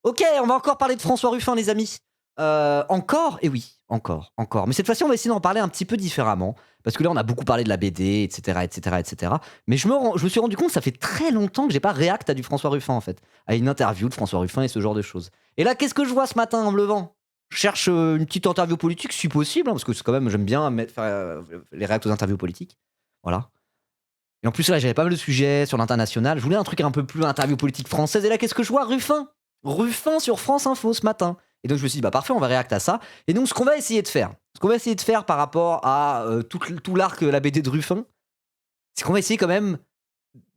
Ok, on va encore parler de François Ruffin, les amis. Encore? Et oui, encore. Mais cette fois-ci, on va essayer d'en parler un petit peu différemment. Parce que là, on a beaucoup parlé de la BD, etc., etc., etc. Mais je me suis rendu compte que ça fait très longtemps que j'ai pas réact à du François Ruffin, en fait. À une interview de François Ruffin et ce genre de choses. Et là, qu'est-ce que je vois ce matin en me levant? Je cherche une petite interview politique, si possible, hein, parce que c'est quand même, j'aime bien faire les réacts aux interviews politiques. Voilà. Et en plus, là, j'avais pas mal de sujets sur l'international. Je voulais un truc un peu plus interview politique française. Et là, qu'est-ce que je vois? Ruffin sur France Info ce matin. Et donc, je me suis dit, bah parfait, on va réacter à ça. Et donc, ce qu'on va essayer de faire par rapport à tout l'arc la BD de Ruffin, c'est qu'on va essayer quand même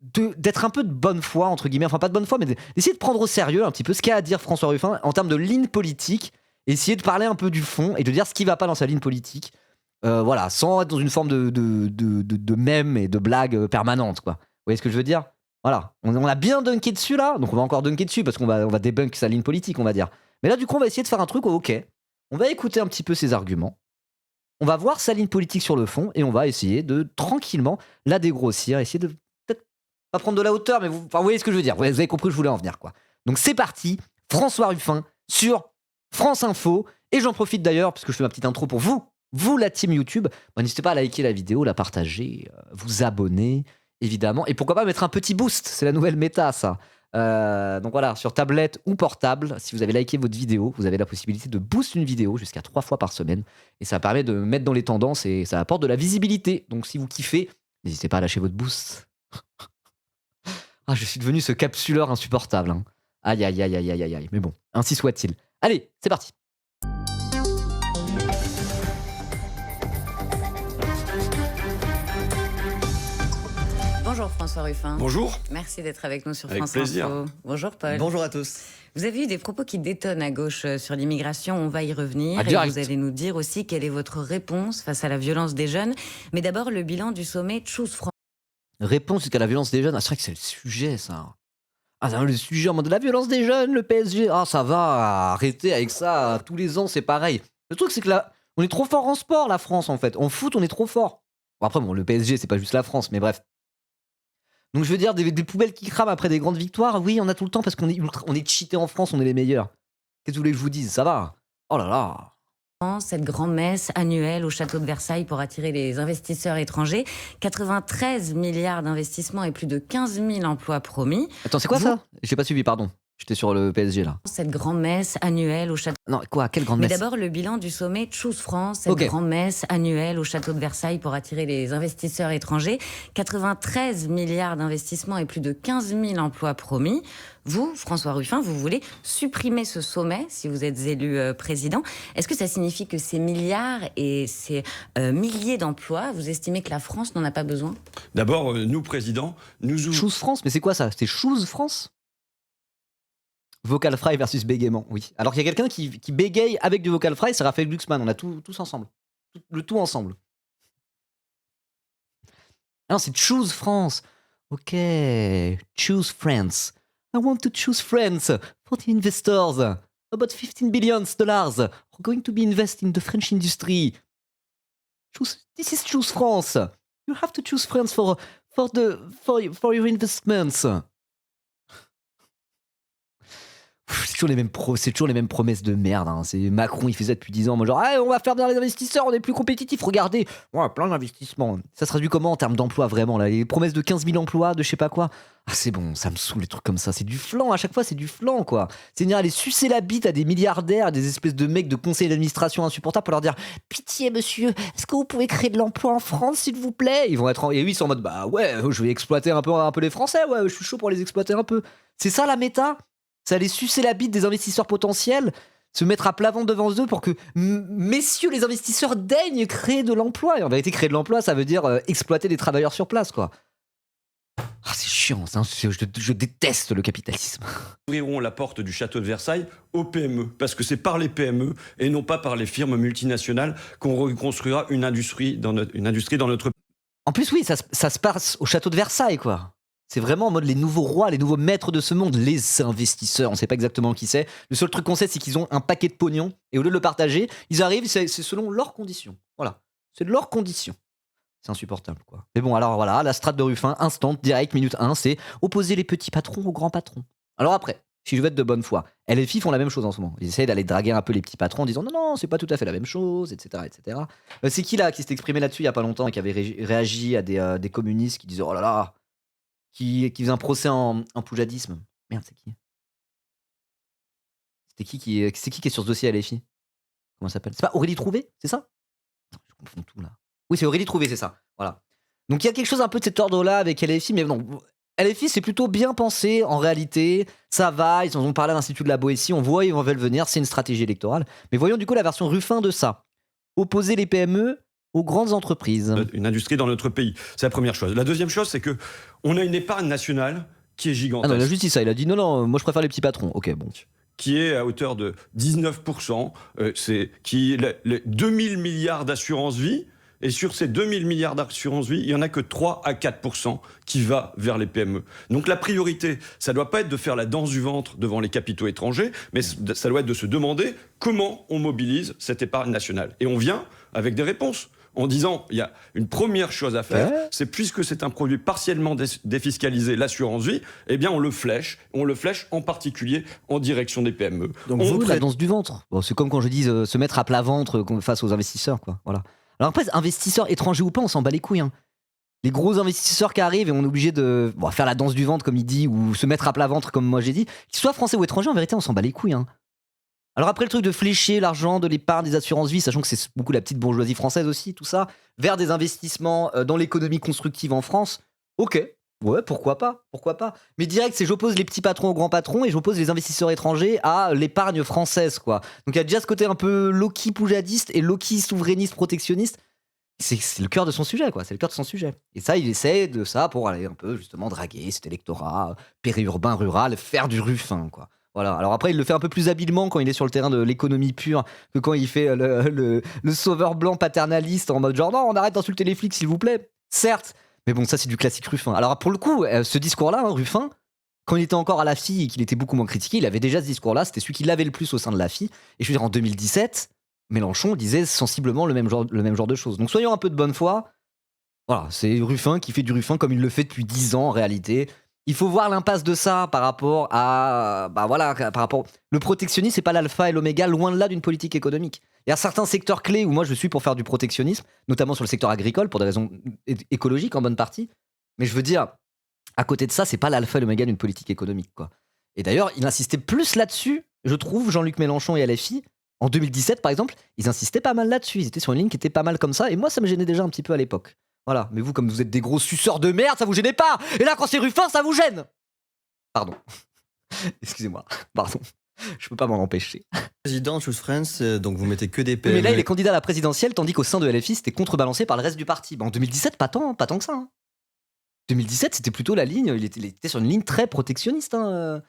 d'être un peu de bonne foi, entre guillemets. Enfin, pas de bonne foi, mais d'essayer de prendre au sérieux un petit peu ce qu'a à dire François Ruffin en termes de ligne politique. Essayer de parler un peu du fond et de dire ce qui va pas dans sa ligne politique. Voilà, sans être dans une forme de mème et de blague permanente, quoi. Vous voyez ce que je veux dire? Voilà, on a bien dunké dessus là, donc on va encore dunker dessus parce qu'on va débunk sa ligne politique, on va dire. Mais là, du coup, on va essayer de faire un truc, ok. On va écouter un petit peu ses arguments, on va voir sa ligne politique sur le fond et on va essayer de tranquillement la dégrossir, essayer de peut-être pas prendre de la hauteur, mais vous voyez ce que je veux dire. Vous avez compris où je voulais en venir, quoi. Donc c'est parti, François Ruffin sur France Info. Et j'en profite d'ailleurs, parce que je fais ma petite intro pour vous la team YouTube. Bon, n'hésitez pas à liker la vidéo, la partager, vous abonner, évidemment. Et pourquoi pas mettre un petit boost, c'est la nouvelle méta, ça. Donc voilà, sur tablette ou portable, si vous avez liké votre vidéo, vous avez la possibilité de boost une vidéo jusqu'à 3 fois par semaine. Et ça permet de mettre dans les tendances et ça apporte de la visibilité. Donc si vous kiffez, n'hésitez pas à lâcher votre boost. Ah, je suis devenu ce capsuleur insupportable, hein. Aïe, aïe, aïe, aïe, aïe, aïe, aïe. Mais bon, ainsi soit-il. Allez, c'est parti. Bonjour François Ruffin. Bonjour. Merci d'être avec nous sur Avec France plaisir. Info. Bonjour Paul. Bonjour à tous. Vous avez eu des propos qui détonnent à gauche sur l'immigration, on va y revenir. Ah, Et direct. vous allez nous dire aussi quelle est votre réponse face à la violence des jeunes. Mais d'abord, le bilan du sommet Choose France. Réponse jusqu'à la violence des jeunes. Ah, c'est vrai que c'est le sujet, ça. Ah, c'est le sujet en mode de la violence des jeunes, le PSG. Ah, ça va, arrêtez avec ça. Tous les ans, c'est pareil. Le truc, c'est que là, on est trop fort en sport, la France, en fait. En foot, on est trop fort. Bon, après, bon, le PSG, c'est pas juste la France, mais bref. Donc, je veux dire, des poubelles qui crament après des grandes victoires, oui, on a tout le temps parce on est cheaté en France, on est les meilleurs. Qu'est-ce que vous voulez que je vous dise? Ça va. Oh là là. Cette grand-messe annuelle au château de Versailles pour attirer les investisseurs étrangers. 93 milliards d'investissements et plus de 15 000 emplois promis. Attends, c'est quoi ça? J'ai pas suivi, pardon. J'étais sur le PSG, là. Cette grand-messe annuelle au château. Non, quoi? Quelle grande Mais messe? d'abord, le bilan du sommet Choose France, cette Ok. grand-messe annuelle au château de Versailles pour attirer les investisseurs étrangers. 93 milliards d'investissements et plus de 15 000 emplois promis. Vous, François Ruffin, vous voulez supprimer ce sommet si vous êtes élu président. Est-ce que ça signifie que ces milliards et ces milliers d'emplois, vous estimez que la France n'en a pas besoin? D'abord, nous, présidents, nous ouvrons... Choose France, mais c'est quoi ça? C'est Choose France? Vocal fry versus bégaiement, oui. Alors qu'il y a quelqu'un qui bégaye avec du vocal fry, c'est Raphaël Glucksmann. On a tous ensemble. Le tout ensemble. Ah non, c'est Choose France. Ok. Choose France. I want to choose France for the investors. About 15 billion dollars are going to be invested in the French industry. This is Choose France. You have to choose France for your investments. C'est toujours les mêmes promesses de merde, hein. C'est Macron, il fait ça depuis 10 ans. Moi, genre, ah, on va faire venir les investisseurs, on est plus compétitifs. Regardez, ouais, plein d'investissements. Ça se traduit comment en termes d'emploi, vraiment là? Les promesses de 15 000 emplois, de je sais pas quoi. Ah, c'est bon, ça me saoule les trucs comme ça. C'est du flan, à chaque fois, c'est du flan, quoi. C'est venir aller sucer la bite à des milliardaires, à des espèces de mecs de conseils d'administration insupportables pour leur dire pitié, monsieur, est-ce que vous pouvez créer de l'emploi en France, s'il vous plaît? Ils vont être et oui, ils sont en mode bah ouais, je vais exploiter un peu les Français, ouais, je suis chaud pour les exploiter un peu. C'est ça la méta? Ça allait sucer la bite des investisseurs potentiels, se mettre à plat ventre devant eux pour que messieurs les investisseurs daignent créer de l'emploi. Et en vérité, créer de l'emploi, ça veut dire exploiter des travailleurs sur place, quoi. Ah, c'est chiant, ça. Je déteste le capitalisme. ouvrirons la porte du château de Versailles aux PME, parce que c'est par les PME et non pas par les firmes multinationales qu'on reconstruira une industrie dans notre pays. En plus, oui, ça se passe au château de Versailles, quoi. C'est vraiment en mode les nouveaux rois, les nouveaux maîtres de ce monde, les investisseurs. On sait pas exactement qui c'est. Le seul truc qu'on sait, c'est qu'ils ont un paquet de pognon. Et au lieu de le partager, ils arrivent, c'est selon leurs conditions. Voilà. C'est de leurs conditions. C'est insupportable, quoi. Mais bon, alors voilà, la strate de Ruffin, instant, direct, minute 1, c'est opposer les petits patrons aux grands patrons. Alors après, si je veux être de bonne foi. LFI font la même chose en ce moment. Ils essayent d'aller draguer un peu les petits patrons en disant non, c'est pas tout à fait la même chose, etc. etc. C'est qui là qui s'est exprimé là-dessus il y a pas longtemps et qui avait réagi à des communistes qui disaient oh là là, qui faisait un procès en poujadisme. Merde, c'est qui? C'est qui est sur ce dossier à LFI? Comment ça s'appelle? C'est pas Aurélie Trouvé, c'est ça? Attends, je confonds tout là. Oui, c'est Aurélie Trouvé, c'est ça. Voilà. Donc il y a quelque chose un peu de cet ordre-là avec LFI, mais non. LFI, c'est plutôt bien pensé en réalité. Ça va, ils en ont parlé à l'Institut de la Boétie, on voit, ils veulent venir, c'est une stratégie électorale. Mais voyons du coup la version Ruffin de ça. Opposer les PME aux grandes entreprises. Une industrie dans notre pays. C'est la première chose. La deuxième chose, c'est que on a une épargne nationale qui est Ah gigantesque. non, il a juste dit ça, il a dit non, moi je préfère les petits patrons. Ok, bon. Qui est à hauteur de 19%, c'est 2000 milliards d'assurance vie, et sur ces 2000 milliards d'assurance vie, il n'y en a que 3 à 4% qui va vers les PME. Donc la priorité, ça ne doit pas être de faire la danse du ventre devant les capitaux étrangers, mais ça doit être de se demander comment on mobilise cette épargne nationale. Et on vient avec des réponses. En disant, il y a une première chose à faire, c'est puisque c'est un produit partiellement défiscalisé, l'assurance vie, eh bien on le flèche en particulier en direction des PME. Donc vous, la danse du ventre. Bon, c'est comme quand je dis se mettre à plat ventre face aux investisseurs, quoi. Voilà. Alors après, investisseurs étrangers ou pas, on s'en bat les couilles. Hein. Les gros investisseurs qui arrivent et on est obligé de faire la danse du ventre, comme il dit, ou se mettre à plat ventre, comme moi j'ai dit, qu'ils soient français ou étrangers, en vérité, on s'en bat les couilles. Hein. Alors après le truc de flécher l'argent de l'épargne, des assurances vie, sachant que c'est beaucoup la petite bourgeoisie française aussi, tout ça, vers des investissements dans l'économie constructive en France, ok, ouais, pourquoi pas. Mais direct, c'est j'oppose les petits patrons aux grands patrons et j'oppose les investisseurs étrangers à l'épargne française, quoi. Donc il y a déjà ce côté un peu low-key poujadiste et low-key souverainiste protectionniste. C'est le cœur de son sujet, quoi. C'est le cœur de son sujet. Et ça, il essaie de ça pour aller un peu, justement, draguer cet électorat périurbain, rural, faire du Ruffin, quoi. Voilà. Alors après, il le fait un peu plus habilement quand il est sur le terrain de l'économie pure que quand il fait le sauveur blanc paternaliste en mode genre non, on arrête d'insulter les flics s'il vous plaît. Certes, mais bon, ça c'est du classique Ruffin. Alors pour le coup, ce discours-là, hein, Ruffin, quand il était encore à la FI et qu'il était beaucoup moins critiqué, il avait déjà ce discours-là, c'était celui qui l'avait le plus au sein de la FI. Et je veux dire, en 2017, Mélenchon disait sensiblement le même genre de choses. Donc soyons un peu de bonne foi. Voilà, c'est Ruffin qui fait du Ruffin comme il le fait depuis 10 ans en réalité. Il faut voir l'impasse de ça par rapport à le protectionnisme, c'est pas l'alpha et l'oméga, loin de là d'une politique économique. Il y a certains secteurs clés où moi je suis pour faire du protectionnisme, notamment sur le secteur agricole pour des raisons écologiques en bonne partie. Mais je veux dire, à côté de ça, c'est pas l'alpha et l'oméga d'une politique économique, quoi. Et d'ailleurs, il insistait plus là-dessus, je trouve, Jean-Luc Mélenchon et LFI. En 2017, par exemple, ils insistaient pas mal là-dessus. Ils étaient sur une ligne qui était pas mal comme ça. Et moi, ça me gênait déjà un petit peu à l'époque. Voilà, mais vous, comme vous êtes des gros suceurs de merde, ça vous gênait pas. Et là, quand c'est Ruffin, ça vous gêne. Pardon. Excusez-moi. Pardon. Je peux pas m'en empêcher. Président Choose France, donc vous mettez que des PME. Mais là, il est candidat à la présidentielle, tandis qu'au sein de LFI, c'était contrebalancé par le reste du parti. En 2017, pas tant que ça. Hein. 2017, c'était plutôt la ligne. Il était sur une ligne très protectionniste, hein,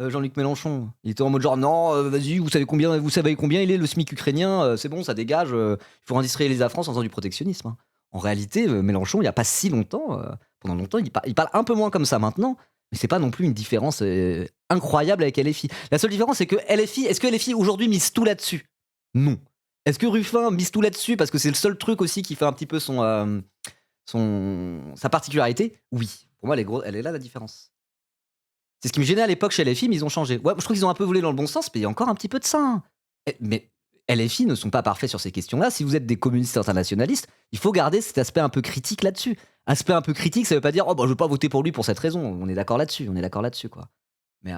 Jean-Luc Mélenchon. Il était en mode genre non, vas-y, vous savez combien il est le SMIC ukrainien, c'est bon, ça dégage. Il faut industrialiser la France en faisant du protectionnisme. Hein. En réalité, Mélenchon, il n'y a pas si longtemps, pendant longtemps, il parle un peu moins comme ça maintenant, mais c'est pas non plus une différence incroyable avec LFI. La seule différence, c'est que est-ce que LFI aujourd'hui mise tout là-dessus? Non. Est-ce que Ruffin mise tout là-dessus parce que c'est le seul truc aussi qui fait un petit peu sa particularité? Oui. Pour moi, elle est là la différence. C'est ce qui me gênait à l'époque chez LFI, mais ils ont changé. Ouais, je trouve qu'ils ont un peu volé dans le bon sens, mais il y a encore un petit peu de ça. Hein. Mais LFI ne sont pas parfaits sur ces questions-là. Si vous êtes des communistes internationalistes, il faut garder cet aspect un peu critique là-dessus. Aspect un peu critique, ça veut pas dire oh bah je veux pas voter pour lui pour cette raison. On est d'accord là-dessus, quoi. Mais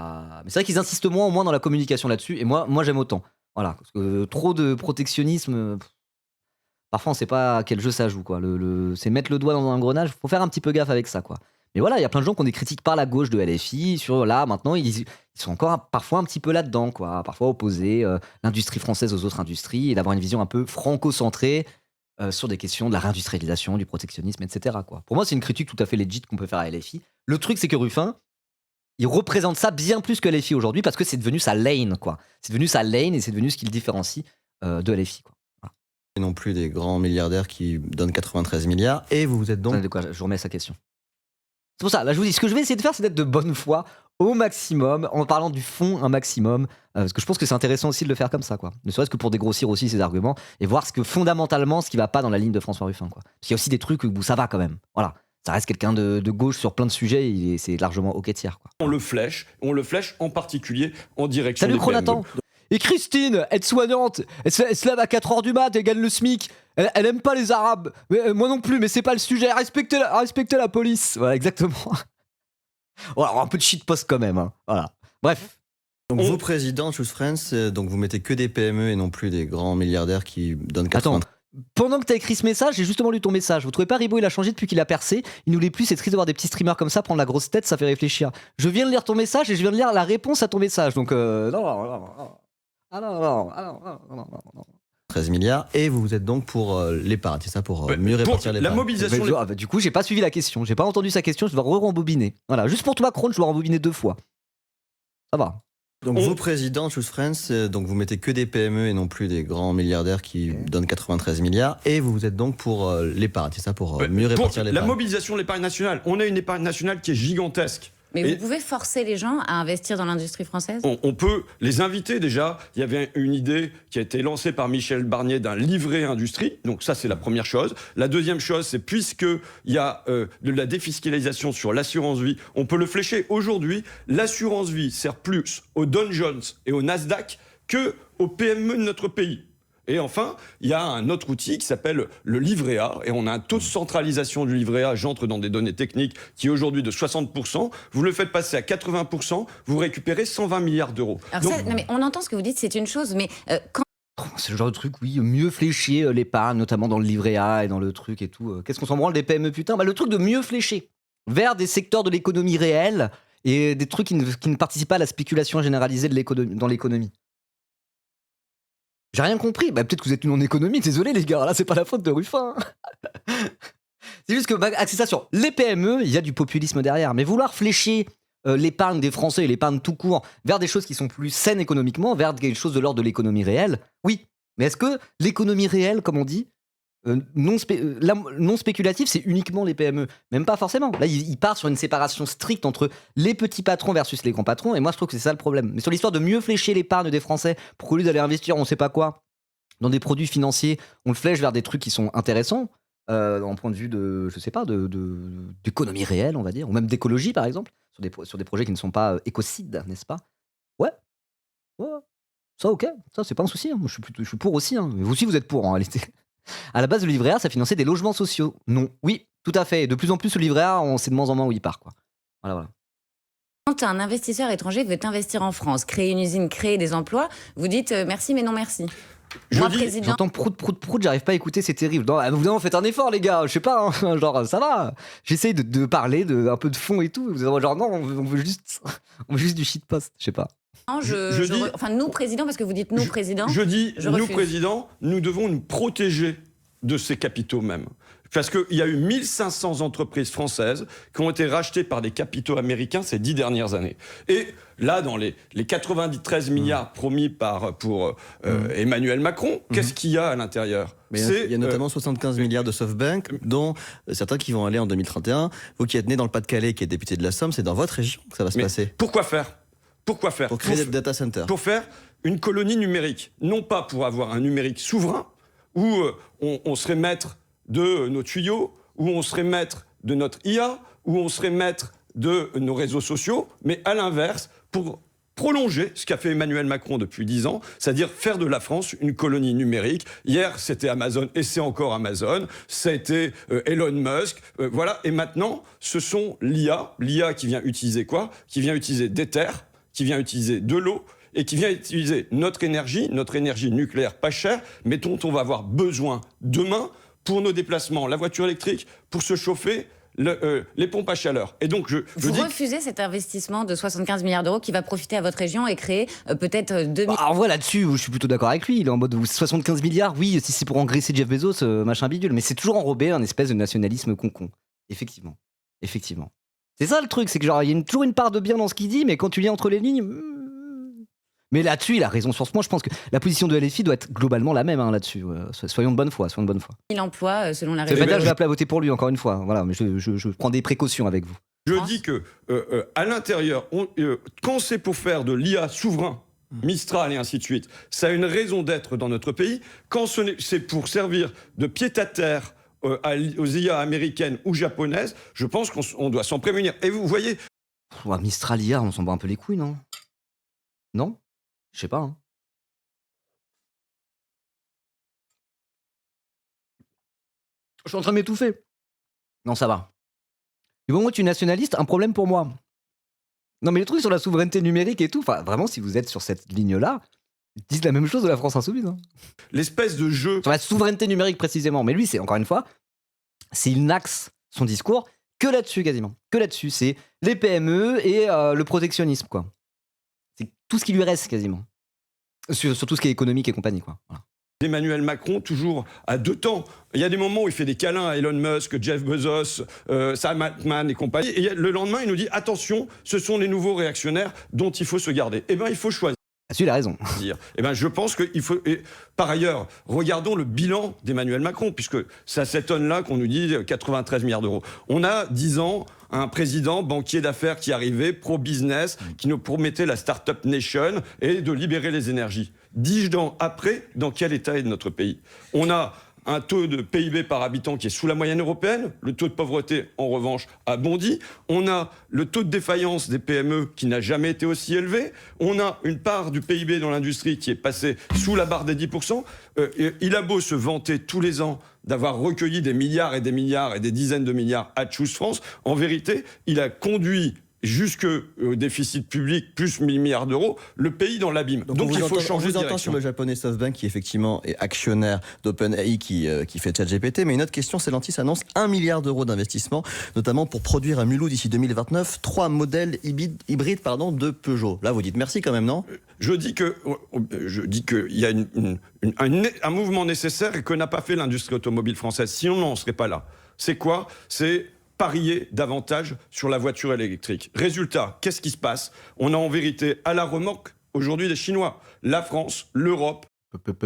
c'est vrai qu'ils insistent moins au moins dans la communication là-dessus. Et moi j'aime autant. Voilà, parce que trop de protectionnisme, parfois on sait pas à quel jeu ça joue, quoi. C'est mettre le doigt dans un engrenage. Faut faire un petit peu gaffe avec ça, quoi. Mais voilà, il y a plein de gens qui ont des critiques par la gauche de LFI sur là maintenant ils sont encore parfois un petit peu là-dedans, quoi. Parfois opposer l'industrie française aux autres industries et d'avoir une vision un peu franco-centrée sur des questions de la réindustrialisation, du protectionnisme, etc. Quoi. Pour moi, c'est une critique tout à fait legit qu'on peut faire à LFI. Le truc, c'est que Ruffin, il représente ça bien plus que LFI aujourd'hui parce que c'est devenu sa lane, quoi. C'est devenu sa lane et c'est devenu ce qui le différencie de LFI, quoi. Voilà. Et non plus des grands milliardaires qui donnent 93 milliards. Et vous êtes donc... Attendez, de quoi, je remets sa question. C'est pour ça, là je vous dis, ce que je vais essayer de faire, c'est d'être de bonne foi au maximum, en parlant du fond un maximum, parce que je pense que c'est intéressant aussi de le faire comme ça, quoi. Ne serait-ce que pour dégrossir aussi ses arguments et voir ce que fondamentalement, ce qui va pas dans la ligne de François Ruffin, quoi. Parce qu'il y a aussi des trucs où ça va quand même. Voilà. Ça reste quelqu'un de gauche sur plein de sujets, c'est largement ok tiers, quoi. On le flèche en particulier en direction Salut des PME. Jonathan. Et Christine, aide-soignante, elle se lève à 4h du mat, elle gagne le SMIC. Elle aime pas les Arabes. Mais, moi non plus, mais c'est pas le sujet. Respectez la police. Voilà, exactement. Bon, alors, un peu de shitpost quand même. Hein. Voilà. Bref. Donc vous, président Choose France, donc vous mettez que des PME et non plus des grands milliardaires qui donnent 80. Attends. Pendant que t'as écrit ce message, j'ai justement lu ton message. Vous trouvez pas Ribot, il a changé depuis qu'il a percé. Il nous l'est plus, c'est triste de voir des petits streamers comme ça prendre la grosse tête, ça fait réfléchir. Je viens de lire ton message et je viens de lire la réponse à ton message. Donc, non. 13 milliards, et vous êtes donc pour l'épargne, c'est ça, pour mieux répartir la l'épargne. mobilisation. Du coup, j'ai pas suivi la question. J'ai pas entendu sa question, je dois rembobiner. Voilà, juste pour toi, Macron, je dois rembobiner 2 fois. Ça va. Donc vous, président Choose France, donc vous mettez que des PME et non plus des grands milliardaires qui donnent 93 milliards, et vous êtes donc pour l'épargne, c'est ça, pour mieux répartir l'épargne. La mobilisation de l'épargne nationale. On a une épargne nationale qui est gigantesque. Mais vous pouvez forcer les gens à investir dans l'industrie française ? On peut les inviter déjà. Il y avait une idée qui a été lancée par Michel Barnier d'un livret industrie. Donc ça, c'est la première chose. La deuxième chose, c'est puisqu'il y a de la défiscalisation sur l'assurance vie, on peut le flécher. Aujourd'hui, l'assurance vie sert plus aux Dow Jones et au Nasdaq que aux PME de notre pays. Et enfin, il y a un autre outil qui s'appelle le livret A, et on a un taux de centralisation du livret A, j'entre dans des données techniques, qui est aujourd'hui de 60%. Vous le faites passer à 80%, vous récupérez 120 milliards d'euros. Alors ça, non, mais on entend ce que vous dites, c'est une chose, mais quand... C'est le genre de truc, oui, mieux flécher l'épargne, notamment dans le livret A et dans le truc et tout. Qu'est-ce qu'on s'en branle des PME, putain ? Bah, le truc de mieux flécher vers des secteurs de l'économie réelle et des trucs qui ne participent pas à la spéculation généralisée dans l'économie. J'ai rien compris. Bah, peut-être que vous êtes une en économie. Désolé, les gars. Là, c'est pas la faute de Ruffin. C'est juste que, axer ça sur les PME, il y a du populisme derrière. Mais vouloir flécher l'épargne des Français et l'épargne tout court vers des choses qui sont plus saines économiquement, vers quelque chose de l'ordre de l'économie réelle, oui. Mais est-ce que l'économie réelle, comme on dit, non spéculative, c'est uniquement les PME? Même pas forcément. Là, il part sur une séparation stricte entre les petits patrons versus les grands patrons, et moi, je trouve que c'est ça le problème. Mais sur l'histoire de mieux flécher l'épargne des Français, pour qu'au lieu d'aller investir, on sait pas quoi, dans des produits financiers, on le flèche vers des trucs qui sont intéressants, en point de vue de, je sais pas, d'économie réelle, on va dire, ou même d'écologie, par exemple, sur des projets qui ne sont pas écocides, n'est-ce pas? Ouais. Ça, ok. Ça, c'est pas un souci. Hein. Moi, je suis pour aussi. Hein. Mais vous aussi, vous êtes pour, en réalité. À la base, le livret A, ça finançait des logements sociaux. Non. Oui, tout à fait. Et de plus en plus, le livret A, on sait de moins en moins où il part, quoi. Voilà. Quand un investisseur étranger veut investir en France, créer une usine, créer des emplois, vous dites merci, mais non merci. Président... J'entends prout, j'arrive pas à écouter, c'est terrible. Non, évidemment, faites un effort, les gars. Je sais pas, hein, genre, ça va. J'essaye de parler un peu de fond et tout. Vous avez genre, non, on veut juste du shitpost. Je sais pas. Non, enfin, nous, président, parce que vous dites nous, président. Je dis, nous, président, nous devons nous protéger de ces capitaux même. Parce qu'il y a eu 1500 entreprises françaises qui ont été rachetées par des capitaux américains ces 10 dernières années. Et là, dans les 93 milliards promis pour Emmanuel Macron, qu'est-ce qu'il y a à l'intérieur? Mais il y a notamment 75 milliards de SoftBank, dont certains qui vont aller en 2031. Vous qui êtes né dans le Pas-de-Calais, qui êtes député de la Somme, c'est dans votre région que ça va se passer. Pourquoi faire? Pour créer des data centers. Pour faire une colonie numérique. Non pas pour avoir un numérique souverain, où on serait maître de nos tuyaux, où on serait maître de notre IA, où on serait maître de nos réseaux sociaux, mais à l'inverse, pour prolonger ce qu'a fait Emmanuel Macron depuis 10 ans, c'est-à-dire faire de la France une colonie numérique. Hier, c'était Amazon, et c'est encore Amazon. C'était Elon Musk. Voilà. Et maintenant, ce sont l'IA. L'IA qui vient utiliser quoi? Qui vient utiliser des terres, qui vient utiliser de l'eau, et qui vient utiliser notre énergie nucléaire pas chère, mais dont on va avoir besoin demain pour nos déplacements, la voiture électrique, pour se chauffer, les pompes à chaleur. Et donc, vous refusez cet investissement de 75 milliards d'euros qui va profiter à votre région et créer peut-être 2 milliards. Alors voilà, là-dessus, je suis plutôt d'accord avec lui. Il est en mode 75 milliards, oui, si c'est pour engraisser Jeff Bezos, machin bidule. Mais c'est toujours enrobé un espèce de nationalisme con-con. Effectivement. C'est ça le truc, c'est que genre, il y a toujours une part de bien dans ce qu'il dit, mais quand tu lis entre les lignes... Mais là-dessus, il a raison sur ce point. Je pense que la position de LFI doit être globalement la même là-dessus. Soyons de bonne foi. 1000 emplois selon la région. Ça veut dire que je vais appeler à voter pour lui, encore une fois. Voilà, mais je prends des précautions avec vous. Je dis que à l'intérieur, quand c'est pour faire de l'IA souverain, Mistral et ainsi de suite, ça a une raison d'être dans notre pays. Quand c'est pour servir de pied-à-terre aux IA américaines ou japonaises, je pense qu'on doit s'en prémunir. Et vous voyez... Mistral IA, on s'en bat un peu les couilles, non? Non? Je sais pas, hein. Je suis en train de m'étouffer. Non, ça va. Du moment où tu es nationaliste, un problème pour moi. Non, mais les trucs sur la souveraineté numérique et tout, enfin, vraiment, si vous êtes sur cette ligne-là, ils disent la même chose de la France insoumise. Hein. L'espèce de jeu... Sur la souveraineté numérique, précisément. Mais lui, c'est encore une fois, il n'axe son discours que là-dessus, quasiment. Que là-dessus. C'est les PME et le protectionnisme, quoi. C'est tout ce qui lui reste, quasiment. Sur tout ce qui est économique et compagnie, quoi. Voilà. Emmanuel Macron, toujours à deux temps. Il y a des moments où il fait des câlins à Elon Musk, Jeff Bezos, Sam Altman et compagnie. Et le lendemain, il nous dit, attention, ce sont les nouveaux réactionnaires dont il faut se garder. Eh bien, il faut choisir. Là-dessus, il a raison. Eh ben, je pense qu'il faut... Et par ailleurs, regardons le bilan d'Emmanuel Macron, puisque ça s'étonne là qu'on nous dit 93 milliards d'euros. On a 10 ans un président banquier d'affaires qui arrivait, pro-business, qui nous promettait la Startup Nation et de libérer les énergies. 10 ans après, dans quel état est notre pays? On a un taux de PIB par habitant qui est sous la moyenne européenne. Le taux de pauvreté, en revanche, a bondi. On a le taux de défaillance des PME qui n'a jamais été aussi élevé. On a une part du PIB dans l'industrie qui est passée sous la barre des 10%. Il a beau se vanter tous les ans d'avoir recueilli des milliards et des dizaines de milliards à Choose France. En vérité, il a conduit jusqu'au déficit public, plus 1000 milliards d'euros, le pays dans l'abîme. Donc il faut changer de direction. On vous entend sur le japonais SoftBank, qui effectivement est actionnaire d'OpenAI, qui fait ChatGPT. Mais une autre question, Stellantis annonce 1 milliard d'euros d'investissement, notamment pour produire à Mulhouse d'ici 2029, 3 modèles hybrides de Peugeot. Là, vous dites merci quand même, non? Je dis qu'il y a un mouvement nécessaire et que n'a pas fait l'industrie automobile française. Sinon, on n'en serait pas là. C'est quoi? C'est parier davantage sur la voiture électrique. Résultat, qu'est-ce qui se passe? On a en vérité à la remorque aujourd'hui des Chinois. La France, l'Europe. C'est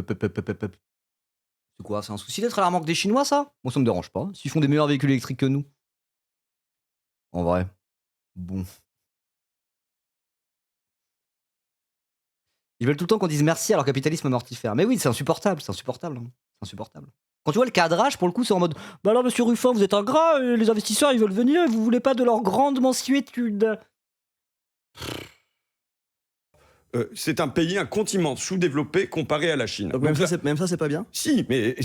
quoi? C'est un souci d'être à la remorque des Chinois, ça? Moi, ça me dérange pas. S'ils font des meilleurs véhicules électriques que nous. En vrai. Bon. Ils veulent tout le temps qu'on dise merci à leur capitalisme mortifère. Mais oui, c'est insupportable, c'est insupportable. Hein. C'est insupportable. Quand tu vois le cadrage, pour le coup, c'est en mode bah alors, monsieur Ruffin, vous êtes ingrat, les investisseurs, ils veulent venir, vous voulez pas de leur grande mensuétude. C'est un pays, un continent sous-développé comparé à la Chine. Donc même ça, c'est pas bien? Si, mais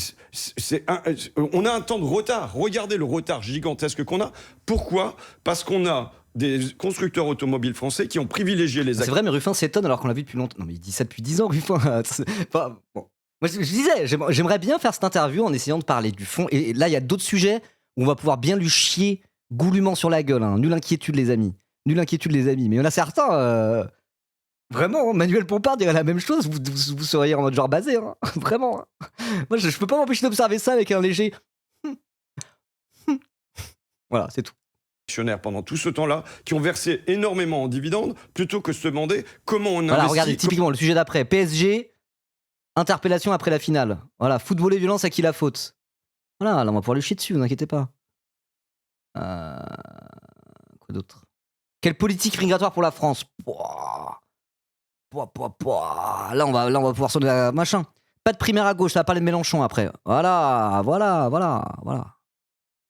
on a un temps de retard. Regardez le retard gigantesque qu'on a. Pourquoi? Parce qu'on a des constructeurs automobiles français qui ont privilégié les acteurs. C'est vrai, mais Ruffin s'étonne alors qu'on l'a vu depuis longtemps. Non, mais il dit ça depuis 10 ans, Ruffin. Enfin, bon. Moi, je disais, j'aimerais bien faire cette interview en essayant de parler du fond. Et là, il y a d'autres sujets où on va pouvoir bien lui chier goulûment sur la gueule. Hein. Nulle inquiétude, les amis. Nulle inquiétude, les amis. Mais il y en a certains... Vraiment, Manuel Pompard dirait la même chose, vous seriez en mode genre basé, hein. Vraiment. Hein. Moi, je peux pas m'empêcher d'observer ça avec un léger... Voilà, c'est tout. Pendant tout ce temps-là, qui ont versé énormément en dividendes, plutôt que de se demander comment on investit... Voilà, regardez, typiquement, le sujet d'après. PSG, interpellation après la finale. Voilà, football et violence, à qui la faute? Voilà, là, on va pouvoir lui chier dessus, vous inquiétez pas. Quoi d'autre? Quelle politique migratoire pour la France? Là, on va pouvoir sonner la machin. Pas de primaire à gauche, ça va parler de Mélenchon après. Voilà.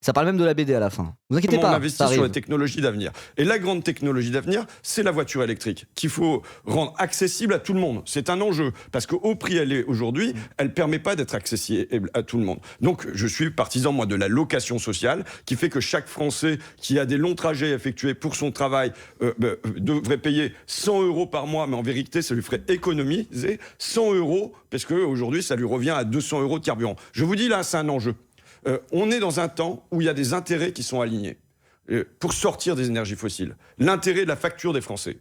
Ça parle même de la BD à la fin. Vous inquiétez pas. On investit sur la technologie d'avenir. Et la grande technologie d'avenir, c'est la voiture électrique, qu'il faut rendre accessible à tout le monde. C'est un enjeu, parce qu'au prix elle est aujourd'hui, elle ne permet pas d'être accessible à tout le monde. Donc, je suis partisan, moi, de la location sociale, qui fait que chaque Français qui a des longs trajets effectués pour son travail devrait payer 100 € par mois, mais en vérité, ça lui ferait économiser 100 €, parce qu'aujourd'hui, ça lui revient à 200 € de carburant. Je vous dis, là, c'est un enjeu. On est dans un temps où il y a des intérêts qui sont alignés pour sortir des énergies fossiles. L'intérêt de la facture des Français.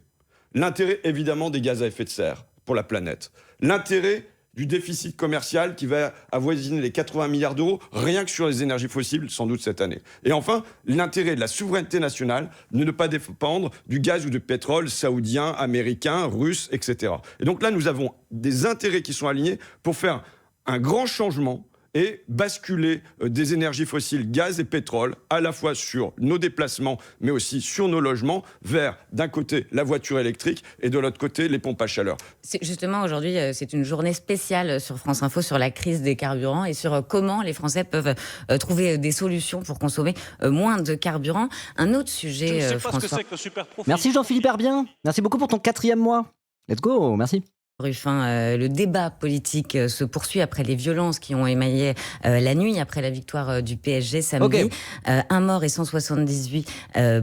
L'intérêt, évidemment, des gaz à effet de serre pour la planète. L'intérêt du déficit commercial qui va avoisiner les 80 milliards d'euros, rien que sur les énergies fossiles, sans doute cette année. Et enfin, l'intérêt de la souveraineté nationale de ne pas dépendre du gaz ou du pétrole saoudien, américain, russe, etc. Et donc là, nous avons des intérêts qui sont alignés pour faire un grand changement et basculer des énergies fossiles, gaz et pétrole, à la fois sur nos déplacements, mais aussi sur nos logements, vers d'un côté la voiture électrique et de l'autre côté les pompes à chaleur. Justement, aujourd'hui, c'est une journée spéciale sur France Info sur la crise des carburants et sur comment les Français peuvent trouver des solutions pour consommer moins de carburant. Un autre sujet, François. Merci Jean-Philippe Herbien. Merci beaucoup pour ton 4e mois. Let's go, merci. Ruffin, le débat politique se poursuit après les violences qui ont émaillé la nuit après la victoire du PSG samedi. Un mort et 178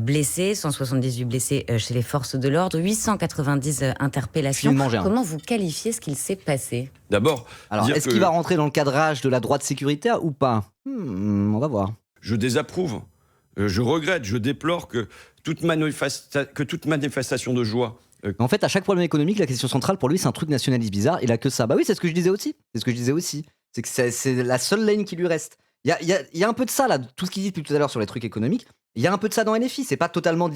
blessés, 178 blessés chez les forces de l'ordre, 890 interpellations. Comment vous qualifiez ce qu'il s'est passé ? D'abord, alors est-ce qu'il va rentrer dans le cadrage de la droite sécuritaire ou pas ? On va voir. Je désapprouve, je regrette, je déplore que toute manifestation de joie. En fait, à chaque problème économique, la question centrale pour lui, c'est un truc nationaliste bizarre. Il a que ça. Bah oui, c'est ce que je disais aussi. C'est que c'est la seule ligne qui lui reste. Il y a un peu de ça là, tout ce qu'il dit depuis tout à l'heure sur les trucs économiques. Il y a un peu de ça dans LFI. C'est pas totalement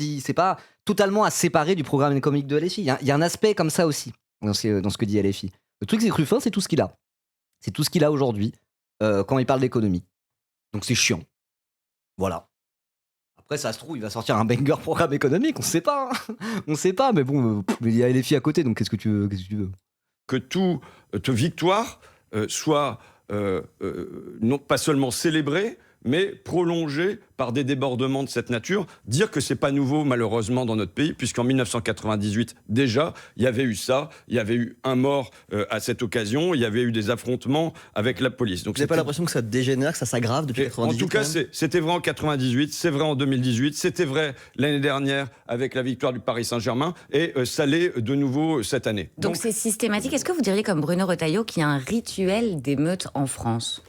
à séparer du programme économique de LFI. Il y a un aspect comme ça aussi dans ce que dit LFI. Le truc, c'est que Ruffin, c'est tout ce qu'il a. C'est tout ce qu'il a aujourd'hui quand il parle d'économie. Donc c'est chiant. Voilà. Après, ça se trouve, il va sortir un banger programme économique, on sait pas. On sait pas, mais bon, il y a LFI à côté, donc qu'est-ce que tu veux ? Que toute victoire soit non pas seulement célébrée, mais prolongée par des débordements de cette nature. Dire que c'est pas nouveau, malheureusement, dans notre pays, puisqu'en 1998, déjà, il y avait eu ça, il y avait eu un mort à cette occasion, il y avait eu des affrontements avec la police. Donc, vous n'avez pas l'impression que ça dégénère, que ça s'aggrave depuis 1998 ? En tout cas, c'était vrai en 98, c'est vrai en 2018, c'était vrai l'année dernière avec la victoire du Paris Saint-Germain, et ça l'est de nouveau cette année. Donc c'est systématique. Est-ce que vous diriez, comme Bruno Retailleau, qu'il y a un rituel d'émeute en France ?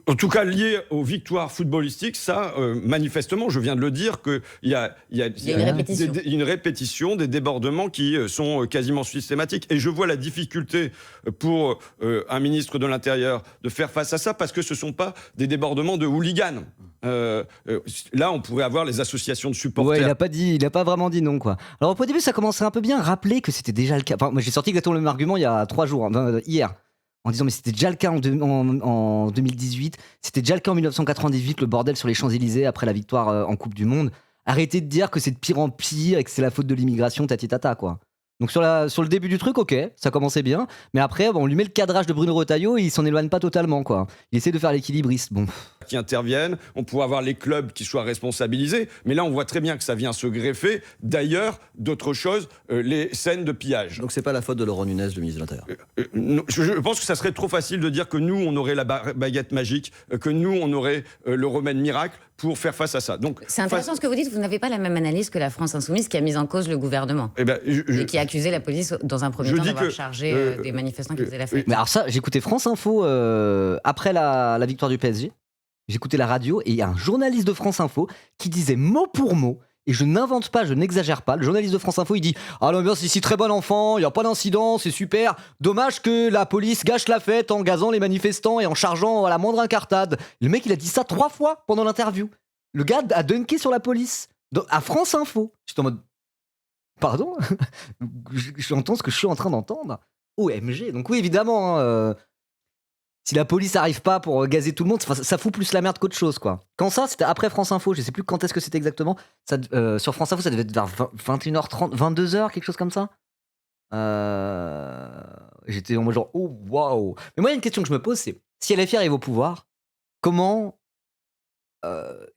En tout cas, lié aux victoires footballistiques, ça, manifestement, je viens de le dire, qu'il y a une répétition des débordements qui sont quasiment systématiques. Et je vois la difficulté pour un ministre de l'Intérieur de faire face à ça, parce que ce ne sont pas des débordements de hooligans. Là, on pourrait avoir les associations de supporters. Ouais, il n'a pas vraiment dit non, quoi. Alors au début, ça commençait un peu bien. Rappeler que c'était déjà le cas. Enfin, moi, j'ai sorti exactement le même argument il y a 3 jours, hier. En disant mais c'était déjà le cas en 2018, c'était déjà le cas en 1998, le bordel sur les Champs-Élysées après la victoire en Coupe du Monde. Arrêtez de dire que c'est de pire en pire et que c'est la faute de l'immigration, tata quoi. Donc sur le début du truc, ok, ça commençait bien, mais après on lui met le cadrage de Bruno Retailleau et il s'en éloigne pas totalement, quoi. Il essaie de faire l'équilibriste, bon. Qui interviennent, on pourrait avoir les clubs qui soient responsabilisés, mais là on voit très bien que ça vient se greffer d'ailleurs d'autres choses, les scènes de pillage. Donc c'est pas la faute de Laurent Nunez, le ministre de l'Intérieur. Je pense que ça serait trop facile de dire que nous on aurait la baguette magique, que nous on aurait le remède miracle pour faire face à ça. Donc c'est intéressant ce que vous dites, vous n'avez pas la même analyse que la France Insoumise qui a mis en cause le gouvernement et qui a accusé la police dans un premier temps d'avoir chargé des manifestants qui faisaient la fête. Mais alors ça, j'écoutais France Info après la victoire du PSG. J'écoutais la radio et il y a un journaliste de France Info qui disait mot pour mot, et je n'invente pas, je n'exagère pas, le journaliste de France Info il dit « Ah l'ambiance ici très bon enfant, il n'y a pas d'incident, c'est super, dommage que la police gâche la fête en gazant les manifestants et en chargeant à la moindre incartade. » Le mec il a dit ça 3 fois pendant l'interview. Le gars a dunké sur la police, à France Info. J'étais en mode « Pardon ?» J'entends ce que je suis en train d'entendre. OMG, donc oui évidemment... si la police arrive pas pour gazer tout le monde, ça fout plus la merde qu'autre chose, quoi. Quand ça, c'était après France Info, je sais plus quand est-ce que c'était exactement. Ça, sur France Info, ça devait être vers 21h30, 22h, quelque chose comme ça. J'étais en mode genre, oh waouh. Mais moi, il y a une question que je me pose, c'est si LFI arrive au pouvoir, comment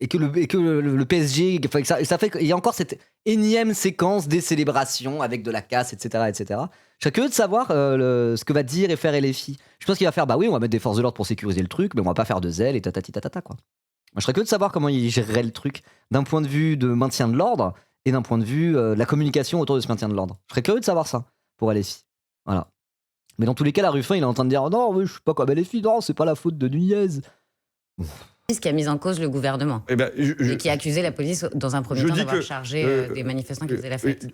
et que le PSG, ça fait qu'il y a encore cette énième séquence des célébrations avec de la casse, etc., etc. Je serais curieux de savoir ce que va dire et faire LFI. Je pense qu'il va faire, bah oui, on va mettre des forces de l'ordre pour sécuriser le truc, mais on va pas faire de zèle et tatati tatata, quoi. Moi, je serais curieux de savoir comment il gérerait le truc d'un point de vue de maintien de l'ordre et d'un point de vue de la communication autour de ce maintien de l'ordre. Je serais curieux de savoir ça pour LFI. Voilà. Mais dans tous les cas, la Ruffin, il est en train de dire, oh, non, oui, je suis pas comme LFI, non, c'est pas la faute de Nunez. Qui a mis en cause le gouvernement et qui a accusé la police dans un premier temps d'avoir chargé des manifestants qui faisaient la fête.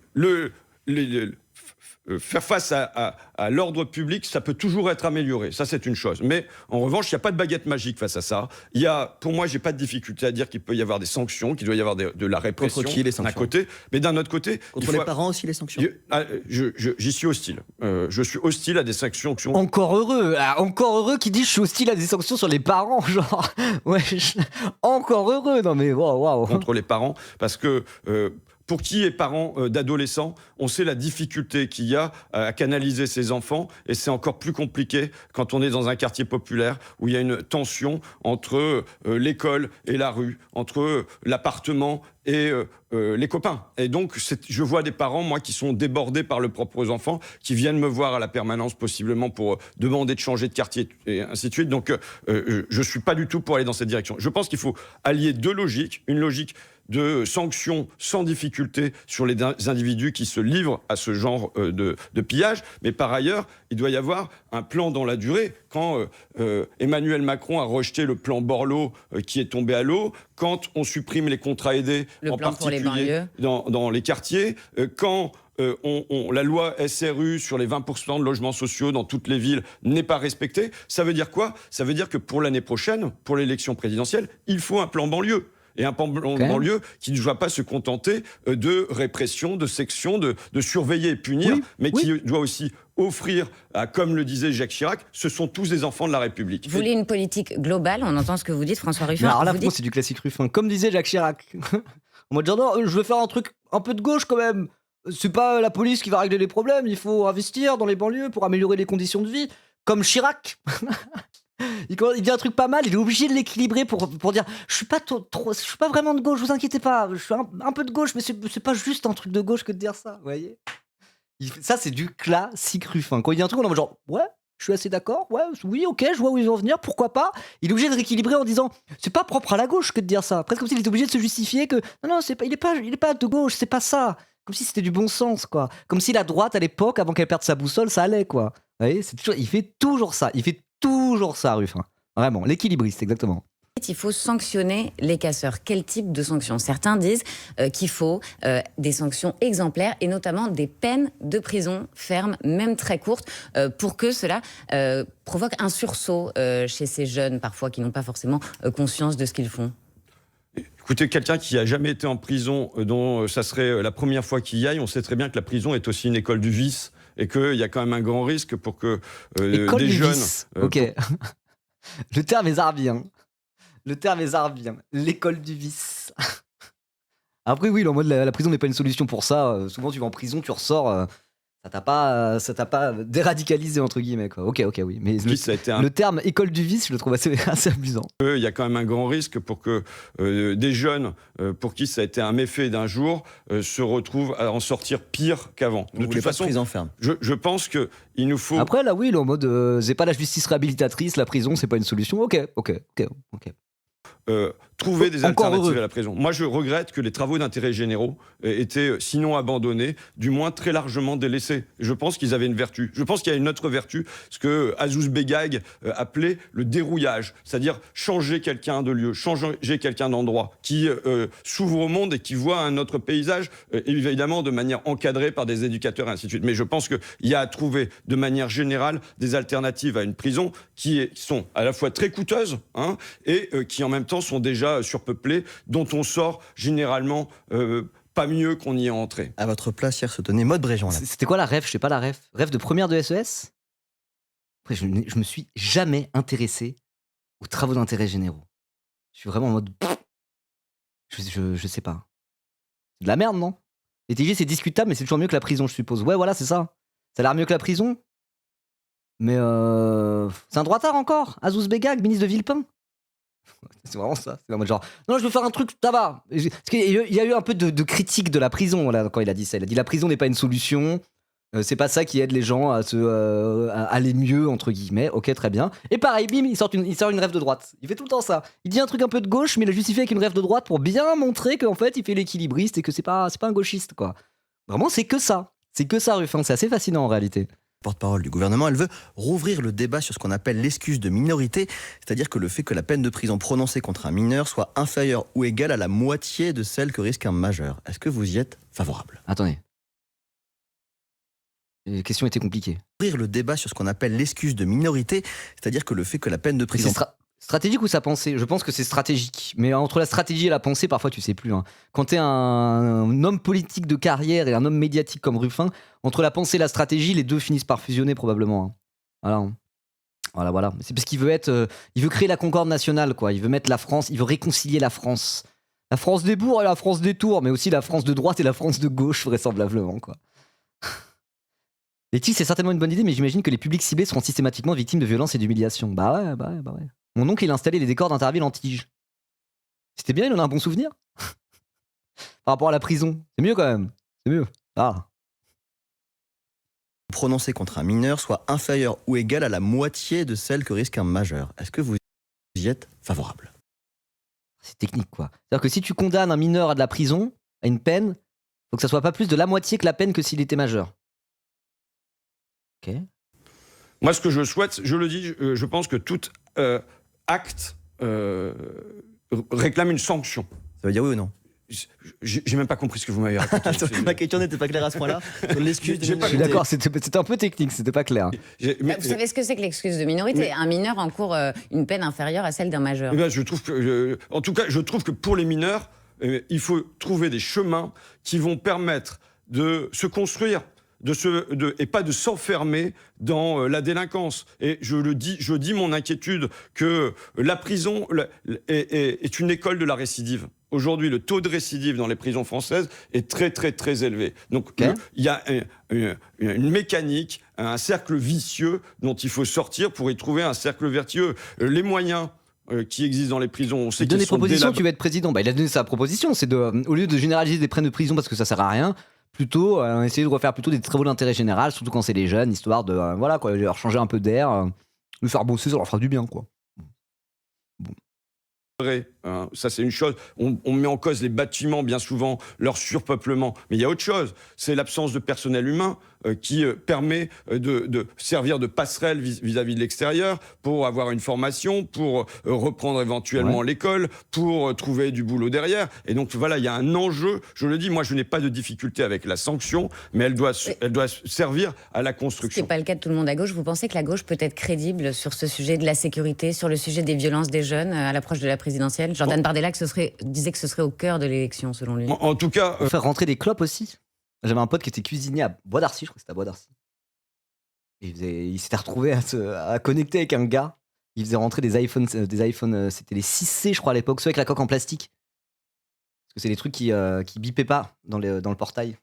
faire face à l'ordre public, ça peut toujours être amélioré. Ça, c'est une chose. Mais en revanche, il n'y a pas de baguette magique face à ça. Pour moi, j'ai pas de difficulté à dire qu'il peut y avoir des sanctions, qu'il doit y avoir de la répression Contre qui, les sanctions ? d'un côté. Mais d'un autre côté... Contre les parents aussi, les sanctions ? J'y suis hostile. Je suis hostile à des sanctions. Encore heureux qui dit je suis hostile à des sanctions sur les parents, genre. Ouais, encore heureux, non mais waouh. Contre les parents, parce que... pour qui est parent d'adolescents, on sait la difficulté qu'il y a à canaliser ses enfants, et c'est encore plus compliqué quand on est dans un quartier populaire où il y a une tension entre l'école et la rue, entre l'appartement et les copains. Et donc, je vois des parents, moi, qui sont débordés par leurs propres enfants, qui viennent me voir à la permanence, possiblement pour demander de changer de quartier, et ainsi de suite. Donc, je ne suis pas du tout pour aller dans cette direction. Je pense qu'il faut allier deux logiques. Une logique de sanctions sans difficulté sur les individus qui se livrent à ce genre de pillage. Mais par ailleurs, il doit y avoir un plan dans la durée. Quand Emmanuel Macron a rejeté le plan Borloo qui est tombé à l'eau, quand on supprime les contrats aidés, en particulier dans les quartiers, quand la loi SRU sur les 20% de logements sociaux dans toutes les villes n'est pas respectée, ça veut dire quoi ? Ça veut dire que pour l'année prochaine, pour l'élection présidentielle, il faut un plan banlieue. Et un plan banlieue qui ne doit pas se contenter de répression, de section, de surveiller et punir, qui doit aussi offrir, comme le disait Jacques Chirac, ce sont tous des enfants de la République. Vous voulez une politique globale, on entend ce que vous dites, François Ruffin. Alors là, c'est du classique Ruffin. Comme disait Jacques Chirac. En mode genre, non, je veux faire un truc un peu de gauche quand même. C'est pas la police qui va régler les problèmes, il faut investir dans les banlieues pour améliorer les conditions de vie. Comme Chirac. Il dit un truc pas mal, il est obligé de l'équilibrer pour dire je suis pas vraiment de gauche, vous inquiétez pas, je suis un peu de gauche, mais c'est pas juste un truc de gauche que de dire ça, vous voyez. Ça, c'est du classique Ruffin. Quand il dit un truc, on est en mode genre ouais, je suis assez d'accord, ouais, oui, ok, je vois où ils vont venir, pourquoi pas. Il est obligé de rééquilibrer en disant c'est pas propre à la gauche que de dire ça. Presque comme s'il était obligé de se justifier que non, il est pas de gauche, c'est pas ça. Comme si c'était du bon sens, quoi. Comme si la droite à l'époque, avant qu'elle perde sa boussole, ça allait, quoi. Vous voyez, il fait toujours ça. Toujours ça, Ruffin. Vraiment, l'équilibriste, exactement. Il faut sanctionner les casseurs. Quel type de sanctions ? Certains disent qu'il faut des sanctions exemplaires et notamment des peines de prison ferme, même très courtes, pour que cela provoque un sursaut chez ces jeunes, parfois, qui n'ont pas forcément conscience de ce qu'ils font. Écoutez, quelqu'un qui n'a jamais été en prison, dont ça serait la première fois qu'il y aille, on sait très bien que la prison est aussi une école du vice et qu'il y a quand même un grand risque pour que des jeunes... Ok. Le terme est zarbi. L'école du vice. Après, oui, en mode la prison n'est pas une solution pour ça. Souvent, tu vas en prison, tu ressors... ça t'a pas déradicalisé entre guillemets quoi. Ok oui, mais le terme école du vice, je le trouve assez amusant. Il y a quand même un grand risque pour que des jeunes pour qui ça a été un méfait d'un jour se retrouvent à en sortir pire qu'avant. De toute façon, prison ferme. Je pense que il nous faut. Après là, oui, en mode c'est pas la justice réhabilitatrice, la prison c'est pas une solution. Ok. Trouver des alternatives à la prison. Moi, je regrette que les travaux d'intérêt généraux étaient, sinon abandonnés, du moins très largement délaissés. Je pense qu'ils avaient une vertu. Je pense qu'il y a une autre vertu, ce que Azouz Begag appelait le dérouillage, c'est-à-dire changer quelqu'un de lieu, changer quelqu'un d'endroit, qui s'ouvre au monde et qui voit un autre paysage, évidemment de manière encadrée par des éducateurs et ainsi de suite. Mais je pense qu'il y a à trouver de manière générale des alternatives à une prison qui sont à la fois très coûteuses et qui en même temps sont déjà surpeuplées, dont on sort généralement pas mieux qu'on y est entré. À votre place, hier se tenait Maud Bréjean. C'était quoi la ref ? Je sais pas la ref. Ref de première de SES ? Après, je me suis jamais intéressé aux travaux d'intérêt généraux. Je suis vraiment en mode... Je sais pas. C'est de la merde, non ? Les TG, c'est discutable, mais c'est toujours mieux que la prison, je suppose. Ouais, voilà, c'est ça. Ça a l'air mieux que la prison. Mais c'est un droitard encore. Azouz Begag, ministre de Villepin. C'est vraiment ça. C'est en mode genre, non, je veux faire un truc, ça va. Parce qu'il y a eu un peu de critique de la prison là, quand il a dit ça. Il a dit la prison n'est pas une solution. C'est pas ça qui aide les gens à aller mieux, entre guillemets. Ok, très bien. Et pareil, bim, il sort une rêve de droite. Il fait tout le temps ça. Il dit un truc un peu de gauche, mais il a justifié avec une rêve de droite pour bien montrer qu'en fait, il fait l'équilibriste et que c'est pas un gauchiste, quoi. Vraiment, c'est que ça. C'est que ça, Ruffin. C'est assez fascinant en réalité. Porte-parole du gouvernement, elle veut rouvrir le débat sur ce qu'on appelle l'excuse de minorité, c'est-à-dire que le fait que la peine de prison prononcée contre un mineur soit inférieure ou égale à la moitié de celle que risque un majeur. Est-ce que vous y êtes favorable ? Attendez. Les questions étaient compliquées. Ouvrir le débat sur ce qu'on appelle l'excuse de minorité, c'est-à-dire que le fait que la peine de Mais prison... c'est stratégique ou sa pensée? Je pense que c'est stratégique. Mais entre la stratégie et la pensée, parfois tu sais plus. Hein. Quand t'es un homme politique de carrière et un homme médiatique comme Ruffin, entre la pensée et la stratégie, les deux finissent par fusionner probablement. Hein. Voilà. Hein. Voilà. C'est parce qu'il veut il veut créer la concorde nationale, quoi. Il veut mettre la France, il veut réconcilier la France. La France des bourgs et la France des tours, mais aussi la France de droite et la France de gauche, vraisemblablement, quoi. Les tics, c'est certainement une bonne idée, mais j'imagine que les publics ciblés seront systématiquement victimes de violences et d'humiliations. Bah ouais. Mon oncle, il a installé les décors d'Interville en tige. C'était bien, il en a un bon souvenir. Par rapport à la prison. C'est mieux quand même. C'est mieux. Ah. prononcée contre un mineur soit inférieure ou égale à la moitié de celle que risque un majeur. Est-ce que vous y êtes favorable? C'est technique, quoi. C'est-à-dire que si tu condamnes un mineur à de la prison, à une peine, faut que ça soit pas plus de la moitié que la peine que s'il était majeur. Ok. Moi, ce que je souhaite, je le dis, je pense que tout acte réclame une sanction. Ça veut dire oui ou non? J'ai même pas compris ce que vous m'avez raconté. Ma question n'était pas claire à ce point-là. L'excuse de J'ai pas Je suis minorité. d'accord, c'était un peu technique, c'était pas clair. Mais, Vous savez ce que c'est que l'excuse de minorité? Un mineur encourt une peine inférieure à celle d'un majeur. eh ben, je trouve que, en tout cas, je trouve que pour les mineurs, il faut trouver des chemins qui vont permettre de se construire. Et pas de s'enfermer dans la délinquance. Et je dis mon inquiétude que la prison est une école de la récidive. Aujourd'hui, le taux de récidive dans les prisons françaises est très, très, très élevé. Donc, il y a une mécanique, un cercle vicieux dont il faut sortir pour y trouver un cercle vertueux. Les moyens qui existent dans les prisons, on sait Il donne qu'ils des sont propositions, tu veux être président. Bah, il a donné sa proposition, c'est au lieu de généraliser des peines de prison parce que ça sert à rien, plutôt essayer de refaire plutôt des travaux d'intérêt général, surtout quand c'est les jeunes, histoire de voilà quoi, leur changer un peu d'air, de faire bosser, ça leur fera du bien, quoi. Ça, c'est une chose. On met en cause les bâtiments, bien souvent, leur surpeuplement. Mais il y a autre chose. C'est l'absence de personnel humain qui permet de servir de passerelle vis-à-vis de l'extérieur pour avoir une formation, pour reprendre éventuellement l'école, pour trouver du boulot derrière. Et donc, voilà, il y a un enjeu. Je le dis, moi, je n'ai pas de difficulté avec la sanction, mais elle doit servir à la construction. Ce n'est pas le cas de tout le monde à gauche. Vous pensez que la gauche peut être crédible sur ce sujet de la sécurité, sur le sujet des violences des jeunes à l'approche de la présidentielle? Jordan Bardella disait que ce serait au cœur de l'élection, selon lui. En tout cas... Faire rentrer des clopes aussi. J'avais un pote qui était cuisinier à Bois d'Arcy, je crois que c'était à Bois d'Arcy. Il s'était retrouvé à connecter avec un gars. Il faisait rentrer des iPhones, c'était les 6C, je crois, à l'époque, ceux avec la coque en plastique. Parce que c'est des trucs qui bipaient pas dans le portail.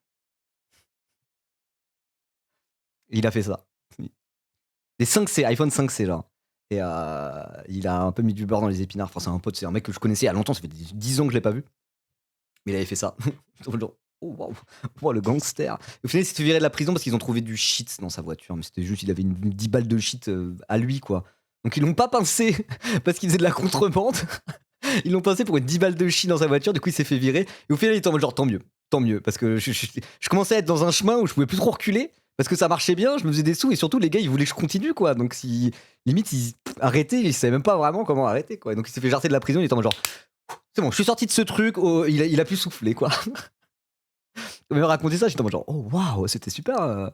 Et il a fait ça. Des 5C, iPhone 5C, genre. Et il a un peu mis du beurre dans les épinards. Enfin, c'est un pote, c'est un mec que je connaissais il y a longtemps, ça fait 10 ans que je l'ai pas vu. Mais il avait fait ça. Oh, wow. Oh, le gangster. Et au final, il s'est fait virer de la prison parce qu'ils ont trouvé du shit dans sa voiture. Mais c'était juste, il avait une 10 balles de shit à lui, quoi. Donc ils l'ont pas pincé parce qu'il faisait de la contrebande. Ils l'ont pincé pour une 10 balles de shit dans sa voiture. Du coup, il s'est fait virer. Et au final, il était en mode genre, tant mieux. Parce que je commençais à être dans un chemin où je pouvais plus trop reculer. Parce que ça marchait bien, je me faisais des sous. Et surtout, les gars, ils voulaient que je continue, quoi. Donc, limite, ils arrêtaient. Ils savaient même pas vraiment comment arrêter, quoi. Donc, il s'est fait jarter de la prison. Il était en mode genre, c'est bon, je suis sorti de ce truc. Oh, il a pu souffler, quoi. Il m'a raconté ça, j'étais en mode genre, oh waouh, c'était super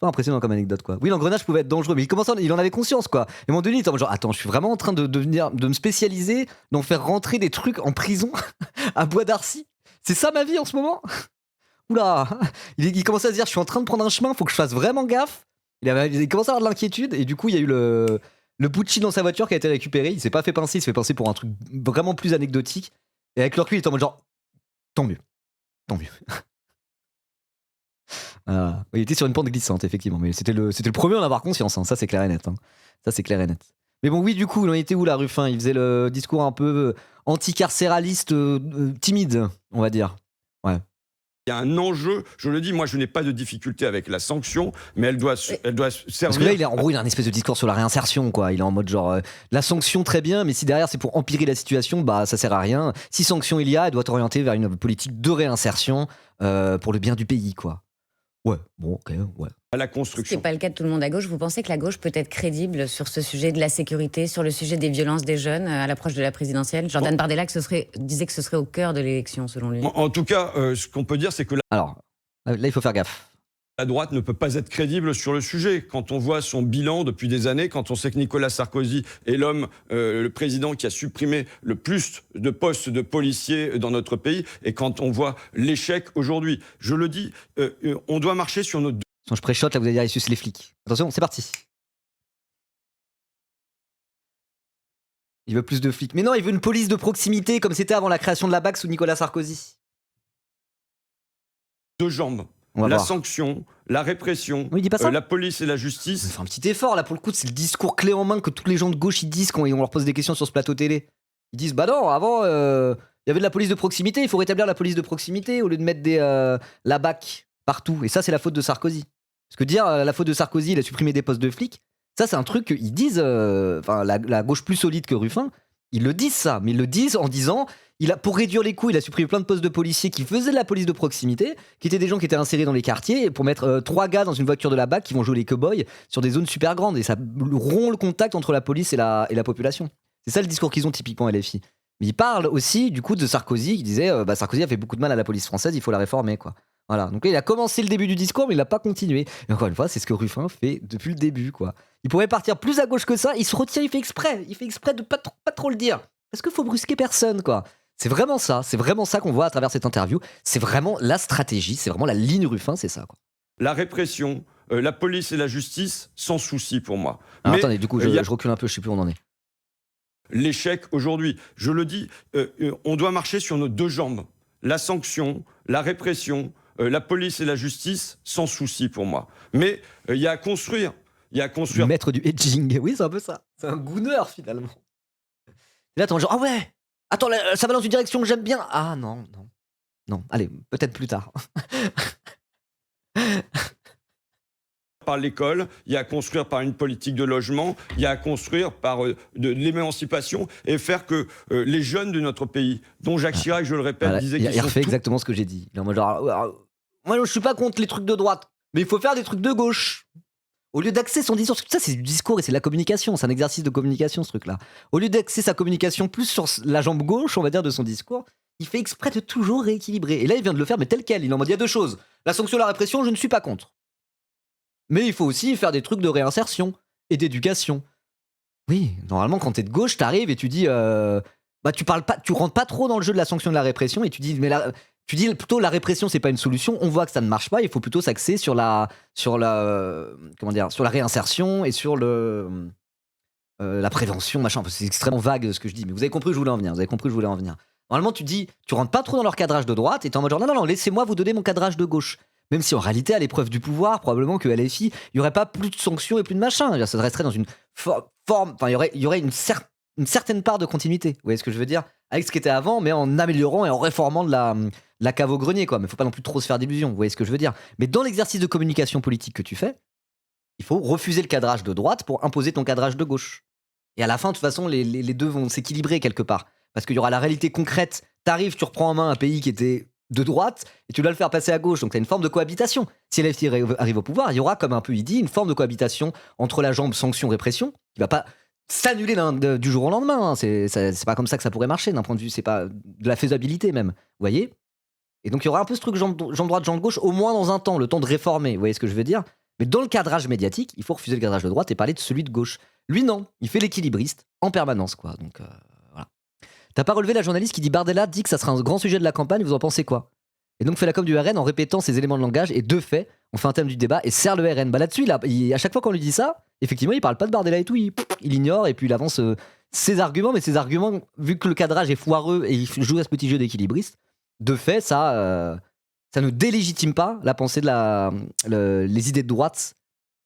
impressionnant comme anecdote, quoi. Oui, l'engrenage pouvait être dangereux, mais il en avait conscience, quoi. Et à un moment donné, il était en mode genre, attends, je suis vraiment en train de me spécialiser dans faire rentrer des trucs en prison à Bois d'Arcy. C'est ça ma vie en ce moment? Oula, il commençait à se dire, je suis en train de prendre un chemin, faut que je fasse vraiment gaffe. Il commençait à avoir de l'inquiétude, et du coup, il y a eu le bout de shit dans sa voiture qui a été récupéré. Il s'est pas fait pincer, il s'est fait pincer pour un truc vraiment plus anecdotique. Et avec le recul, il était en mode genre, tant mieux. Il était sur une pente glissante, effectivement, mais c'était le premier à en avoir conscience, hein. Ça c'est clair et net. Hein. Ça c'est clair et net. Mais bon, oui, du coup, il en était où là, Ruffin? Il faisait le discours un peu anticarcéraliste, timide, on va dire. Ouais. Il y a un enjeu, je le dis, moi je n'ai pas de difficulté avec la sanction, mais elle doit servir... Parce que là, il a un espèce de discours sur la réinsertion, quoi. Il est en mode genre, la sanction très bien, mais si derrière c'est pour empirer la situation, bah ça sert à rien. Si sanction il y a, elle doit orienter vers une politique de réinsertion pour le bien du pays, quoi. Ouais, bon, ok, ouais. À la Ce construction. n'est pas le cas de tout le monde à gauche. Vous pensez que la gauche peut être crédible sur ce sujet de la sécurité, sur le sujet des violences des jeunes à l'approche de la présidentielle? Jordan Bardella disait que ce serait au cœur de l'élection, selon lui. En tout cas, ce qu'on peut dire, c'est que... Alors, là, il faut faire gaffe. La droite ne peut pas être crédible sur le sujet. Quand on voit son bilan depuis des années, quand on sait que Nicolas Sarkozy est l'homme, le président qui a supprimé le plus de postes de policiers dans notre pays, et quand on voit l'échec aujourd'hui, je le dis, on doit marcher sur nos deux. Son je pré-shot, là, vous allez dire, il suce les flics. Attention, c'est parti. Il veut plus de flics. Mais non, il veut une police de proximité, comme c'était avant la création de la BAC sous Nicolas Sarkozy. Jambes. On va La voir. sanction, la répression, Oui, il dit pas ça. la police et la On justice. fait un petit effort là pour le coup, c'est le discours clé en main que tous les gens de gauche ils disent quand on leur pose des questions sur ce plateau télé. Ils disent bah non, avant il y avait de la police de proximité, il faut rétablir la police de proximité au lieu de mettre la BAC partout. Et ça c'est la faute de Sarkozy. Parce que dire la faute de Sarkozy, il a supprimé des postes de flics, ça c'est un truc qu'ils disent, enfin la gauche plus solide que Ruffin, ils le disent ça, mais ils le disent en disant pour réduire les coûts, il a supprimé plein de postes de policiers qui faisaient de la police de proximité, qui étaient des gens qui étaient insérés dans les quartiers, pour mettre 3 gars dans une voiture de la BAC qui vont jouer les cow-boys sur des zones super grandes. Et ça rompt le contact entre la police et la population. C'est ça le discours qu'ils ont typiquement LFI. Mais ils parlent aussi du coup de Sarkozy, qui disait Sarkozy a fait beaucoup de mal à la police française, il faut la réformer quoi. Voilà. Donc là, il a commencé le début du discours, mais il n'a pas continué. Et encore une fois, c'est ce que Ruffin fait depuis le début quoi. Il pourrait partir plus à gauche que ça, il se retient, il fait exprès de pas trop le dire. Parce qu'il faut brusquer personne quoi. C'est vraiment ça qu'on voit à travers cette interview. C'est vraiment la stratégie, c'est vraiment la ligne Ruffin, c'est ça quoi. La répression, la police et la justice, sans souci pour moi. Alors, Mais attendez, du coup, je recule un peu, je sais plus où on en est. l'échec aujourd'hui, je le dis, on doit marcher sur nos 2 jambes. La sanction, la répression, la police et la justice, sans souci pour moi. Mais il y a à construire. Il y a à construire. Maître du edging, oui, c'est un peu ça. C'est un gooner finalement. Et là, t'es genre, ah ouais, attends, là, ça va dans une direction que j'aime bien. Ah non. Allez, peut-être plus tard. Par l'école, il y a à construire par une politique de logement, il y a à construire par de l'émancipation et faire que les jeunes de notre pays, dont Jacques Chirac, je le répète, Voilà, disait il qu'ils sont refait tout- exactement ce que j'ai dit. Il est en mode genre, moi je suis pas contre les trucs de droite, mais il faut faire des trucs de gauche. Au lieu d'axer son discours, ça c'est du discours et c'est de la communication, c'est un exercice de communication ce truc-là. Au lieu d'axer sa communication plus sur la jambe gauche, on va dire, de son discours, il fait exprès de toujours rééquilibrer. Et là il vient de le faire, mais tel quel. Il est en mode, il y a 2 choses. La sanction, la répression, je ne suis pas contre. Mais il faut aussi faire des trucs de réinsertion et d'éducation. Oui, normalement quand t'es de gauche, t'arrives et tu dis, tu parles pas, tu rentres pas trop dans le jeu de la sanction de la répression et tu dis, mais là, tu dis plutôt la répression c'est pas une solution. On voit que ça ne marche pas. Il faut plutôt s'axer sur la réinsertion et sur la prévention, machin. C'est extrêmement vague ce que je dis, mais vous avez compris où je voulais en venir. Normalement, tu dis, tu rentres pas trop dans leur cadrage de droite et t'es en mode genre, non, laissez-moi vous donner mon cadrage de gauche. Même si en réalité, à l'épreuve du pouvoir, probablement que LFI, il n'y aurait pas plus de sanctions et plus de machin. Ça resterait dans une forme. Enfin, il y aurait une certaine part de continuité. Vous voyez ce que je veux dire? Avec ce qui était avant, mais en améliorant et en réformant de la cave au grenier, quoi. Mais il faut pas non plus trop se faire d'illusions. Vous voyez ce que je veux dire? Mais dans l'exercice de communication politique que tu fais, il faut refuser le cadrage de droite pour imposer ton cadrage de gauche. Et à la fin, de toute façon, les deux vont s'équilibrer quelque part. Parce qu'il y aura la réalité concrète. T'arrives, tu reprends en main un pays qui était de droite et tu dois le faire passer à gauche. Donc tu as une forme de cohabitation. Si LFI arrive au pouvoir, il y aura, comme un peu il dit, une forme de cohabitation entre la jambe sanction-répression qui va pas s'annuler du jour au lendemain. Hein. C'est pas comme ça que ça pourrait marcher d'un point de vue, c'est pas de la faisabilité même. Vous voyez? Et donc il y aura un peu ce truc jambe droite, jambe gauche, au moins dans un temps, le temps de réformer. Vous voyez ce que je veux dire? Mais dans le cadrage médiatique, il faut refuser le cadrage de droite et parler de celui de gauche. Lui, non. Il fait l'équilibriste en permanence, quoi. Donc, voilà. T'as pas relevé la journaliste qui dit Bardella dit que ça sera un grand sujet de la campagne, vous en pensez quoi? Et donc fait la com du RN en répétant ces éléments de langage et de fait, on fait un thème du débat et sert le RN. Bah là-dessus, à chaque fois qu'on lui dit ça, effectivement, il parle pas de Bardella et tout, il ignore et puis il avance ses arguments, mais ses arguments, vu que le cadrage est foireux et il joue à ce petit jeu d'équilibriste, de fait, ça ne délégitime pas la pensée les idées de droite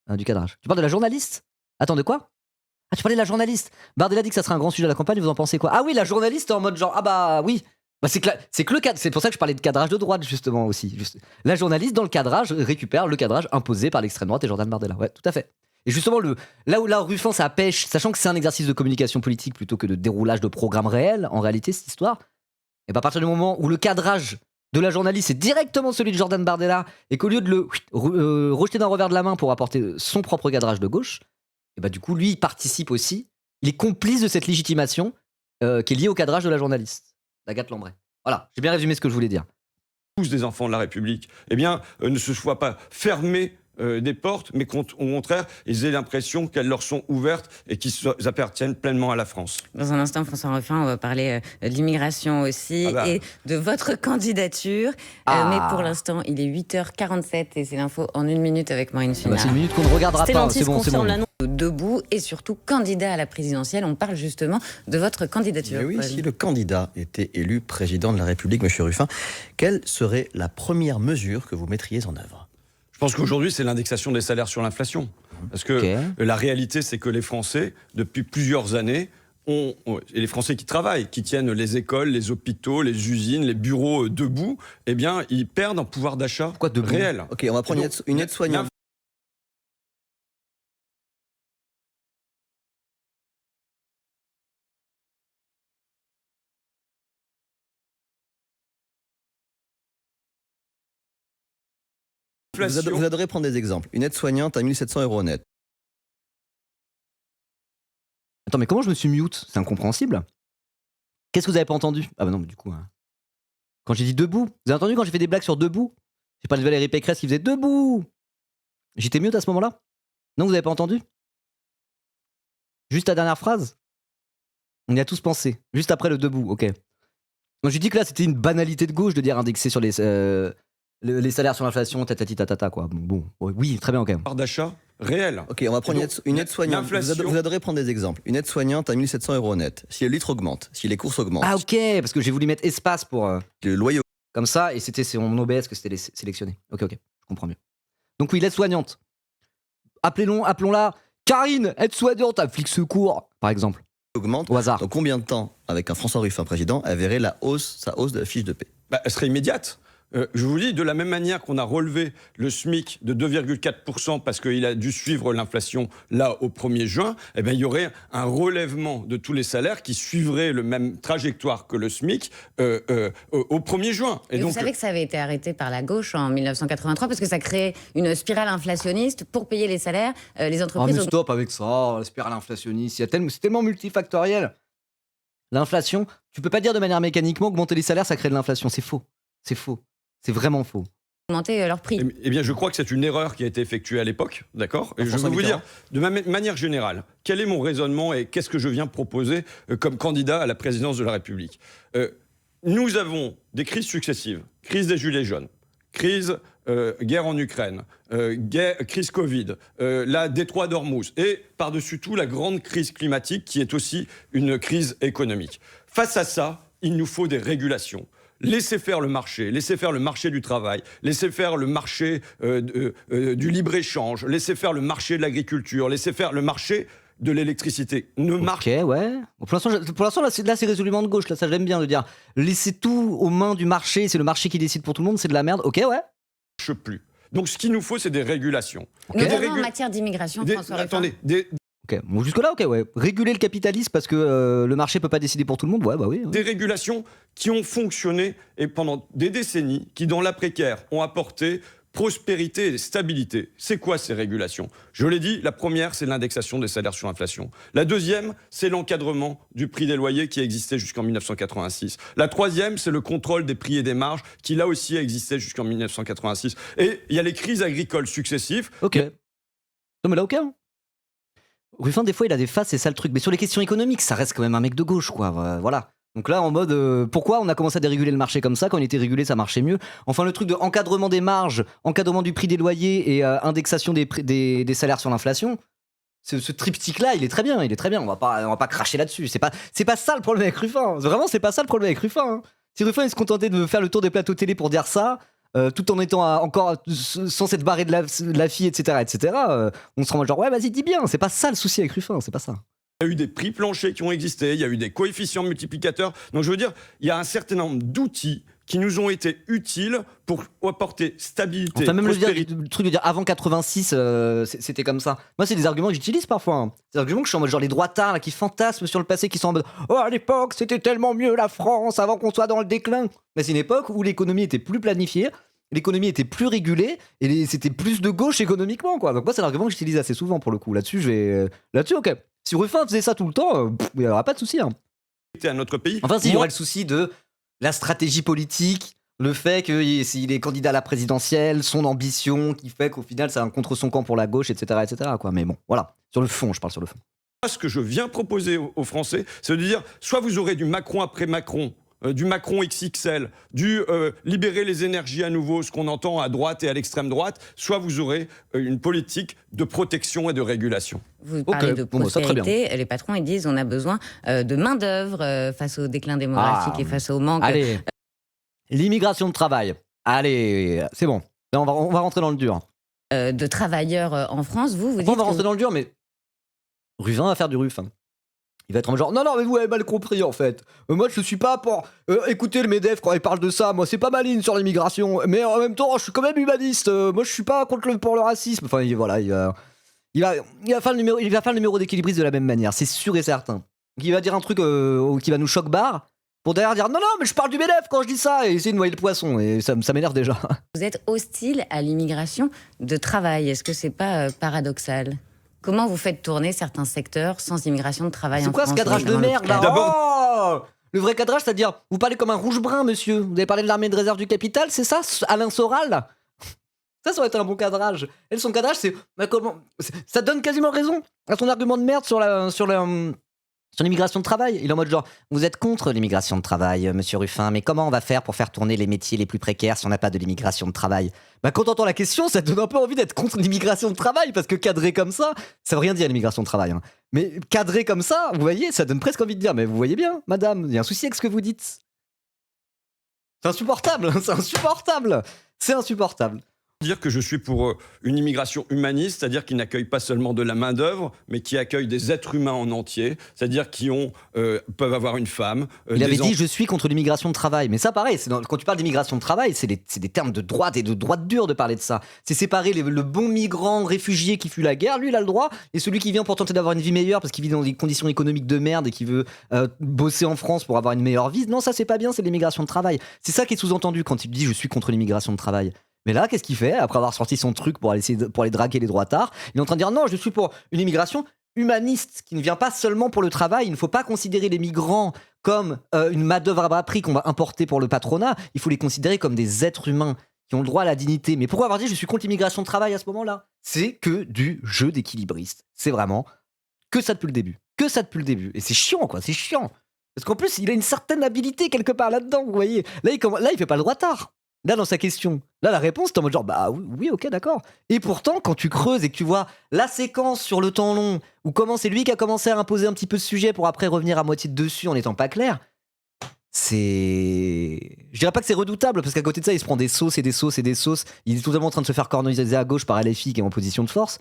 du cadrage. Tu parles de la journaliste? Attends, de quoi? Ah, tu parlais de la journaliste. Bardella dit que ça sera un grand sujet de la campagne, vous en pensez quoi? Ah oui, la journaliste en mode genre, ah bah oui. Bah c'est que le cadre, c'est pour ça que je parlais de cadrage de droite justement aussi. La journaliste dans le cadrage récupère le cadrage imposé par l'extrême droite et Jordan Bardella. Ouais, tout à fait. Et justement, là où Ruffin ça pêche, sachant que c'est un exercice de communication politique plutôt que de déroulage de programme réel, en réalité, cette histoire, et bah à partir du moment où le cadrage de la journaliste est directement celui de Jordan Bardella et qu'au lieu de le rejeter d'un revers de la main pour apporter son propre cadrage de gauche, et bah du coup, lui, il participe aussi, il est complice de cette légitimation qui est liée au cadrage de la journaliste, d'Agathe Lambray. Voilà, j'ai bien résumé ce que je voulais dire. tous des enfants de la République, eh bien, ne se soient pas fermés des portes, mais qu'au contraire, ils aient l'impression qu'elles leur sont ouvertes et qu'ils appartiennent pleinement à la France. Dans un instant, François Ruffin, on va parler de l'immigration aussi et de votre candidature. Mais pour l'instant, il est 8h47 et c'est l'info en 1 minute avec Maureen Finard. C'est une minute qu'on ne regardera pas. Stellantis C'est bon. confirme l'annonce de Debout et surtout candidat à la présidentielle. On parle justement de votre candidature. Mais oui, si le candidat était élu président de la République, M. Ruffin, quelle serait la première mesure que vous mettriez en œuvre ? Je pense qu'aujourd'hui, c'est l'indexation des salaires sur l'inflation. Parce que la réalité, c'est que les Français, depuis plusieurs années, et les Français qui travaillent, qui tiennent les écoles, les hôpitaux, les usines, les bureaux debout, eh bien, ils perdent en pouvoir d'achat réel. Ok, on va prendre une aide-soignante. Vous adorez prendre des exemples. Une aide-soignante à 1 700 € net. Attends, mais comment je me suis mute? C'est incompréhensible. Qu'est-ce que vous avez pas entendu? Ah bah non, mais du coup... Quand j'ai dit debout, vous avez entendu quand j'ai fait des blagues sur debout? J'ai parlé de Valérie Pécresse qui faisait debout. J'étais mute à ce moment-là? Non, vous avez pas entendu? Juste la dernière phrase? On y a tous pensé. Juste après le debout, ok. Donc j'ai dit que là, c'était une banalité de gauche de dire indexer sur les salaires sur l'inflation, tatati tatata, quoi. Bon, oui, très bien, ok. Pouvoir d'achat réel. Ok, on va prendre une aide-soignante. Vous adorez prendre des exemples. Une aide-soignante à 1 700 € net. Si le litre augmente, si les courses augmentent. Ah ok, parce que j'ai voulu mettre espace pour... Le loyer. Comme ça, et c'est mon OBS que c'était sélectionné. Ok, je comprends mieux. Donc oui, l'aide-soignante. Appelons-la Karine, aide-soignante à flic secours, par exemple. Augmente. Au hasard. Dans combien de temps, avec un François Ruffin président, elle verrait sa hausse de la fiche de paie? Elle serait immédiate. Je vous dis, de la même manière qu'on a relevé le SMIC de 2,4% parce qu'il a dû suivre l'inflation là au 1er juin, eh bien, il y aurait un relèvement de tous les salaires qui suivrait le même trajectoire que le SMIC au 1er juin. Et donc, vous savez que ça avait été arrêté par la gauche en 1983 parce que ça créait une spirale inflationniste pour payer les salaires. Les entreprises... mais stop avec ça, la spirale inflationniste. C'est tellement multifactoriel. L'inflation, tu peux pas dire de manière mécaniquement augmenter les salaires, ça crée de l'inflation. C'est faux. C'est faux. C'est vraiment faux. Augmenter leur prix. Eh bien, je crois que c'est une erreur qui a été effectuée à l'époque, d'accord? Et je vais vous dire, de manière générale, quel est mon raisonnement et qu'est-ce que je viens proposer comme candidat à la présidence de la République? Nous avons des crises successives. Crise des Gilets jaunes, crise guerre en Ukraine, crise Covid, la détroit d'Ormuz et par-dessus tout la grande crise climatique qui est aussi une crise économique. Face à ça, il nous faut des régulations. Laissez faire le marché du travail, laissez faire le marché du libre-échange, laissez faire le marché de l'agriculture, laissez faire le marché de l'électricité. Ok, ouais. Pour l'instant là, c'est résolument de gauche. Là, ça j'aime bien de dire laissez tout aux mains du marché, c'est le marché qui décide pour tout le monde, c'est de la merde. Ok, ouais. Marche plus. Donc ce qu'il nous faut, c'est des régulations. Notamment en matière d'immigration, François Ruffin. Attendez, Ok, bon, jusque-là, ok, ouais. Réguler le capitalisme parce que le marché peut pas décider pour tout le monde, ouais, bah oui. Des régulations qui ont fonctionné et pendant des décennies, qui dans l'après-guerre ont apporté prospérité et stabilité. C'est quoi ces régulations? Je l'ai dit, la première, c'est l'indexation des salaires sur l'inflation. La deuxième, c'est l'encadrement du prix des loyers qui existait jusqu'en 1986. La troisième, c'est le contrôle des prix et des marges qui, là aussi, existait jusqu'en 1986. Et il y a les crises agricoles successives. Ok. Non mais là, ok. Ruffin, des fois, il a des faces, c'est ça le truc. Mais sur les questions économiques, ça reste quand même un mec de gauche, quoi. Voilà. Donc là, en mode, pourquoi on a commencé à déréguler le marché comme ça? Quand on était régulé, ça marchait mieux. Enfin, le truc de encadrement des marges, encadrement du prix des loyers et indexation des salaires sur l'inflation, ce triptyque-là, il est très bien. On va pas cracher là-dessus. C'est pas ça le problème avec Ruffin. Vraiment, c'est pas ça le problème avec Ruffin. Hein. Si Ruffin il se contentait de faire le tour des plateaux télé pour dire ça, tout en étant encore sans s'être barré de la fille, etc., on se rend genre ouais, vas-y, dis bien. C'est pas ça le souci avec Ruffin, c'est pas ça. Il y a eu des prix planchers qui ont existé, il y a eu des coefficients multiplicateurs. Donc je veux dire, il y a un certain nombre d'outils qui nous ont été utiles pour apporter stabilité. Enfin, même le truc de dire avant 86, c'était comme ça. Moi, c'est des arguments que j'utilise parfois. Hein. Des arguments que je suis en mode genre les droitards là, qui fantasment sur le passé, qui sont en mode oh, à l'époque, c'était tellement mieux la France avant qu'on soit dans le déclin. Mais c'est une époque où l'économie était plus planifiée, l'économie était plus régulée et c'était plus de gauche économiquement, quoi. Donc moi, c'est l'argument que j'utilise assez souvent pour le coup. Là-dessus, ok. Si Ruffin faisait ça tout le temps, il n'y aura pas de souci. Hein. À notre pays. Enfin, s'il y aurait le souci de la stratégie politique Le fait s'il est candidat à la présidentielle, son ambition, qui fait qu'au final, c'est un contre son camp pour la gauche, etc., quoi. Mais bon, voilà. Sur le fond, je parle sur le fond. Ce que je viens proposer aux Français, c'est de dire, soit vous aurez du Macron après Macron, du Macron XXL, du libérer les énergies à nouveau, ce qu'on entend à droite et à l'extrême droite, soit vous aurez une politique de protection et de régulation. Vous parlez de bon, ça, très bien. prospérité, les patrons ils disent on a besoin de main-d'œuvre face au déclin démographique et face au manque. Allez, l'immigration de travail. Allez, c'est bon. Là, on va rentrer dans le dur. De travailleurs en France. Vous dites On va que rentrer dans le dur, mais Ruvin va faire du Ruffin. Il va être en genre non, mais vous avez mal compris en fait. Moi je suis pas pour écouter le MEDEF quand il parle de ça. Moi c'est pas ma ligne sur l'immigration. Mais en même temps, je suis quand même humaniste. Moi je suis pas pour le racisme. Enfin voilà, il va faire le numéro d'équilibriste de la même manière, c'est sûr et certain. Il va dire un truc qui va nous choc-barre pour derrière dire non, mais je parle du MEDEF quand je dis ça et essayer de noyer le poisson. Et ça m'énerve déjà. vous êtes hostile à l'immigration de travail. Est-ce que c'est pas paradoxal? Comment vous faites tourner certains secteurs sans immigration de travail en C'est quoi France, ce cadrage de notamment merde là D'abord- Oh le vrai cadrage, c'est-à-dire, vous parlez comme un rouge-brun, monsieur. Vous avez parlé de l'armée de réserve du capital, c'est ça, Alain Soral? Ça aurait été un bon cadrage. Et son cadrage, ça donne quasiment raison à son argument de merde sur l'immigration de travail. Il est en mode genre, vous êtes contre l'immigration de travail, monsieur Ruffin, mais comment on va faire pour faire tourner les métiers les plus précaires si on n'a pas de l'immigration de travail? Quand on entend la question, ça donne un peu envie d'être contre l'immigration de travail, parce que cadré comme ça veut rien dire l'immigration de travail. Hein. Mais cadré comme ça, vous voyez, ça donne presque envie de dire, mais vous voyez bien, madame, il y a un souci avec ce que vous dites. C'est insupportable, c'est insupportable. Dire que je suis pour une immigration humaniste, c'est-à-dire qui n'accueille pas seulement de la main-d'œuvre, mais qui accueille des êtres humains en entier, c'est-à-dire qui peuvent avoir une femme. Il avait dit je suis contre l'immigration de travail, mais ça pareil, quand tu parles d'immigration de travail, c'est des termes de droite et de droite dure de parler de ça. C'est séparer le bon migrant réfugié qui fuit la guerre, lui il a le droit, et celui qui vient pour tenter d'avoir une vie meilleure parce qu'il vit dans des conditions économiques de merde et qui veut bosser en France pour avoir une meilleure vie. Non, ça c'est pas bien, c'est l'immigration de travail. C'est ça qui est sous-entendu quand il dit je suis contre l'immigration de travail. Mais là, qu'est-ce qu'il fait après avoir sorti son truc pour aller draguer les droitards? Il est en train de dire non, je suis pour une immigration humaniste qui ne vient pas seulement pour le travail. Il ne faut pas considérer les migrants comme une main-d'œuvre à bas prix qu'on va importer pour le patronat. Il faut les considérer comme des êtres humains qui ont le droit à la dignité. Mais pourquoi avoir dit je suis contre l'immigration de travail à ce moment-là? C'est que du jeu d'équilibriste. C'est vraiment que ça depuis le début. Et c'est chiant, quoi. C'est chiant. Parce qu'en plus, il a une certaine habilité quelque part là-dedans, vous voyez. Là, il fait pas le droitard. Là, dans sa question, là, la réponse, t'es en mode genre, bah oui, ok, d'accord. Et pourtant, quand tu creuses et que tu vois la séquence sur le temps long, où comment c'est lui qui a commencé à imposer un petit peu ce sujet pour après revenir à moitié dessus en n'étant pas clair, je dirais pas que c'est redoutable, parce qu'à côté de ça, il se prend des sauces et des sauces et des sauces. Il est totalement en train de se faire corneriser à gauche par LFI qui est en position de force.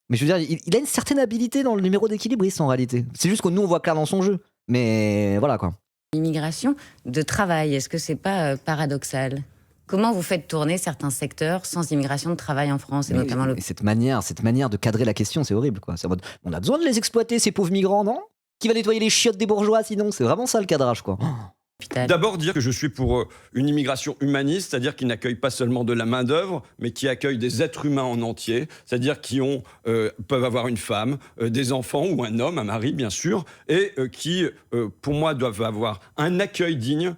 Mais je veux dire, il a une certaine habilité dans le numéro d'équilibriste en réalité. C'est juste que nous, on voit clair dans son jeu. Mais voilà, quoi. L'immigration de travail, est-ce que c'est pas paradoxal? Comment vous faites tourner certains secteurs sans immigration de travail en France, et notamment le... cette manière de cadrer la question, c'est horrible, quoi. C'est en mode, on a besoin de les exploiter, ces pauvres migrants, non? Qui va nettoyer les chiottes des bourgeois, sinon? C'est vraiment ça le cadrage, quoi. D'abord dire que je suis pour une immigration humaniste, c'est-à-dire qui n'accueille pas seulement de la main-d'œuvre, mais qui accueille des êtres humains en entier, c'est-à-dire qui peuvent avoir une femme, des enfants ou un homme, un mari bien sûr, et qui, pour moi, doivent avoir un accueil digne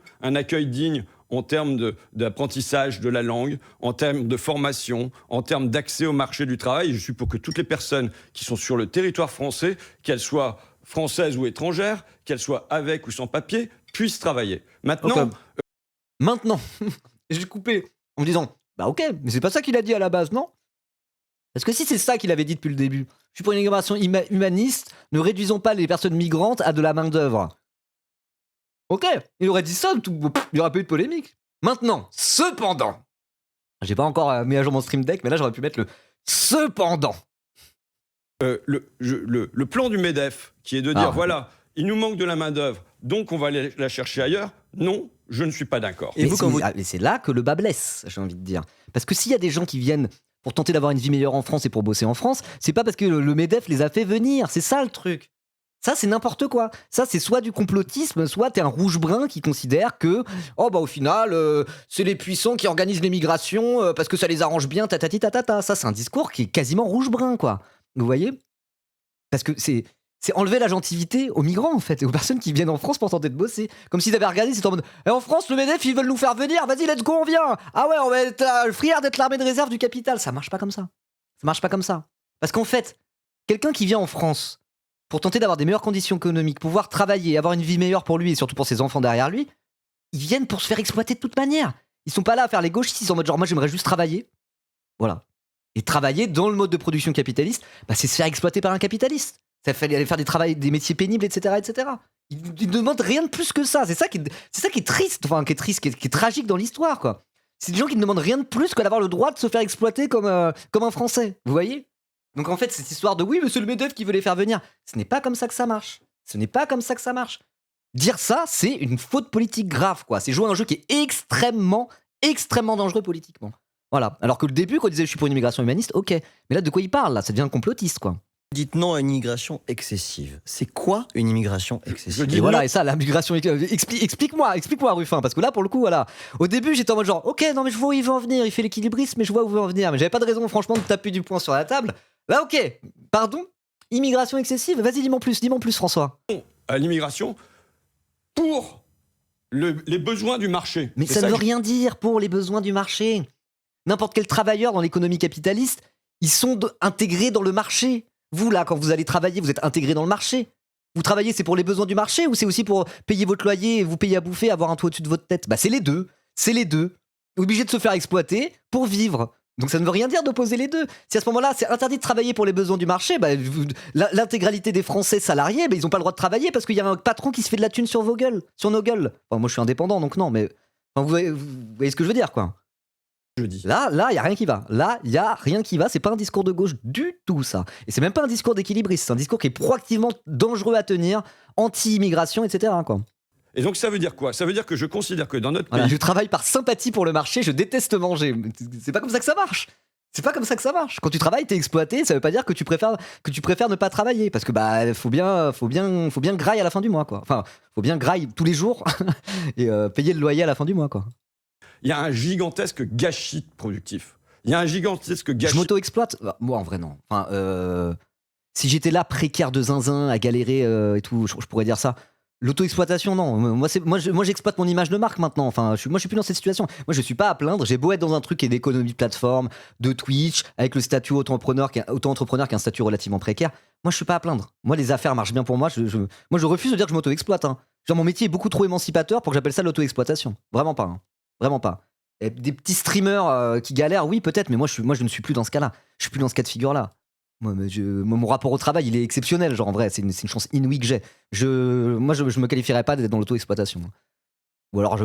en termes d'apprentissage de la langue, en termes de formation, en termes d'accès au marché du travail. Je suis pour que toutes les personnes qui sont sur le territoire français, qu'elles soient françaises ou étrangères, qu'elles soient avec ou sans papier, puissent travailler. Maintenant, j'ai coupé en me disant, bah ok, mais c'est pas ça qu'il a dit à la base, non? Parce que si c'est ça qu'il avait dit depuis le début, je suis pour une immigration humaniste, ne réduisons pas les personnes migrantes à de la main-d'œuvre. Ok, il aurait dit ça, il n'y aurait pas eu de polémique. Maintenant, cependant, j'ai pas encore mis à jour mon stream deck, mais là j'aurais pu mettre le cependant. le plan du MEDEF, qui est de dire, voilà, il nous manque de la main-d'œuvre, donc on va aller la chercher ailleurs. Non, je ne suis pas d'accord. Et c'est là que le bas blesse, j'ai envie de dire. Parce que s'il y a des gens qui viennent pour tenter d'avoir une vie meilleure en France et pour bosser en France, c'est pas parce que le MEDEF les a fait venir, c'est ça le truc. Ça, c'est n'importe quoi. Ça, c'est soit du complotisme, soit t'es un rouge-brun qui considère que, au final, c'est les puissants qui organisent l'immigration parce que ça les arrange bien, tatati tatata. Ça, c'est un discours qui est quasiment rouge-brun, quoi. Vous voyez? Parce que c'est c'est enlever la gentilité aux migrants, en fait, et aux personnes qui viennent en France pour tenter de bosser. Comme s'ils avaient regardé, c'est en mode en France, le MEDEF, ils veulent nous faire venir, vas-y, let's go, on vient. Ah ouais, on va être fiers d'être l'armée de réserve du capital. Ça marche pas comme ça. Ça marche pas comme ça. Parce qu'en fait, quelqu'un qui vient en France pour tenter d'avoir des meilleures conditions économiques, pouvoir travailler, avoir une vie meilleure pour lui et surtout pour ses enfants derrière lui, ils viennent pour se faire exploiter de toute manière. Ils sont pas là à faire les gauchistes, ils sont en mode genre moi j'aimerais juste travailler. Voilà. Et travailler dans le mode de production capitaliste, bah, c'est se faire exploiter par un capitaliste. Ça fait aller faire des métiers pénibles, etc., etc. Ils ne demandent rien de plus que ça. C'est ça qui est triste, enfin qui est triste, qui est tragique dans l'histoire, quoi. C'est des gens qui ne demandent rien de plus que d'avoir le droit de se faire exploiter comme un Français. Vous voyez? Donc en fait, cette histoire de oui, mais c'est le MEDEF qui veut les faire venir, ce n'est pas comme ça que ça marche. Ce n'est pas comme ça que ça marche. Dire ça, c'est une faute politique grave, quoi. C'est jouer à un jeu qui est extrêmement dangereux politiquement. Voilà. Alors que le début, quand il disait je suis pour une immigration humaniste, ok. Mais là, de quoi il parle, là? Ça devient complotiste, quoi. Dites non à une immigration excessive. C'est quoi une immigration excessive? Et voilà, et ça, la migration. Explique-moi, Ruffin, parce que là, pour le coup, voilà. Au début, j'étais en mode genre, ok, non, mais je vois où il veut en venir, il fait l'équilibriste, mais je vois où il veut en venir. Mais j'avais pas de raison, franchement, de taper du poing sur la table. Là, ok, pardon? Immigration excessive? Vas-y, dis-moi plus, François. À l'immigration pour les besoins du marché. Mais ça ne veut rien dire pour les besoins du marché. N'importe quel travailleur dans l'économie capitaliste, ils sont intégrés dans le marché. Vous, là, quand vous allez travailler, vous êtes intégré dans le marché. Vous travaillez, c'est pour les besoins du marché ou c'est aussi pour payer votre loyer et vous payer à bouffer, avoir un toit au-dessus de votre tête? Bah, c'est les deux. C'est les deux. Obligé de se faire exploiter pour vivre. Donc ça ne veut rien dire d'opposer les deux. Si à ce moment-là, c'est interdit de travailler pour les besoins du marché, bah, l'intégralité des Français salariés, bah, ils n'ont pas le droit de travailler parce qu'il y a un patron qui se fait de la thune sur nos gueules. Enfin, moi, je suis indépendant, donc non, mais enfin, vous voyez ce que je veux dire, quoi. Je dis. Là, il y a rien qui va. C'est pas un discours de gauche du tout, ça. Et c'est même pas un discours d'équilibriste. C'est un discours qui est proactivement dangereux à tenir, anti-immigration, etc., quoi. Et donc ça veut dire quoi? Ça veut dire que je considère que dans notre pays... Voilà, je travaille par sympathie pour le marché, je déteste manger. C'est pas comme ça que ça marche. C'est pas comme ça que ça marche. Quand tu travailles, t'es exploité, ça veut pas dire que tu préfères ne pas travailler. Parce que bah faut bien graille à la fin du mois, quoi. Enfin, faut bien graille tous les jours et payer le loyer à la fin du mois, quoi. Il y a un gigantesque gâchis productif. Il y a un gigantesque gâchis... Je m'auto-exploite? Moi, en vrai, non. Enfin, si j'étais là, précaire de zinzin, à galérer et tout, je pourrais dire ça. L'auto-exploitation, non. Moi, j'exploite mon image de marque maintenant. Enfin, je suis plus dans cette situation. Moi, je suis pas à plaindre. J'ai beau être dans un truc qui est d'économie de plateforme, de Twitch, avec le statut auto-entrepreneur qui est un statut relativement précaire. Moi, je suis pas à plaindre. Moi, les affaires marchent bien pour moi. Moi, je refuse de dire que je m'auto-exploite. Hein. Genre, mon métier est beaucoup trop émancipateur pour que j'appelle ça l'auto-exploitation. Vraiment pas. Hein. Vraiment pas. Et des petits streamers qui galèrent, oui, peut-être, mais moi, je ne suis plus dans ce cas-là. Je suis plus dans ce cas de figure-là. Moi, mon rapport au travail, il est exceptionnel. Genre, en vrai, c'est une chance inouïe que j'ai. Moi, je me qualifierais pas d'être dans l'auto-exploitation. Ou alors,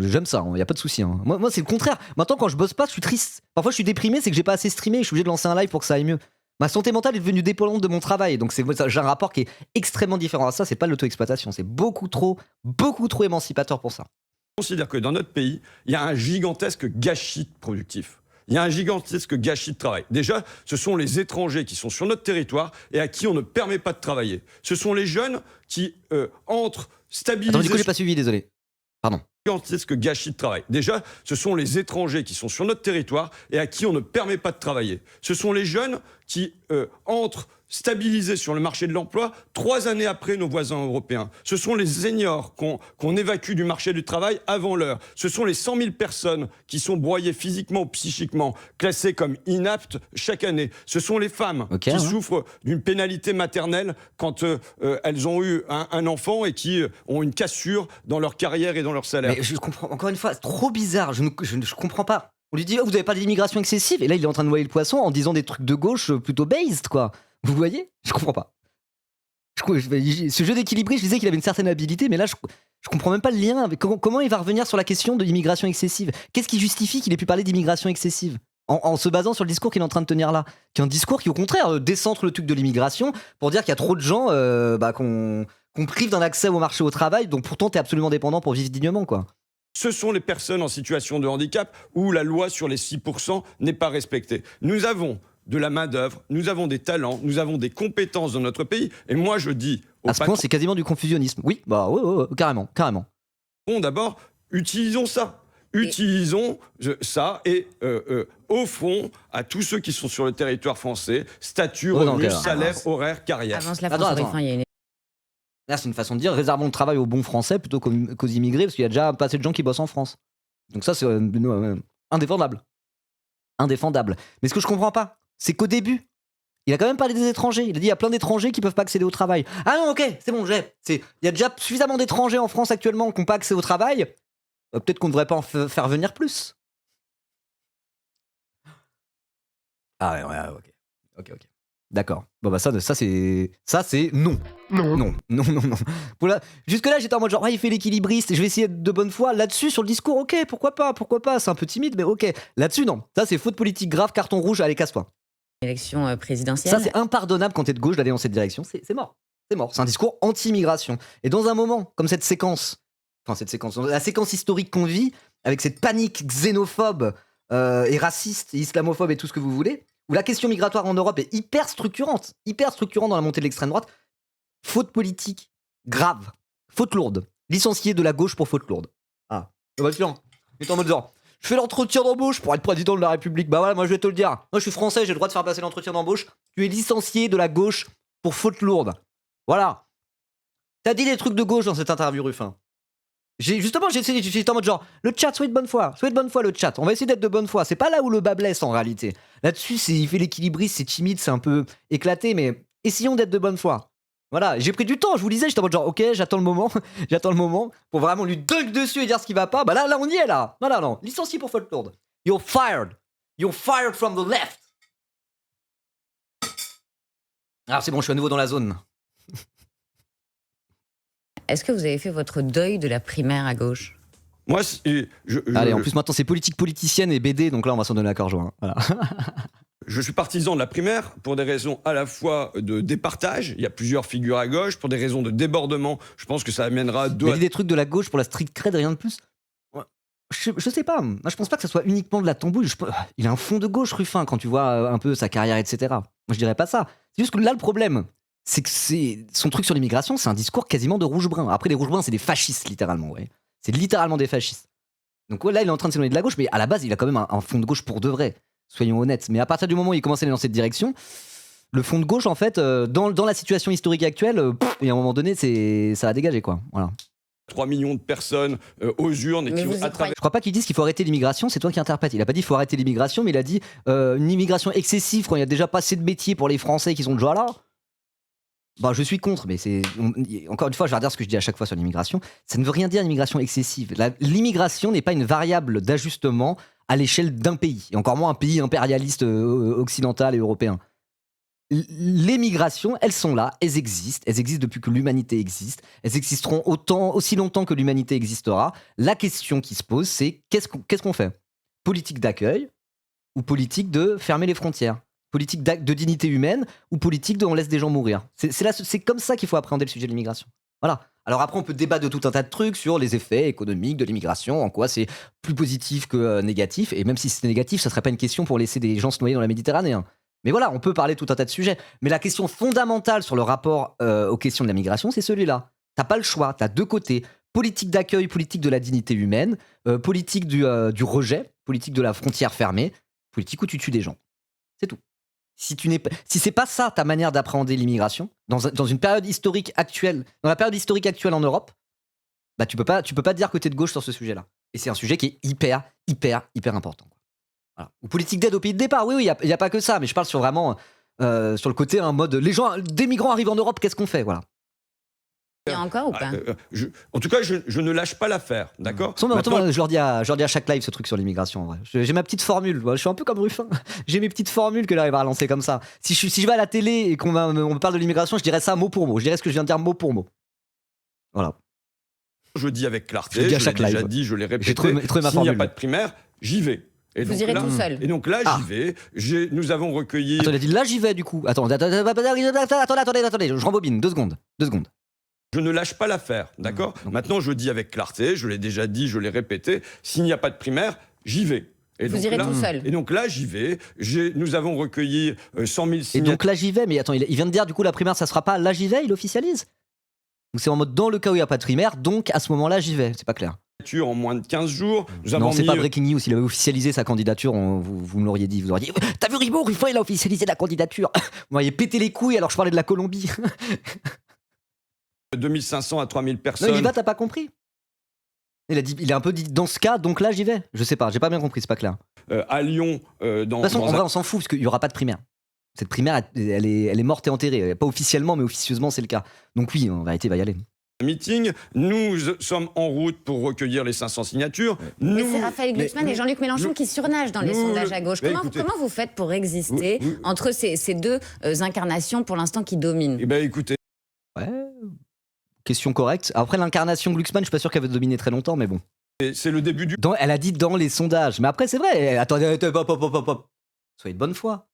j'aime ça, il n'y a pas de souci. Hein. Moi, c'est le contraire. Maintenant, quand je bosse pas, je suis triste. Parfois, je suis déprimé, c'est que j'ai pas assez streamé. Je suis obligé de lancer un live pour que ça aille mieux. Ma santé mentale est devenue dépendante de mon travail. Donc, j'ai un rapport qui est extrêmement différent à ça. C'est pas l'auto-exploitation. C'est beaucoup trop émancipateur pour ça. Je considère que dans notre pays, il y a un gigantesque gâchis productif. Il y a un gigantesque gâchis de travail. Déjà, ce sont les étrangers qui sont sur notre territoire et à qui on ne permet pas de travailler. Ce sont les jeunes qui entrent stabilisés... Attends, du coup, j'ai pas suivi, désolé. Pardon. Gigantesque gâchis de travail. Déjà, ce sont les étrangers qui sont sur notre territoire et à qui on ne permet pas de travailler. Ce sont les jeunes qui entrent stabilisés sur le marché de l'emploi 3 années après nos voisins européens. Ce sont les seniors qu'on évacue du marché du travail avant l'heure. Ce sont les 100 000 personnes qui sont broyées physiquement ou psychiquement, classées comme inaptes chaque année. Ce sont les femmes qui souffrent d'une pénalité maternelle quand elles ont eu un enfant et qui ont une cassure dans leur carrière et dans leur salaire. Mais je comprends, encore une fois, c'est trop bizarre, je comprends pas. On lui dit, oh, vous avez pas d'immigration excessive, et là il est en train de noyer le poisson en disant des trucs de gauche plutôt based, quoi. Vous voyez? Je comprends pas. Ce jeu d'équilibré, je disais qu'il avait une certaine habilité, mais là, je comprends même pas le lien. Avec comment il va revenir sur la question de l'immigration excessive? Qu'est-ce qui justifie qu'il ait pu parler d'immigration excessive en se basant sur le discours qu'il est en train de tenir là? Qui est un discours qui, au contraire, décentre le truc de l'immigration pour dire qu'il y a trop de gens qu'on prive d'un accès au marché au travail, donc pourtant, t'es absolument dépendant pour vivre dignement, quoi. Ce sont les personnes en situation de handicap où la loi sur les 6% n'est pas respectée. Nous avons de la main-d'œuvre, nous avons des talents, nous avons des compétences dans notre pays. Et moi, je dis à ce point, c'est quasiment du confusionnisme. Oui, bah, ouais, carrément. D'abord, utilisons ça. utilisons ça et offrons à tous ceux qui sont sur le territoire français statut, Oh non, revenus, gars. salaire, horaire, carrière. Avant cela, Attends, François attends. Ruffin, il y a une Là, c'est une façon de dire réservons le travail aux bons Français plutôt qu'aux immigrés, parce qu'il y a déjà pas assez de gens qui bossent en France. Donc ça, c'est indéfendable. Indéfendable. Mais ce que je comprends pas, c'est qu'au début, il a quand même parlé des étrangers. Il a dit il y a plein d'étrangers qui peuvent pas accéder au travail. Ah non, ok, c'est bon, il y a déjà suffisamment d'étrangers en France actuellement qui n'ont pas accès au travail. Peut-être qu'on ne devrait pas en faire venir plus. Ah ouais, ok. Ok. D'accord. Bon bah ça c'est non. Non. Jusque-là, j'étais en mode genre il fait l'équilibriste, je vais essayer de bonne foi. Là-dessus, sur le discours, ok, pourquoi pas, c'est un peu timide, mais ok. Là-dessus, non. Ça, c'est faute politique grave, carton rouge, allez, casse-toi. élection présidentielle. Ça, c'est impardonnable quand t'es de gauche d'aller dans cette direction. C'est mort. C'est mort. C'est un discours anti-immigration. Et dans un moment comme cette séquence, la séquence historique qu'on vit, avec cette panique xénophobe et raciste, et islamophobe et tout ce que vous voulez, où la question migratoire en Europe est hyper structurante dans la montée de l'extrême droite, faute politique grave, faute lourde, licencié de la gauche pour faute lourde. Ah, bah tiens, il est en mode genre, je fais l'entretien d'embauche pour être président de la République. Bah voilà, moi je vais te le dire. Moi je suis français, j'ai le droit de faire passer l'entretien d'embauche. Tu es licencié de la gauche pour faute lourde. Voilà. T'as dit des trucs de gauche dans cette interview, Ruffin. J'étais en mode genre, le chat, soyez de bonne foi le chat. On va essayer d'être de bonne foi. C'est pas là où le bas blesse en réalité. Là-dessus, il fait l'équilibriste, c'est timide, c'est un peu éclaté, mais essayons d'être de bonne foi. Voilà, j'ai pris du temps, je vous disais, j'étais en mode genre, ok, j'attends le moment pour vraiment lui dunk dessus et dire ce qui va pas. Bah là, on y est là. Voilà, non, licencié pour faute lourde. You're fired from the left. Alors c'est bon, je suis à nouveau dans la zone. Est-ce que vous avez fait votre deuil de la primaire à gauche? Moi, Allez, en plus maintenant c'est politique politicienne et BD, donc là on va s'en donner l'accord joint. Voilà. Je suis partisan de la primaire pour des raisons à la fois de départage, il y a plusieurs figures à gauche, pour des raisons de débordement, je pense que ça amènera Mais des trucs de la gauche pour la street cred, rien de plus. Je sais pas, moi je pense pas que ça soit uniquement de la tambouille. Il a un fond de gauche, Ruffin, quand tu vois un peu sa carrière, etc. Moi je dirais pas ça. C'est juste que là le problème, c'est que son truc sur l'immigration, c'est un discours quasiment de rouge-brun. Après les rouge-bruns, c'est des fascistes littéralement, ouais. C'est littéralement des fascistes. Donc ouais, là il est en train de s'éloigner de la gauche, mais à la base il a quand même un fond de gauche pour de vrai. Soyons honnêtes. Mais à partir du moment où il commence à aller dans cette direction, le fond de gauche, en fait, dans la situation historique actuelle, et à un moment donné, ça va dégager, quoi. Voilà. 3 millions de personnes aux urnes et Mais qui vous vont y à travers. Je crois pas qu'ils disent qu'il faut arrêter l'immigration, c'est toi qui interprètes. Il a pas dit qu'il faut arrêter l'immigration, mais il a dit une immigration excessive quand il y a déjà pas assez de métiers pour les Français qui sont déjà là. Bah, je suis contre, mais encore une fois, je vais redire ce que je dis à chaque fois sur l'immigration. Ça ne veut rien dire l'immigration excessive. L'immigration n'est pas une variable d'ajustement à l'échelle d'un pays, et encore moins un pays impérialiste occidental et européen. Les migrations, elles sont là, elles existent depuis que l'humanité existe, elles existeront aussi longtemps que l'humanité existera. La question qui se pose, c'est qu'est-ce qu'on fait? Politique d'accueil ou politique de fermer les frontières? Politique de dignité humaine ou politique de on laisse des gens mourir? C'est comme ça qu'il faut appréhender le sujet de l'immigration. Voilà. Alors après, on peut débattre de tout un tas de trucs sur les effets économiques de l'immigration, en quoi c'est plus positif que négatif, et même si c'était négatif, ça serait pas une question pour laisser des gens se noyer dans la Méditerranée, hein. Mais voilà, on peut parler de tout un tas de sujets. Mais la question fondamentale sur le rapport aux questions de la migration, c'est celui-là. T'as pas le choix, t'as deux côtés. Politique d'accueil, politique de la dignité humaine, politique du rejet, politique de la frontière fermée, politique où tu tues des gens. C'est tout. Si c'est pas ça ta manière d'appréhender l'immigration, dans une période historique actuelle, dans la période historique actuelle en Europe, bah tu peux pas dire que t'es de gauche sur ce sujet-là. Et c'est un sujet qui est hyper important. Voilà. Ou politique d'aide au pays de départ, oui, il y a pas que ça, mais je parle sur vraiment sur le côté un mode des migrants arrivent en Europe, qu'est-ce qu'on fait, voilà. Il y a encore ou pas? En tout cas, je ne lâche pas l'affaire, d'accord? Je leur dis à chaque live ce truc sur l'immigration. En vrai. J'ai ma petite formule. Je suis un peu comme Ruffin. J'ai mes petites formules que j'arrive à lancer comme ça. Si je vais à la télé et qu'on me parle de l'immigration, je dirais ça mot pour mot. Je dirais ce que je viens de dire mot pour mot. Voilà. Je dis avec clarté, Je le dis à je chaque l'ai déjà live. dit, je l'ai répété. J'ai trouvé ma S'il n'y a formule. pas de primaire, j'y vais. Et Vous donc irez là, tout seul. Et donc là, j'y vais. Nous avons recueilli. Attends, il a dit là j'y vais du coup. Attendez, je rembobine 2 secondes. Je ne lâche pas l'affaire, d'accord? Maintenant, je dis avec clarté, je l'ai déjà dit, je l'ai répété, s'il n'y a pas de primaire, j'y vais. Et Vous donc irez là, tout seul. Et donc là, j'y vais. Nous avons recueilli 100 000 Et signatures. donc là j'y vais, mais attends, il vient de dire du coup la primaire ça sera pas là j'y vais, il officialise. Donc c'est en mode dans le cas où il n'y a pas de primaire, donc à ce moment-là j'y vais. C'est pas clair. en moins de 15 jours. Nous avons Non, c'est mis- pas breaking news. Il avait officialisé sa candidature. Vous me l'auriez dit. Vous auriez dit t'as vu Ribot, Ruffin, il a officialisé la candidature. Vous m'auriez pété les couilles alors je parlais de la Colombie. 2500 à 3000 Non, personnes. il y va, t'as pas compris. Il a un peu dit dans ce cas, donc là j'y vais. Je sais pas, j'ai pas bien compris, c'est pas clair. À Lyon, De toute façon, en vrai, on s'en fout parce qu'il y aura pas de primaire. Cette primaire, elle est morte et enterrée. Pas officiellement, mais officieusement, c'est le cas. Donc oui, en vérité, il va y aller. meeting. Nous sommes en route pour recueillir les 500 signatures. Mais Nous, c'est Raphaël Glucksmann et Jean-Luc Mélenchon qui surnagent dans les sondages à gauche. Mais Comment, écoutez- comment vous faites pour exister Oui. entre ces deux incarnations pour l'instant qui dominent? Eh ben, écoutez, Ouais. Question correcte. Après, l'incarnation Glucksmann, je suis pas sûr qu'elle va dominer très longtemps, mais bon. c'est le début du Elle a dit dans les sondages. Mais après, c'est vrai. Attendez, hop. Soyez de bonne foi.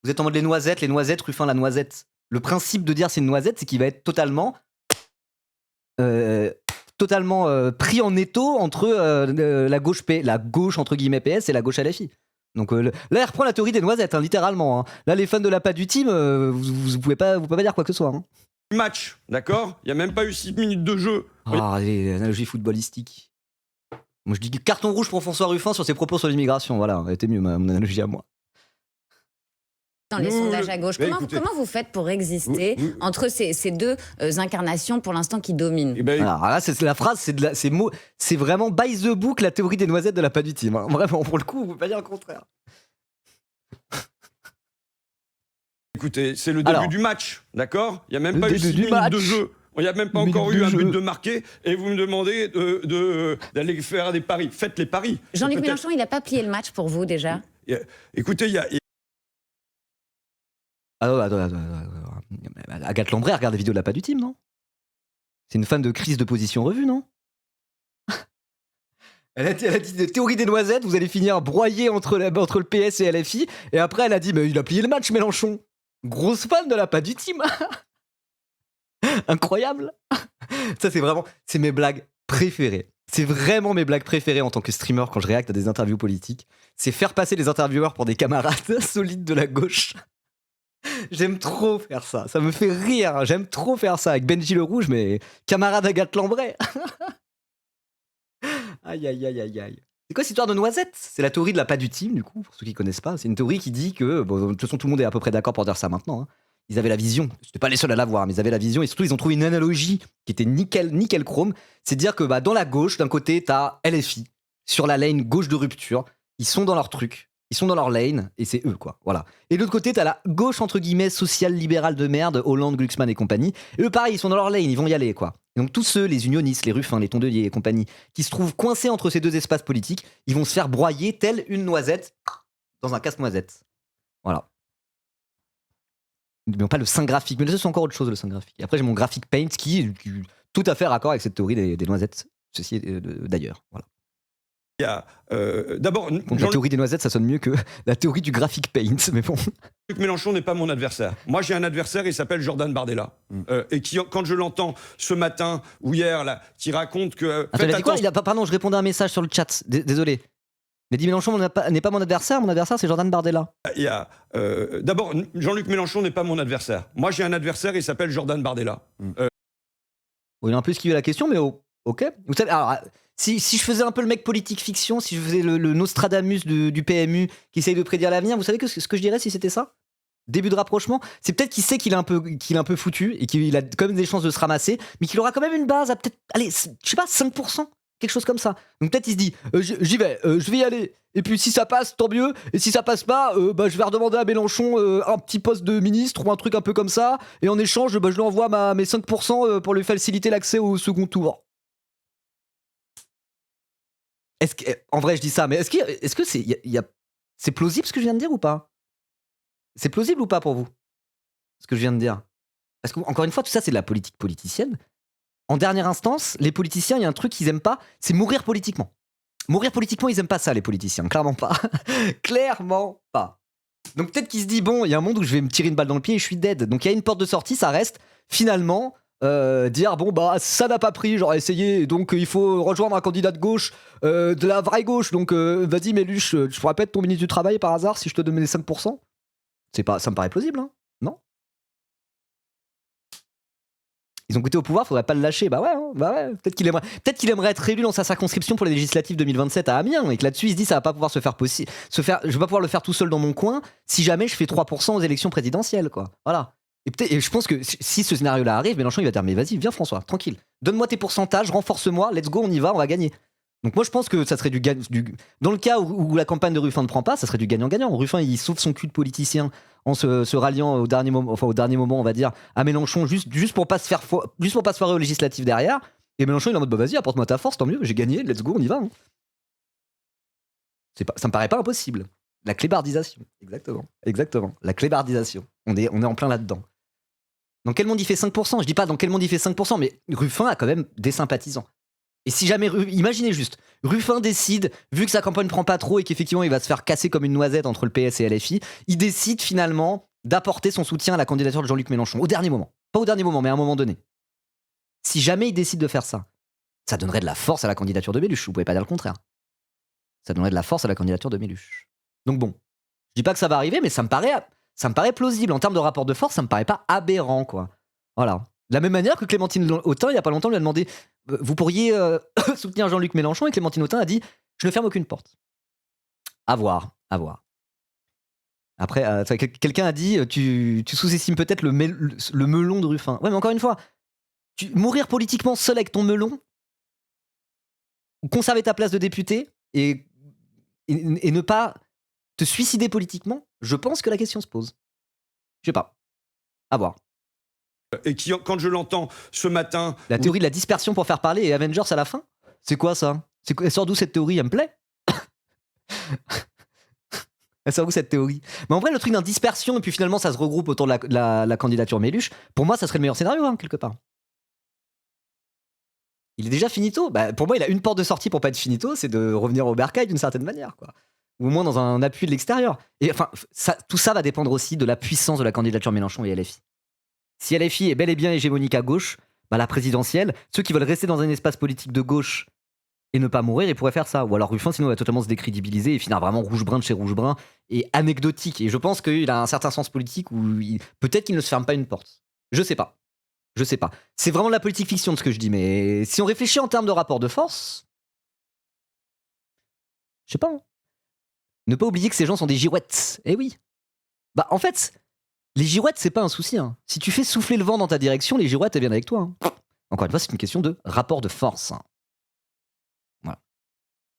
Vous êtes en mode les noisettes, Ruffin, la noisette. Le principe de dire c'est une noisette, c'est qu'il va être totalement pris en étau entre la gauche entre guillemets PS et la gauche LFI. Donc là, il reprend la théorie des noisettes, hein, littéralement. Hein. Là, les fans de la patte du team, vous pouvez pas dire quoi que ce soit. Hein. match, d'accord? Il n'y a même pas eu 6 minutes de jeu. Ah, les analogies footballistiques. Moi, je dis carton rouge pour François Ruffin sur ses propos sur l'immigration. Voilà, elle était mieux mon analogie à moi. Dans les Nous, sondages à gauche. mais Comment, écoutez- comment vous faites pour exister Oui. entre ces deux incarnations pour l'instant qui dominent? Eh ben, Alors là, c'est la phrase, c'est vraiment by the book la théorie des noisettes de la patte du team. Hein. Vraiment, pour le coup, vous pouvez pas dire le contraire. écoutez, c'est le début Alors. du match, d'accord? Il n'y a même Le pas eu début 6 du minutes match. de jeu. Il n'y a même pas Minute encore de eu un jeu. but de marqué et vous me demandez d'aller faire des paris. Faites les paris. Jean-Luc Peut-être- Mélenchon, il n'a pas plié le match pour vous déjà? Écoutez, il y a Ah ouais, attends. Agathe Lambray regarde des vidéos de la patte du team, non? C'est une fan de crise de position revue, non? Elle a dit de théorie des noisettes, vous allez finir broyé entre le PS et LFI. Et après, elle a dit, mais il a plié le match, Mélenchon. Grosse fan de la patte du team. Incroyable. Ça, c'est mes blagues préférées. C'est vraiment mes blagues préférées en tant que streamer quand je réacte à des interviews politiques. C'est faire passer les intervieweurs pour des camarades solides de la gauche. J'aime trop faire ça. Ça me fait rire. J'aime trop faire ça avec Benji le Rouge, mais camarade Agathe Lambray. Aïe. C'est quoi cette histoire de noisette? C'est la théorie de la patte du team, du coup, pour ceux qui connaissent pas. C'est une théorie qui dit que, bon, de toute façon, tout le monde est à peu près d'accord pour dire ça maintenant. Hein. Ils avaient la vision. C'était pas les seuls à l'avoir, mais ils avaient la vision. Et surtout, ils ont trouvé une analogie qui était nickel chrome. C'est de dire que dans la gauche, d'un côté, t'as LFI, sur la lane gauche de rupture. Ils sont dans leur truc. Ils sont dans leur lane, et c'est eux, quoi. Voilà. Et de l'autre côté, t'as la gauche, entre guillemets, sociale-libérale de merde, Hollande, Glucksmann et compagnie. Et eux, pareil, ils sont dans leur lane, ils vont y aller, quoi. Et donc, tous ceux, les unionistes, les Ruffins, les Tondeliers et compagnie, qui se trouvent coincés entre ces deux espaces politiques, ils vont se faire broyer telle une noisette dans un casse-noisette. Voilà. Mais pas le sein graphique, mais ça, c'est encore autre chose, le sein graphique. Et après, j'ai mon graphic paint qui est tout à fait raccord avec cette théorie des noisettes. Ceci est d'ailleurs. Voilà. Il y a d'abord Donc, la Jean-Luc théorie des noisettes, ça sonne mieux que la théorie du graphic paint, mais bon. Mélenchon n'est pas mon adversaire. Moi, j'ai un adversaire, il s'appelle Jordan Bardella. Et qui, quand je l'entends ce matin ou hier, là, qui raconte que. Attends, il a dit quoi? Pardon, je répondais à un message sur le chat. Désolé. Il a dit Mélenchon n'est pas mon adversaire. Mon adversaire, c'est Jordan Bardella. Il y a d'abord Jean-Luc Mélenchon n'est pas mon adversaire. Moi, j'ai un adversaire, il s'appelle Jordan Bardella. Il a un peu esquivé la question, mais ok. Vous savez, alors, si je faisais un peu le mec politique fiction, si je faisais le Nostradamus du PMU qui essaye de prédire l'avenir, vous savez ce que je dirais si c'était ça? Début de rapprochement, c'est peut-être qu'il sait qu'il est un peu foutu et qu'il a quand même des chances de se ramasser, mais qu'il aura quand même une base à peut-être, allez, je sais pas, 5%, quelque chose comme ça. Donc peut-être il se dit, j'y vais, je vais y aller. Et puis si ça passe, tant mieux. Et si ça passe pas, je vais redemander à Mélenchon un petit poste de ministre ou un truc un peu comme ça. Et en échange, je lui envoie mes 5% pour lui faciliter l'accès au second tour. En vrai, je dis ça, mais est-ce que c'est plausible ce que je viens de dire ou pas? C'est plausible ou pas pour vous, ce que je viens de dire? Parce qu'encore une fois, tout ça, c'est de la politique politicienne. En dernière instance, les politiciens, il y a un truc qu'ils aiment pas, c'est mourir politiquement. Mourir politiquement, ils aiment pas ça, les politiciens. Clairement pas. Clairement pas. Donc peut-être qu'ils se disent, bon, il y a un monde où je vais me tirer une balle dans le pied et je suis dead. Donc il y a une porte de sortie, ça reste finalement dire, bon, ça n'a pas pris, j'aurais essayé, donc il faut rejoindre un candidat de gauche, de la vraie gauche. Donc vas-y, Méluche, je pourrais pas être ton ministre du Travail par hasard si je te donne les 5%? Ça me paraît plausible, hein? Non? ils ont goûté au pouvoir, faudrait pas le lâcher. Bah ouais. Peut-être qu'il aimerait être réélu dans sa circonscription pour les législatives 2027 à Amiens, et que là-dessus il se dit ça va pas pouvoir je vais pas pouvoir le faire tout seul dans mon coin si jamais je fais 3% aux élections présidentielles, quoi. Voilà. Et je pense que si ce scénario-là arrive, Mélenchon il va dire mais vas-y, viens François, tranquille, donne-moi tes pourcentages, renforce-moi, let's go, on y va, on va gagner. Donc moi je pense que ça serait dans le cas où la campagne de Ruffin ne prend pas, ça serait du gagnant-gagnant. Ruffin il sauve son cul de politicien en se ralliant au dernier moment on va dire à Mélenchon juste pour pas se foirer aux législatives derrière. Et Mélenchon il est en mode bah vas-y, apporte-moi ta force, tant mieux, j'ai gagné, let's go, on y va. Hein. Ça me paraît pas impossible. La clébardisation, exactement. La clébardisation, on est en plein là-dedans. Dans quel monde il fait 5%? Je dis pas dans quel monde il fait 5%, mais Ruffin a quand même des sympathisants. Et si jamais, imaginez juste, Ruffin décide, vu que sa campagne prend pas trop et qu'effectivement il va se faire casser comme une noisette entre le PS et LFI, il décide finalement d'apporter son soutien à la candidature de Jean-Luc Mélenchon, au dernier moment. Pas au dernier moment, mais à un moment donné. Si jamais il décide de faire ça, ça donnerait de la force à la candidature de Méluche, vous pouvez pas dire le contraire. Ça donnerait de la force à la candidature de Méluche. Donc bon, je dis pas que ça va arriver, mais ça me paraît plausible. En termes de rapport de force, ça me paraît pas aberrant, quoi. Voilà. De la même manière que Clémentine Autain, il y a pas longtemps, lui a demandé vous pourriez soutenir Jean-Luc Mélenchon, et Clémentine Autain a dit je ne ferme aucune porte. À voir. Après, quelqu'un a dit tu sous-estimes peut-être le melon de Ruffin. Ouais, mais encore une fois, mourir politiquement seul avec ton melon, conserver ta place de député et ne pas te suicider politiquement, je pense que la question se pose. Je sais pas. À voir. Et quand je l'entends ce matin... La théorie de la dispersion pour faire parler et Avengers à la fin? C'est quoi ça? Elle sort d'où cette théorie? Elle me plaît. Elle sort d'où cette théorie? Mais en vrai, le truc d'une dispersion et puis finalement ça se regroupe autour de la candidature Méluche, pour moi ça serait le meilleur scénario, hein, quelque part. Il est déjà finito. Bah, pour moi, il a une porte de sortie pour pas être finito, c'est de revenir au bercail d'une certaine manière, quoi. Ou au moins dans un appui de l'extérieur. Et enfin, tout ça va dépendre aussi de la puissance de la candidature Mélenchon et LFI. Si LFI est bel et bien hégémonique à gauche, bah la présidentielle, ceux qui veulent rester dans un espace politique de gauche et ne pas mourir, ils pourraient faire ça. Ou alors Ruffin, sinon, il va totalement se décrédibiliser et finir vraiment rouge-brun de chez rouge-brun et anecdotique. Et je pense qu'il a un certain sens politique où peut-être qu'il ne se ferme pas une porte. Je sais pas. C'est vraiment de la politique fiction de ce que je dis, mais si on réfléchit en termes de rapport de force, je sais pas. Hein. Ne pas oublier que ces gens sont des girouettes. Eh oui. Bah en fait, les girouettes, c'est pas un souci. Hein. Si tu fais souffler le vent dans ta direction, les girouettes, elles viennent avec toi. Hein. Encore une fois, c'est une question de rapport de force. Hein. Voilà.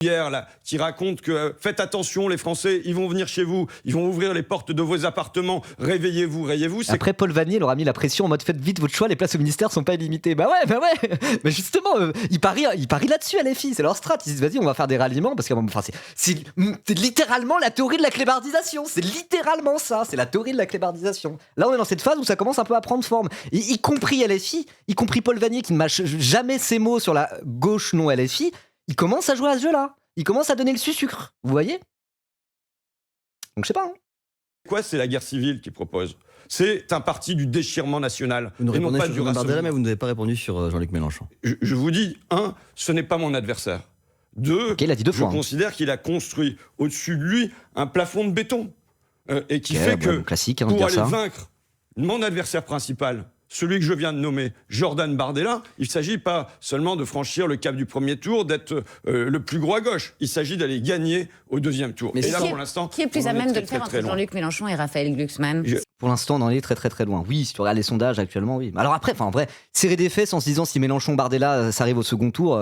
Hier, là, qui raconte que faites attention, les Français, ils vont venir chez vous, ils vont ouvrir les portes de vos appartements, réveillez-vous. Après, Paul Vanier leur a mis la pression en mode faites vite votre choix, les places au ministère sont pas illimitées. Bah ouais. Mais justement, ils parient là-dessus à LFI, c'est leur strat. Ils disent vas-y, on va faire des ralliements parce que c'est littéralement la théorie de la clébardisation. C'est littéralement ça, c'est la théorie de la clébardisation. Là, on est dans cette phase où ça commence un peu à prendre forme. Et y compris LFI, y compris Paul Vanier qui ne mâche jamais ses mots sur la gauche non LFI. Il commence à jouer à ce jeu-là. Il commence à donner le sucre. Vous voyez? Donc je sais pas. Hein. Quoi, c'est la guerre civile qu'ils proposent. C'est un parti du déchirement national. Vous nous et non répondez pas sur du Jordan Bardella, rassemblement. mais vous n'avez pas répondu sur Jean-Luc Mélenchon. Je vous dis, 1, ce n'est pas mon adversaire. 2, Okay, il a dit 2 fois. Je considère qu'il a construit au-dessus de lui un plafond de béton. Et qui fait que classique, hein, pour aller ça. vaincre mon adversaire principal, celui que je viens de nommer, Jordan Bardella, il ne s'agit pas seulement de franchir le cap du premier tour, d'être le plus gros à gauche. Il s'agit d'aller gagner au deuxième tour. Mais et là, qui, pour l'instant, qui est plus on à en même est de le très, faire très entre loin. Jean-Luc Mélenchon et Raphaël Glucksmann? Pour l'instant, on en est très très très loin. Oui, si tu regardes les sondages actuellement, oui. Alors après, en vrai, serrer des fesses en se disant si Mélenchon-Bardella, ça arrive au second tour,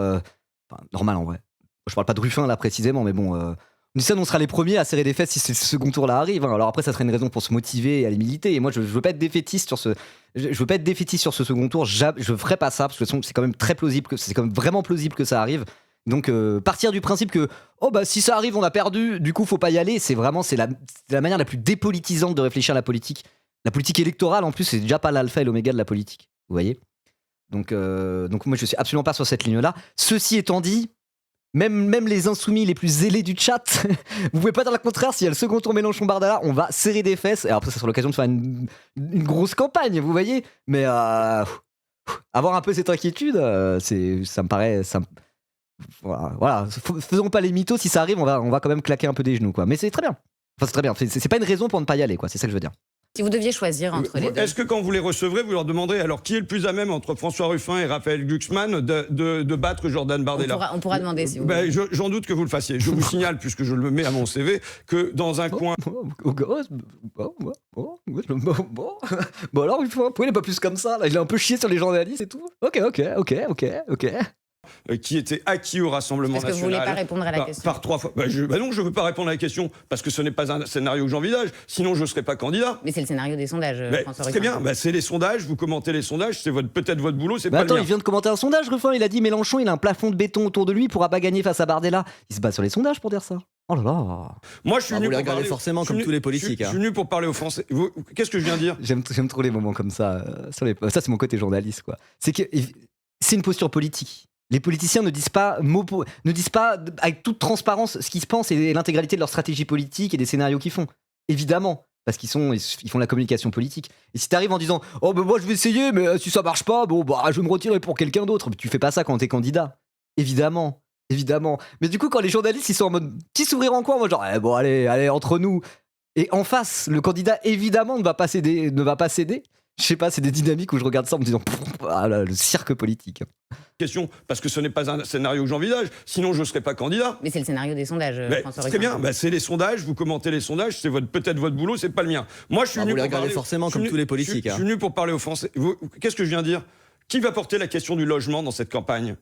normal en vrai. Je parle pas de Ruffin là précisément, mais bon... on sera les premiers à serrer des fesses si ce second tour-là arrive. Hein. Alors après, ça serait une raison pour se motiver et aller militer. Et moi, je veux pas être défaitiste sur ce. Je veux pas être défaitiste sur ce second tour. Je ferai pas ça parce que de toute façon, c'est quand même très plausible c'est quand même vraiment plausible que ça arrive. Donc partir du principe que si ça arrive, on a perdu. Du coup, faut pas y aller. C'est la manière la plus dépolitisante de réfléchir à la politique. La politique électorale, en plus, c'est déjà pas l'alpha et l'oméga de la politique. Vous voyez. Donc moi, je suis absolument pas sur cette ligne-là. Ceci étant dit. Même les insoumis les plus zélés du chat, vous pouvez pas dire le contraire. S'il y a le second tour Mélenchon-Bardella, on va serrer des fesses. Et après, ça sera l'occasion de faire une grosse campagne, vous voyez. Mais avoir un peu cette inquiétude, ça me paraît. Voilà. Faisons pas les mythos. Si ça arrive, on va quand même claquer un peu des genoux, quoi. Mais c'est très bien. Enfin, c'est très bien. C'est pas une raison pour ne pas y aller, quoi. C'est ça que je veux dire. Si vous deviez choisir entre les deux. Est-ce que quand vous les recevrez, vous leur demanderez alors qui est le plus à même entre François Ruffin et Raphaël Glucksmann de battre Jordan Bardella? On pourra demander si vous voulez. J'en doute que vous le fassiez. Je vous signale, puisque je le mets à mon CV, que dans un coin... Bon alors, pourquoi il est pas plus comme ça là? Il a un peu chié sur les journalistes et tout. Ok. Qui était acquis au Rassemblement Est-ce que vous national. voulez pas répondre à la question? Par 3 fois. Non, je veux pas répondre à la question, parce que ce n'est pas un scénario que j'envisage. Sinon, je ne serais pas candidat. Mais c'est le scénario des sondages, François Très Ruffin. bien, c'est les sondages, vous commentez les sondages, c'est peut-être votre boulot, c'est pas Attends, le il mien. vient de commenter un sondage, Ruffin. Il a dit Mélenchon, il a un plafond de béton autour de lui, il pourra pas gagner face à Bardella. Il se base sur les sondages pour dire ça. Oh là là. Moi, je suis Vous venu les pour regardez parler... forcément je suis comme venu- tous les politiques. Je suis venu pour parler aux Français. Qu'est-ce que je viens de dire? J'aime trop les moments comme ça. Ça, c'est mon côté journaliste, quoi. C'est une posture politique. Les politiciens ne disent pas avec toute transparence ce qu'ils se pensent et l'intégralité de leur stratégie politique et des scénarios qu'ils font. Évidemment, parce qu'ils font la communication politique. Et si t'arrives en disant « Oh, ben moi je vais essayer, mais si ça marche pas, bon, bah, je vais me retirer pour quelqu'un d'autre. » Mais tu fais pas ça quand t'es candidat. Évidemment. Mais du coup, quand les journalistes ils sont en mode petit sourire en coin, moi genre bon allez entre nous. Et en face, le candidat évidemment ne va pas céder. Je sais pas, c'est des dynamiques où je regarde ça en me disant ah là, le cirque politique. Question, parce que ce n'est pas un scénario que j'envisage, sinon je ne serais pas candidat. Mais c'est le scénario des sondages, François Très Ruffin. bien, c'est les sondages, vous commentez les sondages, c'est peut-être votre boulot, c'est pas le mien. Moi, je suis venu Vous les pour regardez parler... forcément comme tous les politiques. Je suis venu pour parler aux Français. Qu'est-ce que je viens de dire? Qui va porter la question du logement dans cette campagne?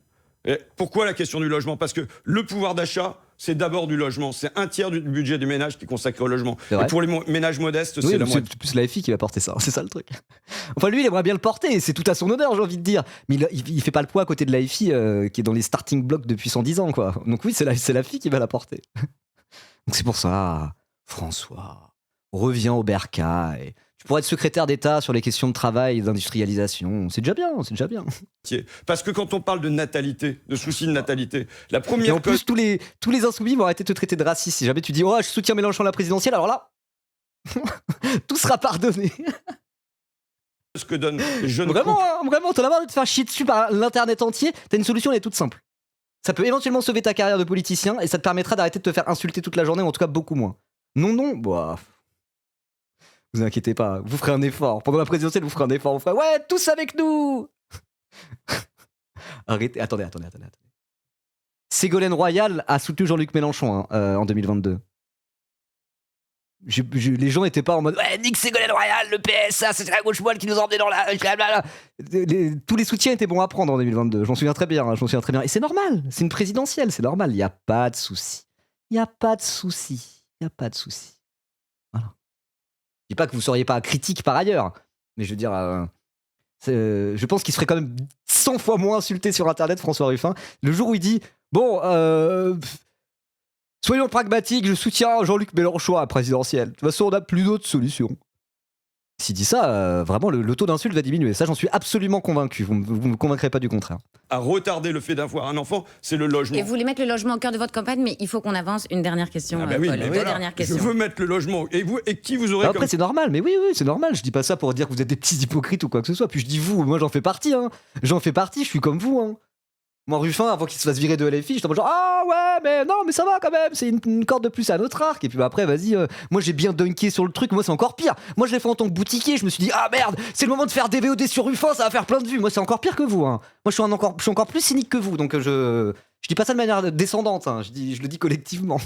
Et pourquoi la question du logement? Parce que le pouvoir d'achat, c'est d'abord du logement. C'est un tiers du budget du ménage qui est consacré au logement. C'est vrai. Et pour les ménages modestes, Oui, c'est la moitié. c'est plus la FI qui va porter ça, c'est ça le truc. Enfin, lui, il aimerait bien le porter, et c'est tout à son honneur, j'ai envie de dire. Mais il fait pas le poids à côté de la FI qui est dans les starting blocks depuis 110 ans, quoi. Donc oui, c'est la FI qui va la porter. Donc c'est pour ça, François, reviens au bercail. Tu pourrais être secrétaire d'État sur les questions de travail et d'industrialisation. C'est déjà bien. Parce que quand on parle de natalité, de soucis de natalité, la Et première en plus, tous les insoumis vont arrêter de te traiter de raciste. Si jamais tu dis « Oh, je soutiens Mélenchon à la présidentielle », alors là, tout sera pardonné. cause que donnent les jeunes Vraiment, couples, vraiment, t'en as marre de te faire chier dessus par l'internet entier. T'as une solution, elle est toute simple. Ça peut éventuellement sauver ta carrière de politicien et ça te permettra d'arrêter de te faire insulter toute la journée, ou en tout cas beaucoup moins. Non, bah... Vous inquiétez pas, vous ferez un effort. Pendant la présidentielle, vous ferez un effort. Vous ferez « Ouais, tous avec nous !» Arrêtez, attendez. Ségolène Royal a soutenu Jean-Luc Mélenchon en 2022. Les gens n'étaient pas en mode « Ouais, nique Ségolène Royal, le PSA, c'est la gauche moelle qui nous a emmenés dans la... » Tous les soutiens étaient bons à prendre en 2022. J'en souviens très bien. Et c'est normal, c'est une présidentielle, c'est normal. Il n'y a pas de souci. Voilà. Je dis pas que vous seriez pas critique par ailleurs, mais je veux dire, je pense qu'il serait quand même 100 fois moins insulté sur Internet, François Ruffin, le jour où il dit bon, soyons pragmatiques, je soutiens Jean-Luc Mélenchon à la présidentielle. De toute façon, on n'a plus d'autres solutions. S'il dit ça, vraiment, le taux d'insulte va diminuer. Ça, j'en suis absolument convaincu. Vous me convaincrez pas du contraire. à retarder le fait d'avoir un enfant, c'est le logement. Et vous voulez mettre le logement au cœur de votre campagne, mais il faut qu'on avance. Une dernière question, Ah bah oui, Paul. mais Deux voilà. dernières questions. Je veux mettre le logement. Et qui vous aurez Après, comme... c'est normal, mais oui, c'est normal. Je dis pas ça pour dire que vous êtes des petits hypocrites ou quoi que ce soit. Puis je dis vous, moi j'en fais partie. J'en fais partie, je suis comme vous. Moi, Ruffin, avant qu'il se fasse virer de LFI, j'étais en mode genre ah ouais, mais non, mais ça va quand même, c'est une corde de plus à notre arc. Et puis bah, après, vas-y, moi j'ai bien dunké sur le truc, moi c'est encore pire. Moi je l'ai fait en tant que boutiquier, je me suis dit ah merde, c'est le moment de faire des VOD sur Ruffin, ça va faire plein de vues. Moi c'est encore pire que vous. Moi je suis encore plus cynique que vous, donc je dis pas ça de manière descendante, je le dis collectivement.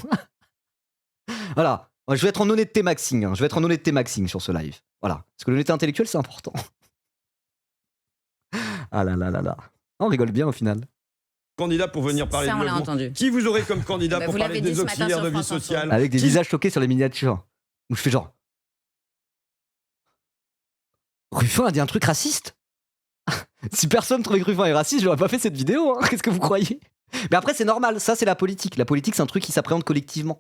Voilà, je vais être en honnêteté maxing, sur ce live. Voilà, parce que l'honnêteté intellectuelle c'est important. Ah là là là là. On rigole bien au final. Candidat pour venir parler Ça, de on l'a logement. entendu. Qui vous aurez comme candidat Bah, pour vous parler l'avez dit des ce matin auxiliaires sur de vie France Info. sociale? Avec des Qui- visages choqués sur les miniatures. Où je fais genre. Ruffin a dit un truc raciste. Si personne trouvait que Ruffin est raciste, j'aurais pas fait cette vidéo. Qu'est-ce que vous croyez? Mais après, c'est normal. Ça, c'est la politique. La politique, c'est un truc qui s'appréhende collectivement.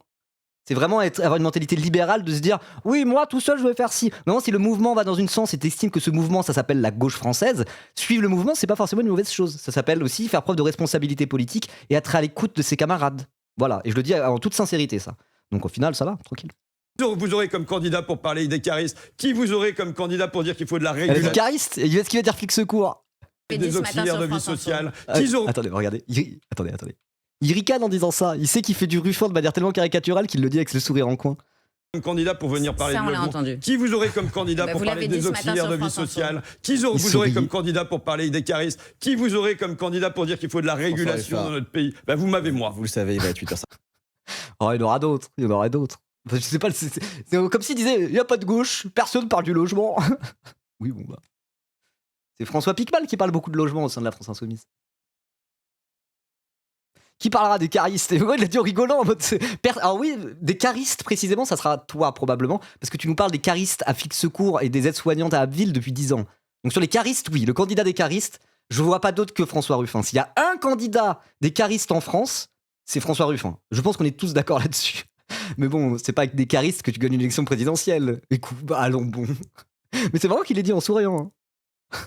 C'est vraiment avoir une mentalité libérale de se dire oui, moi tout seul je vais faire ci. Non, si le mouvement va dans une sens et t'estimes que ce mouvement ça s'appelle la gauche française, suivre le mouvement c'est pas forcément une mauvaise chose. Ça s'appelle aussi faire preuve de responsabilité politique et être à l'écoute de ses camarades. Voilà, et je le dis en toute sincérité ça. Donc au final ça va, tranquille. vous aurez comme candidat pour parler des caristes? Qui vous aurez comme candidat pour dire qu'il faut de la Elle a dit régulation cariste, et est-ce qu'il va dire flic secours? Vous l'avez dit des ce matin auxiliaires sur de vie France Info. sociale? Ah, Qui auront- attendez, regardez. Attendez. Il ricane en disant ça. Il sait qu'il fait du Ruffin de manière tellement caricaturale qu'il le dit avec le sourire en coin. comme candidat pour venir parler Ça, de on l'a logement? entendu. Qui vous aurez comme candidat Bah, pour vous parler l'avez dit des ce matin auxiliaires sur de vie France Info. sociale? Vous aurez sourit. comme candidat pour parler des caristes? Qui vous aurez comme candidat pour dire qu'il faut de la régulation Ruffin. dans notre pays? Bah, vous m'avez moi. Vous le savez, il va à Twitter. Oh, il y en aura d'autres. Il y en aura d'autres. Enfin, je sais pas, c'est comme s'il disait il n'y a pas de gauche, personne parle du logement. Oui, bon, bah. C'est François Picmal qui parle beaucoup de logement au sein de la France Insoumise. Qui parlera des caristes? Et ouais, il a dit en rigolant en mode. Alors oui, des caristes précisément, ça sera toi probablement, parce que tu nous parles des caristes à Fixe Secours et des aides-soignantes à Abbeville depuis 10 ans. Donc sur les caristes, oui, le candidat des caristes, je vois pas d'autre que François Ruffin. S'il y a un candidat des caristes en France, c'est François Ruffin. Je pense qu'on est tous d'accord là-dessus. Mais bon, c'est pas avec des caristes que tu gagnes une élection présidentielle. Écoute, bah allons bon. Mais c'est vraiment qu'il l'ait dit en souriant. Hein.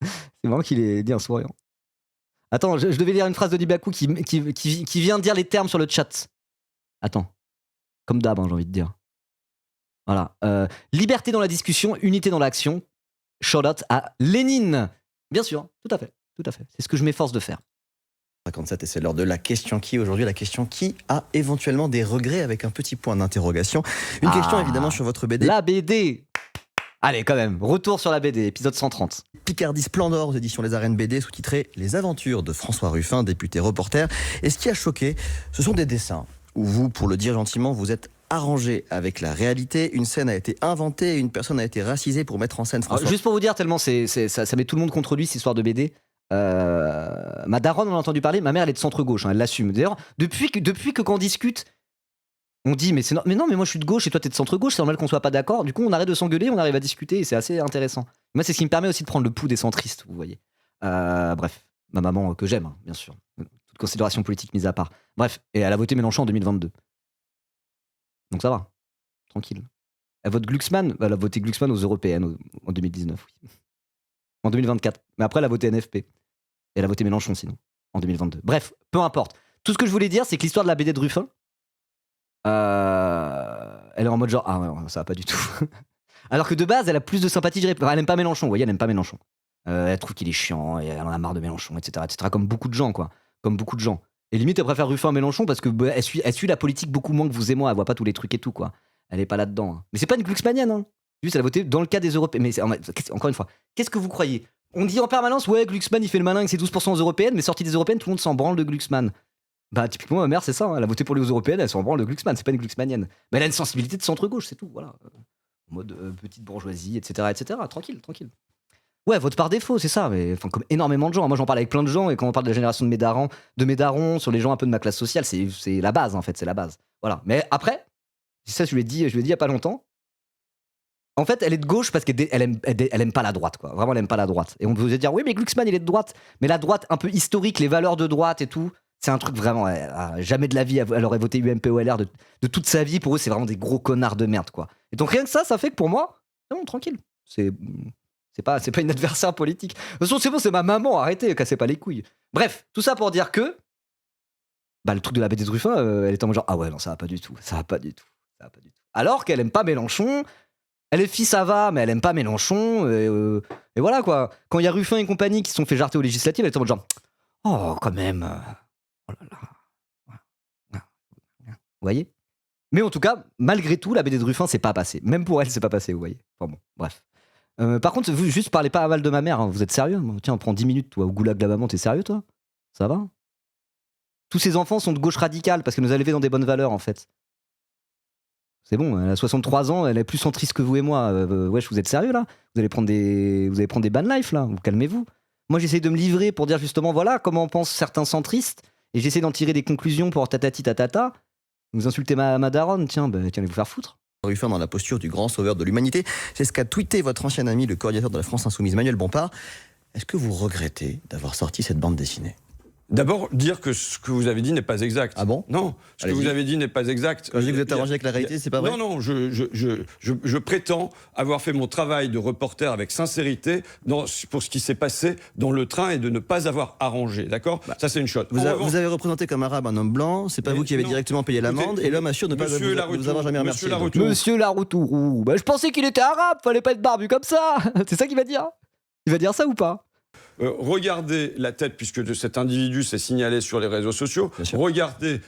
C'est vraiment qu'il l'ait dit en souriant. Attends, je devais lire une phrase de Dibakou qui vient de dire les termes sur le chat. Attends. Comme d'hab, hein, j'ai envie de dire. Voilà. Liberté dans la discussion, unité dans l'action. Shout out à Lénine. Bien sûr, tout à fait. Tout à fait. C'est ce que je m'efforce de faire. 57 et c'est l'heure de la question qui. Aujourd'hui, la question qui a éventuellement des regrets avec un petit point d'interrogation. Une question évidemment sur votre BD. La BD. Allez, quand même. Retour sur la BD, épisode 130. Picardie Splendor aux éditions Les Arènes BD, sous-titré Les aventures de François Ruffin, député reporter. Et ce qui a choqué, ce sont des dessins où vous, pour le dire gentiment, vous êtes arrangé avec la réalité. Une scène a été inventée et une personne a été racisée pour mettre en scène François. Alors, juste pour vous dire, tellement ça met tout le monde contre lui, cette histoire de BD. Ma daronne, on a entendu parler, ma mère, elle est de centre-gauche, hein, elle l'assume. D'ailleurs, depuis que qu'on discute, on dit mais non, mais moi je suis de gauche et toi t'es de centre-gauche, c'est normal qu'on soit pas d'accord. Du coup, on arrête de s'engueuler, on arrive à discuter et c'est assez intéressant. Moi, c'est ce qui me permet aussi de prendre le pouls des centristes, vous voyez. Bref, ma maman que j'aime, hein, bien sûr. Toute considération politique mise à part. Bref, et elle a voté Mélenchon en 2022. Donc ça va, tranquille. Elle vote Glucksmann, elle a voté Glucksmann aux européennes en 2019, oui. En 2024. Mais après, elle a voté NFP. Et elle a voté Mélenchon, sinon, en 2022. Bref, peu importe. Tout ce que je voulais dire, c'est que l'histoire de la BD de Ruffin, elle est en mode genre, ah ouais, ça va pas du tout. Alors que de base, elle a plus de sympathie, elle aime pas Mélenchon, vous voyez, elle aime pas Mélenchon. Elle trouve qu'il est chiant, et elle en a marre de Mélenchon, etc., etc., comme beaucoup de gens, quoi. Comme beaucoup de gens. Et limite, elle préfère Ruffin à Mélenchon parce que elle suit la politique beaucoup moins que vous et moi, elle voit pas tous les trucs et tout, quoi. Elle est pas là-dedans. Hein. Mais c'est pas une Glucksmannienne, hein. Juste, elle a voté dans le cas des Européennes. Mais encore une fois, qu'est-ce que vous croyez? On dit en permanence, ouais, Glucksmann, il fait le malin, que c'est 12% aux Européennes, mais sorti des Européennes, tout le monde s'en branle de Glucksmann. Bah, typiquement, ma mère, c'est ça, hein. Elle a voté pour les Européennes, elle s'en branle de Glucksmann, c'est pas une Glucksmannienne. Mais elle a une sensibilité de centre-gauche, c'est tout, voilà. En mode petite bourgeoisie, etc., etc. Tranquille. Ouais, vote par défaut, c'est ça, mais enfin, comme énormément de gens. Moi, j'en parle avec plein de gens, et quand on parle de la génération de mes darons, sur les gens un peu de ma classe sociale, c'est la base, en fait, c'est la base. Voilà. Mais après, ça, je lui ai dit il y a pas longtemps. En fait, elle est de gauche parce qu'elle aime pas la droite, quoi. Vraiment, elle aime pas la droite. Et on peut se dire, oui, mais Glucksmann, il est de droite. Mais la droite, un peu historique, les valeurs de droite et tout, c'est un truc vraiment. Jamais de la vie, elle aurait voté UMP ou LR de toute sa vie. Pour eux, c'est vraiment des gros connards de merde, quoi. Et donc, rien que ça fait que pour moi, c'est bon, tranquille. C'est pas une adversaire politique. De toute façon, c'est bon, c'est ma maman, arrêtez, cassez pas les couilles. Bref, tout ça pour dire que. Bah, le truc de la BD de Ruffin, elle est en mode genre, ah ouais, non, ça va pas du tout. Alors qu'elle aime pas Mélenchon. LFI ça va, mais elle aime pas Mélenchon, et voilà quoi. Quand il y a Ruffin et compagnie qui se sont fait jarter aux législatives, elle était en mode genre, oh quand même, oh là là. Vous voyez? Mais en tout cas, malgré tout, la BD de Ruffin c'est pas passé. Même pour elle, c'est pas passé, vous voyez. Enfin bon, bref. Par contre, vous juste parlez pas à mal de ma mère, hein. Vous êtes sérieux? Tiens, on prend 10 minutes, toi, au goulag de la maman, t'es sérieux toi? Ça va? Tous ces enfants sont de gauche radicale parce qu'elle nous a élevés dans des bonnes valeurs en fait. C'est bon, elle a 63 ans, elle est plus centriste que vous et moi. Wesh, vous êtes sérieux là? Vous allez prendre des ban life là? Vous calmez-vous. Moi, j'essaie de me livrer pour dire justement, voilà, comment pensent certains centristes, et j'essaie d'en tirer des conclusions pour tatati tatata. Vous insultez ma daronne, tiens, allez vous faire foutre. Ruffin dans la posture du grand sauveur de l'humanité, c'est ce qu'a tweeté votre ancien ami, le coordinateur de la France Insoumise, Manuel Bompard. Est-ce que vous regrettez d'avoir sorti cette bande dessinée? D'abord, dire que ce que vous avez dit n'est pas exact. Ah bon? Non, ce que vous avez dit n'est pas exact. Quand je dis que vous êtes arrangé avec la réalité, c'est pas vrai? Non, je prétends avoir fait mon travail de reporter avec sincérité pour ce qui s'est passé dans le train et de ne pas avoir arrangé, d'accord? Ça, c'est une chose. Vous avez représenté comme arabe un homme blanc, c'est pas vous qui avez directement payé l'amende, et l'homme assure ne pas vous avoir jamais remercié. Monsieur Laroutourou, je pensais qu'il était arabe, fallait pas être barbu comme ça. C'est ça qu'il va dire? Il va dire ça ou pas? regardez la tête, puisque de cet individu s'est signalé sur les réseaux sociaux, regardez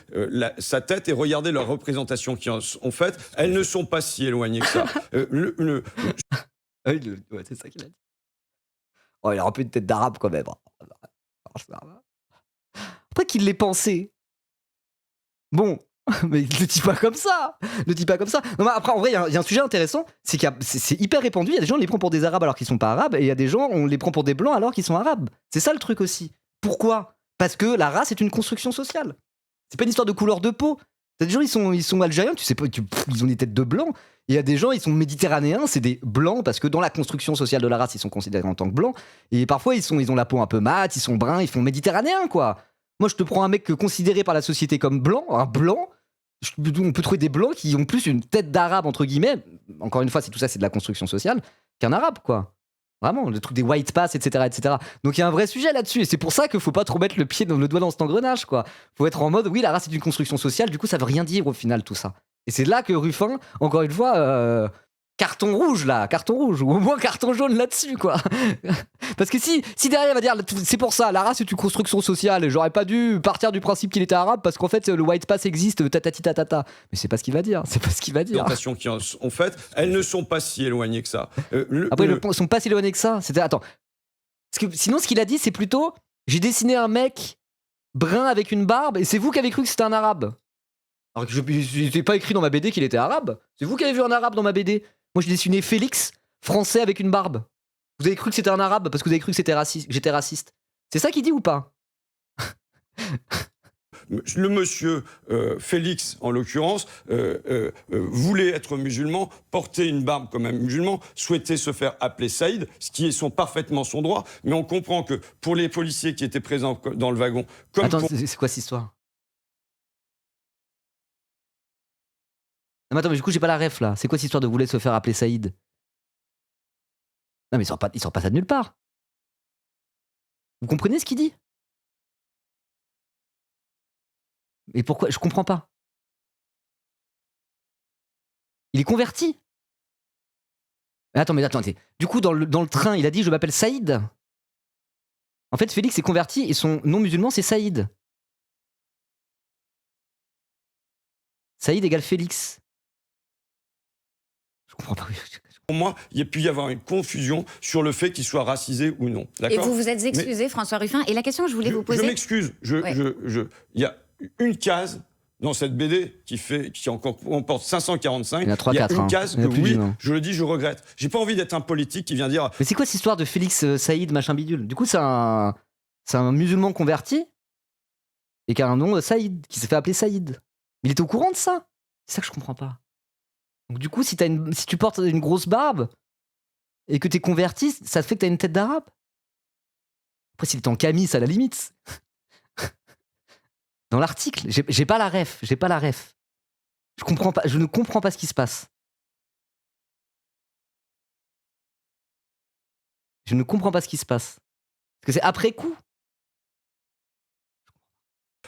sa tête et regardez leurs représentations qui en sont faites. Elles ne sont pas si éloignées que ça. Ouais, c'est ça qu'il a dit. Oh, il a un peu une tête d'arabe quand même. Après qu'il l'ait pensé. Bon, mais ne le dis pas comme ça. Ne dis pas comme ça. Non, mais après, en vrai, il y a un sujet intéressant. C'est hyper répandu. Il y a des gens, on les prend pour des arabes alors qu'ils sont pas arabes. Et il y a des gens, on les prend pour des blancs alors qu'ils sont arabes. C'est ça le truc aussi. Pourquoi ? Parce que la race est une construction sociale. C'est pas une histoire de couleur de peau. T'as des gens, ils sont algériens, tu sais pas, ils ont des têtes de blancs. Et il y a des gens, ils sont méditerranéens, c'est des blancs, parce que dans la construction sociale de la race, ils sont considérés en tant que blancs. Et parfois, ils ont la peau un peu mate, ils sont bruns, ils font méditerranéens, quoi. Moi, je te prends un mec considéré par la société comme blanc, un blanc. On peut trouver des blancs qui ont plus une tête d'arabe, entre guillemets. Encore une fois, tout ça, c'est de la construction sociale, qu'un arabe, quoi. Vraiment, le truc des white pass, etc., etc. Donc il y a un vrai sujet là-dessus. Et c'est pour ça qu'il faut pas trop mettre le doigt dans cet engrenage, quoi. Faut être en mode, oui, la race est une construction sociale, du coup, ça veut rien dire au final, tout ça. Et c'est là que Ruffin, encore une fois, carton rouge, ou au moins carton jaune là-dessus, quoi. Parce que si derrière il va dire, c'est pour ça, la race est une construction sociale, et j'aurais pas dû partir du principe qu'il était arabe, parce qu'en fait, le white pass existe, tatati tatata. Mais c'est pas ce qu'il va dire, qui en sont faites, elles ne sont pas si éloignées que ça. Après, ils sont pas si éloignés que ça. Attends. Parce que sinon, ce qu'il a dit, c'est plutôt, j'ai dessiné un mec brun avec une barbe, et c'est vous qui avez cru que c'était un arabe. Alors que je n'ai pas écrit dans ma BD qu'il était arabe. C'est vous qui avez vu un arabe dans ma BD. Moi, j'ai dessiné Félix, français avec une barbe. Vous avez cru que c'était un arabe parce que vous avez cru que j'étais raciste. C'est ça qu'il dit ou pas ? Le monsieur Félix, en l'occurrence, voulait être musulman, porter une barbe comme un musulman, souhaitait se faire appeler Saïd, ce qui est parfaitement son droit. Mais on comprend que pour les policiers qui étaient présents dans le wagon... Attends, c'est quoi cette histoire ? Non, mais attends, mais du coup, j'ai pas la ref là. C'est quoi cette histoire de vouloir se faire appeler Saïd ? Non, mais il sort pas ça de nulle part. Vous comprenez ce qu'il dit ? Et pourquoi ? Je comprends pas. Il est converti. Mais attendez. Du coup, dans le train, il a dit je m'appelle Saïd. En fait, Félix est converti et son nom musulman, c'est Saïd. Saïd égale Félix. Je comprends pas. Pour moi, il y a pu y avoir une confusion sur le fait qu'il soit racisé ou non. Et vous vous êtes excusé, François Ruffin. Et la question que je voulais vous poser... Je m'excuse. Il y a une case dans cette BD qui comporte 545. Il y en a 3, il y a 4, une case que, oui, je le dis, je regrette. J'ai pas envie d'être un politique qui vient dire... Mais c'est quoi cette histoire de Félix Saïd, machin bidule ? Du coup, c'est un musulman converti et qui a un nom Saïd, qui s'est fait appeler Saïd. Il était au courant de ça ? C'est ça que je comprends pas. Donc du coup, si tu portes une grosse barbe et que t'es converti, ça te fait que t'as une tête d'arabe. Après, s'il est en camis, à la limite. Dans l'article, j'ai pas la ref. Je ne comprends pas ce qui se passe. Je ne comprends pas ce qui se passe. Parce que c'est après coup.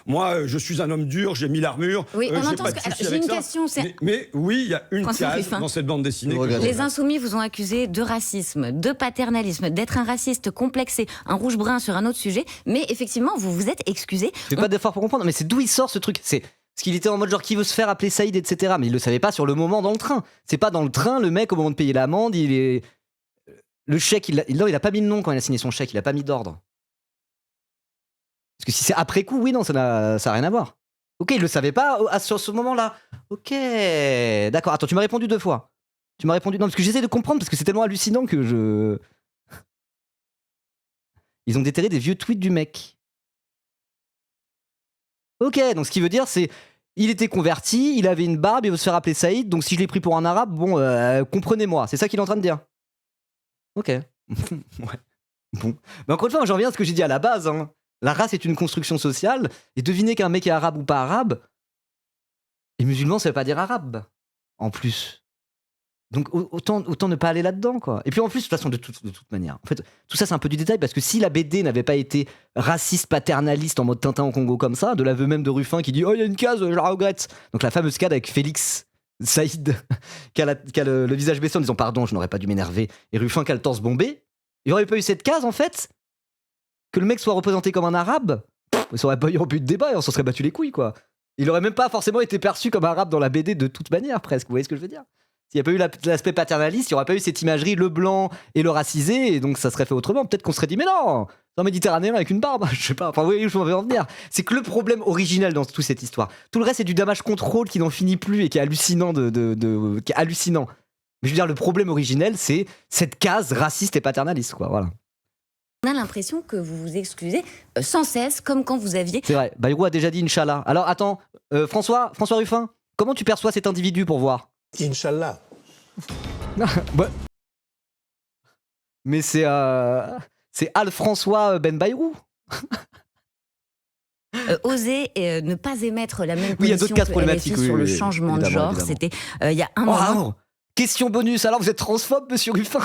Moi, je suis un homme dur, j'ai mis l'armure. Oui, on entend j'ai une question. Mais oui, il y a une case dans cette bande dessinée. Les Insoumis vous ont accusé de racisme, de paternalisme, d'être un raciste complexé, un rouge-brun sur un autre sujet. Mais effectivement, vous vous êtes excusé. Je fais pas d'effort pour comprendre. Mais c'est d'où il sort ce truc ? C'est parce qu'il était en mode genre qui veut se faire appeler Saïd, etc. Mais il le savait pas sur le moment dans le train. C'est pas dans le train, le mec, au moment de payer l'amende, le chèque, il a pas mis de nom quand il a signé son chèque, il a pas mis d'ordre. Parce que si c'est après coup, oui, non, ça n'a rien à voir. Ok, il le savait pas sur ce moment-là. Ok, d'accord. Attends, tu m'as répondu 2 fois. Tu m'as répondu... Non, parce que j'essaie de comprendre, parce que c'est tellement hallucinant que je... Ils ont déterré des vieux tweets du mec. Ok, donc ce qui veut dire, c'est... Il était converti, il avait une barbe, il veut se faire appeler Saïd, donc si je l'ai pris pour un arabe, bon, comprenez-moi. C'est ça qu'il est en train de dire. Ok. Ouais. Bon. Mais encore une fois, j'en reviens à ce que j'ai dit à la base, hein. La race est une construction sociale, et devinez qu'un mec est arabe ou pas arabe, et musulman, ça veut pas dire arabe, en plus. Donc autant ne pas aller là-dedans, quoi. Et puis en plus, de toute façon, de toute manière, en fait, tout ça c'est un peu du détail, parce que si la BD n'avait pas été raciste, paternaliste, en mode Tintin au Congo comme ça, de l'aveu même de Ruffin qui dit « Oh, il y a une case, je la regrette !» Donc la fameuse case avec Félix Saïd, qui a le visage baissé en disant « Pardon, je n'aurais pas dû m'énerver », et Ruffin qui a le torse bombé, il n'y aurait pas eu cette case, en fait. Que le mec soit représenté comme un arabe, ça aurait pas eu de débat et on s'en serait battu les couilles, quoi. Il aurait même pas forcément été perçu comme arabe dans la BD de toute manière, presque. Vous voyez ce que je veux dire? S'il n'y a pas eu l'aspect paternaliste, il n'y aurait pas eu cette imagerie, le blanc et le racisé, et donc ça serait fait autrement. Peut-être qu'on serait dit, mais non, c'est un méditerranéen avec une barbe. Je sais pas, enfin, vous voyez où je veux en venir. C'est que le problème originel dans toute cette histoire, tout le reste, c'est du damage control qui n'en finit plus et qui est hallucinant. Qui est hallucinant. Mais je veux dire, le problème originel, c'est cette case raciste et paternaliste, quoi. Voilà. On a l'impression que vous vous excusez sans cesse, comme quand vous aviez... C'est vrai, Bayrou a déjà dit Inch'Allah. Alors attends, François Ruffin, comment tu perçois cet individu pour voir? Inch'Allah. Bah. Mais c'est Al-François Ben Bayrou. Oser ne pas émettre la même Oui, il y a position d'autres cas que problématiques, LFI oui, sur le oui, changement de évidemment, genre. évidemment. C'était il y a un moment. Oh, question bonus, alors vous êtes transphobe, monsieur Ruffin?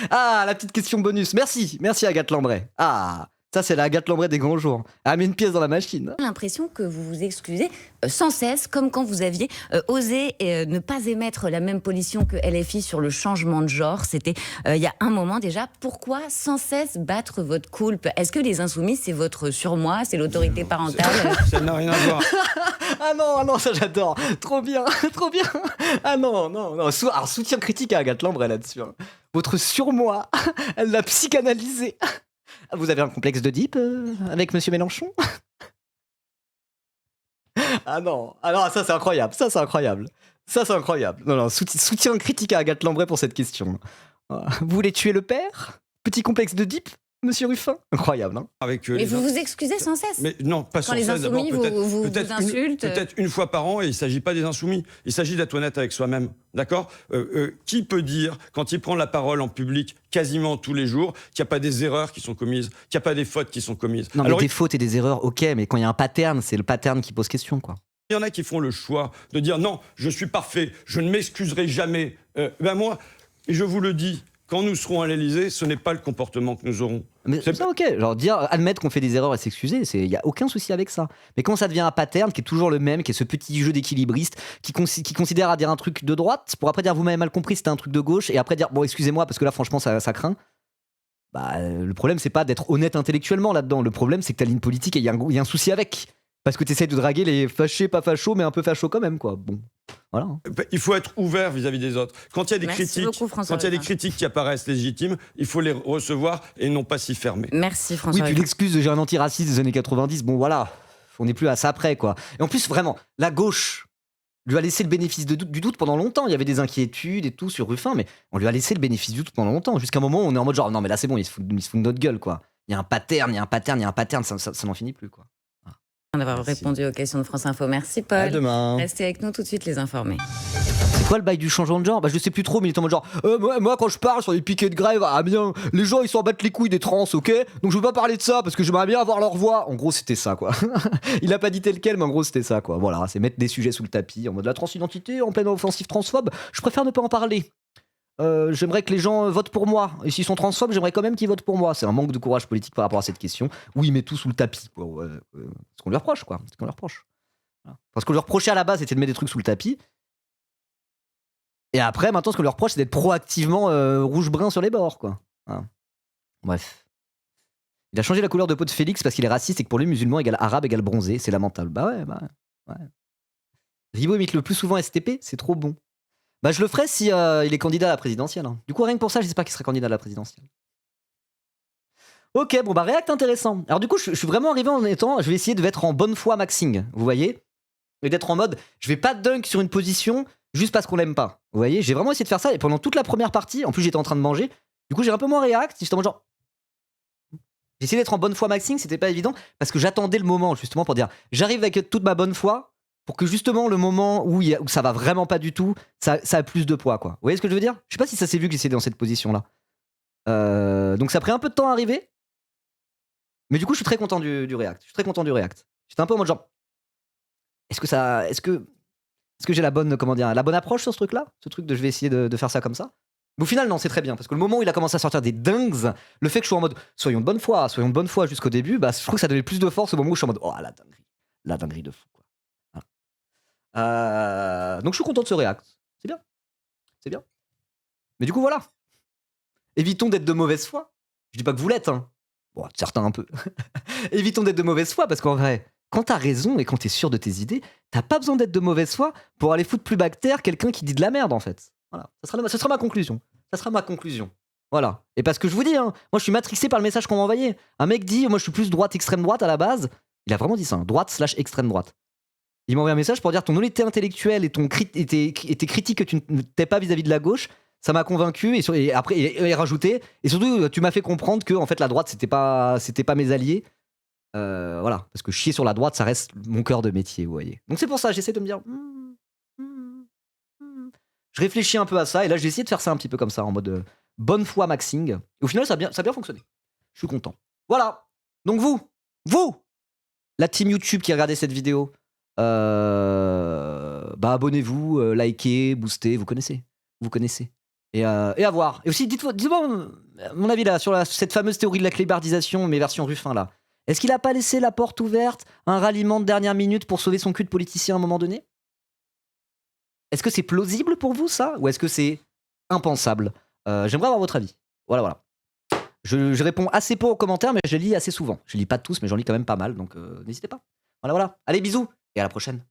Ah, la petite question bonus. Merci Agathe Lambray. Ah, ça c'est la Agathe Lambray des grands jours. Ah, mais une pièce dans la machine. J'ai l'impression que vous vous excusez sans cesse, comme quand vous aviez osé ne pas émettre la même position que LFI sur le changement de genre. C'était il y a un moment déjà. Pourquoi sans cesse battre votre coulpe? Est-ce que les Insoumis, c'est votre surmoi, c'est l'autorité parentale? Ça n'a rien à voir. Ah non, ça j'adore. Trop bien, trop bien. Ah non. Alors, soutien critique à Agathe Lambray là-dessus. Hein. Votre surmoi, elle l'a psychanalysé. Vous avez un complexe d'Oedipe avec monsieur Mélenchon? Ah non, ça c'est incroyable. Non, soutien critique à Agathe Lambray pour cette question. Vous voulez tuer le père? Petit complexe d'Oedipe, monsieur Ruffin? Incroyable, hein? Avec, Mais vous vous excusez sans cesse. Mais non, pas Quand sans les cesse. Insoumis vous peut-être insultent. peut-être une fois par an, et il ne s'agit pas des Insoumis. Il s'agit d'être honnête avec soi-même. D'accord? Qui peut dire, quand il prend la parole en public quasiment tous les jours, qu'il n'y a pas des erreurs qui sont commises, qu'il n'y a pas des fautes qui sont commises? Non, Alors, mais des fautes et des erreurs, ok, mais quand il y a un pattern, c'est le pattern qui pose question, quoi. il y en a qui font le choix de dire non, je suis parfait, je ne m'excuserai jamais. Moi, et je vous le dis, quand nous serons à l'Élysée, ce n'est pas le comportement que nous aurons. Mais c'est ça, ok. Genre, admettre qu'on fait des erreurs et s'excuser, il n'y a aucun souci avec ça. Mais quand ça devient un pattern qui est toujours le même, qui est ce petit jeu d'équilibriste, qui considère à dire un truc de droite, pour après dire vous m'avez mal compris, c'était un truc de gauche, et après dire bon, excusez-moi, parce que là, franchement, ça craint. Bah, le problème, c'est pas d'être honnête intellectuellement là-dedans. Le problème, c'est que ta ligne politique, et il y a un souci avec. Parce que tu essaies de draguer les fâchés, pas fachos, mais un peu fachos quand même, quoi. Bon, voilà. Il faut être ouvert vis-à-vis des autres. Quand il y a des Merci beaucoup, François quand il y a des Ruffin. critiques qui apparaissent légitimes, il faut les recevoir et non pas s'y fermer. Merci Oui, François. puis Ruffin. l'excuse de j'ai un antiraciste des années 90, bon voilà, on n'est plus à ça après, quoi. Et en plus, vraiment, la gauche lui a laissé le bénéfice du doute pendant longtemps. Il y avait des inquiétudes et tout sur Ruffin, mais on lui a laissé le bénéfice du doute pendant longtemps. Jusqu'à un moment où on est en mode genre, non mais là c'est bon, il se fout de notre gueule, quoi. Il y a un pattern, ça n'en finit plus, quoi. D'avoir Merci. répondu aux questions de France Info. Merci Paul. À demain. Restez avec nous tout de suite les informés. C'est quoi le bail du changement de genre? Bah je sais plus trop, mais il est en mode genre moi quand je parle sur les piquets de grève, ah bien, les gens ils s'en battent les couilles des trans, ok? Donc je veux pas parler de ça parce que j'aimerais bien avoir leur voix. En gros c'était ça, quoi. Il a pas dit tel quel, mais en gros c'était ça, quoi. Voilà, c'est mettre des sujets sous le tapis en mode la transidentité en pleine offensive transphobe. Je préfère ne pas en parler. J'aimerais que les gens votent pour moi. Et s'ils sont transphobes, j'aimerais quand même qu'ils votent pour moi. C'est un manque de courage politique par rapport à cette question. Oui, mais tout sous le tapis, quoi. Ce qu'on lui reproche, quoi. Ce qu'on lui reproche. Voilà. Parce qu'on lui reprochait à la base, c'était de mettre des trucs sous le tapis. Et après, maintenant, ce qu'on lui reproche, c'est d'être proactivement rouge-brun sur les bords, quoi. Voilà. Bref. Il a changé la couleur de peau de Félix parce qu'il est raciste et que pour lui, musulman égale arabe égale bronzé. C'est lamentable. Bah ouais. Ribot imite le plus souvent STP, c'est trop bon. Bah je le ferais si il est candidat à la présidentielle. Hein. Du coup, rien que pour ça, j'espère qu'il serait candidat à la présidentielle. Ok, bon bah React intéressant. Alors du coup, je suis vraiment arrivé en étant, je vais essayer d'être en bonne foi Maxing, vous voyez? Et d'être en mode, je vais pas dunk sur une position juste parce qu'on l'aime pas. Vous voyez? J'ai vraiment essayé de faire ça et pendant toute la première partie, en plus j'étais en train de manger, du coup j'ai un peu moins React, j'étais en mode genre... J'ai essayé d'être en bonne foi Maxing, c'était pas évident, parce que j'attendais le moment justement pour dire, j'arrive avec toute ma bonne foi, pour que justement le moment où ça va vraiment pas du tout, ça a plus de poids, quoi. Vous voyez ce que je veux dire? Je sais pas si ça s'est vu que j'essayais dans cette position-là. Donc ça a pris un peu de temps à arriver. Mais du coup, je suis très content du React. J'étais un peu en mode genre, est-ce que j'ai la bonne, la bonne approche sur ce truc-là? Ce truc de je vais essayer de faire ça comme ça? Mais au final, non, c'est très bien. Parce que le moment où il a commencé à sortir des dingues, le fait que je sois en mode soyons de bonne foi jusqu'au début, bah, je trouve que ça donnait plus de force au moment où je suis en mode oh la dinguerie de fou, quoi. Donc je suis content de ce React. C'est bien. Mais du coup, voilà. Évitons d'être de mauvaise foi. Je dis pas que vous l'êtes, hein. Bon, certains un peu. Évitons d'être de mauvaise foi, parce qu'en vrai, quand t'as raison et quand t'es sûr de tes idées, t'as pas besoin d'être de mauvaise foi pour aller foutre plus bactère quelqu'un qui dit de la merde, en fait. Voilà, ça sera ma conclusion. Ça sera ma conclusion. Voilà. Et parce que je vous dis, hein, moi je suis matrixé par le message qu'on m'a envoyé. Un mec dit, moi je suis plus droite, extrême droite à la base. Il a vraiment dit ça, hein, droite / extrême droite. Il m'a envoyé un message pour dire ton honnêteté intellectuelle et tes critiques que tu n'es pas vis-à-vis de la gauche, ça m'a convaincu. Et après, il rajouté, et surtout, tu m'as fait comprendre que en fait, la droite, c'était pas mes alliés. Voilà, parce que chier sur la droite, ça reste mon cœur de métier, vous voyez. Donc c'est pour ça, j'essaie de me dire. Je réfléchis un peu à ça, et là, j'ai essayé de faire ça un petit peu comme ça, en mode bonne foi maxing. Et au final, ça a bien fonctionné. Je suis content. Voilà. Donc vous, la team YouTube qui a regardé cette vidéo, abonnez-vous, likez, boostez, vous connaissez. Et à voir. Et aussi, dites-moi mon avis là sur cette fameuse théorie de la clébardisation, mais version Ruffin là. Est-ce qu'il a pas laissé la porte ouverte à un ralliement de dernière minute pour sauver son cul de politicien à un moment donné? Est-ce que c'est plausible pour vous ça, ou est-ce que c'est impensable? J'aimerais avoir votre avis. Voilà. Je réponds assez peu aux commentaires, mais je lis assez souvent. Je lis pas tous, mais j'en lis quand même pas mal, donc n'hésitez pas. Voilà. Allez, bisous et à la prochaine.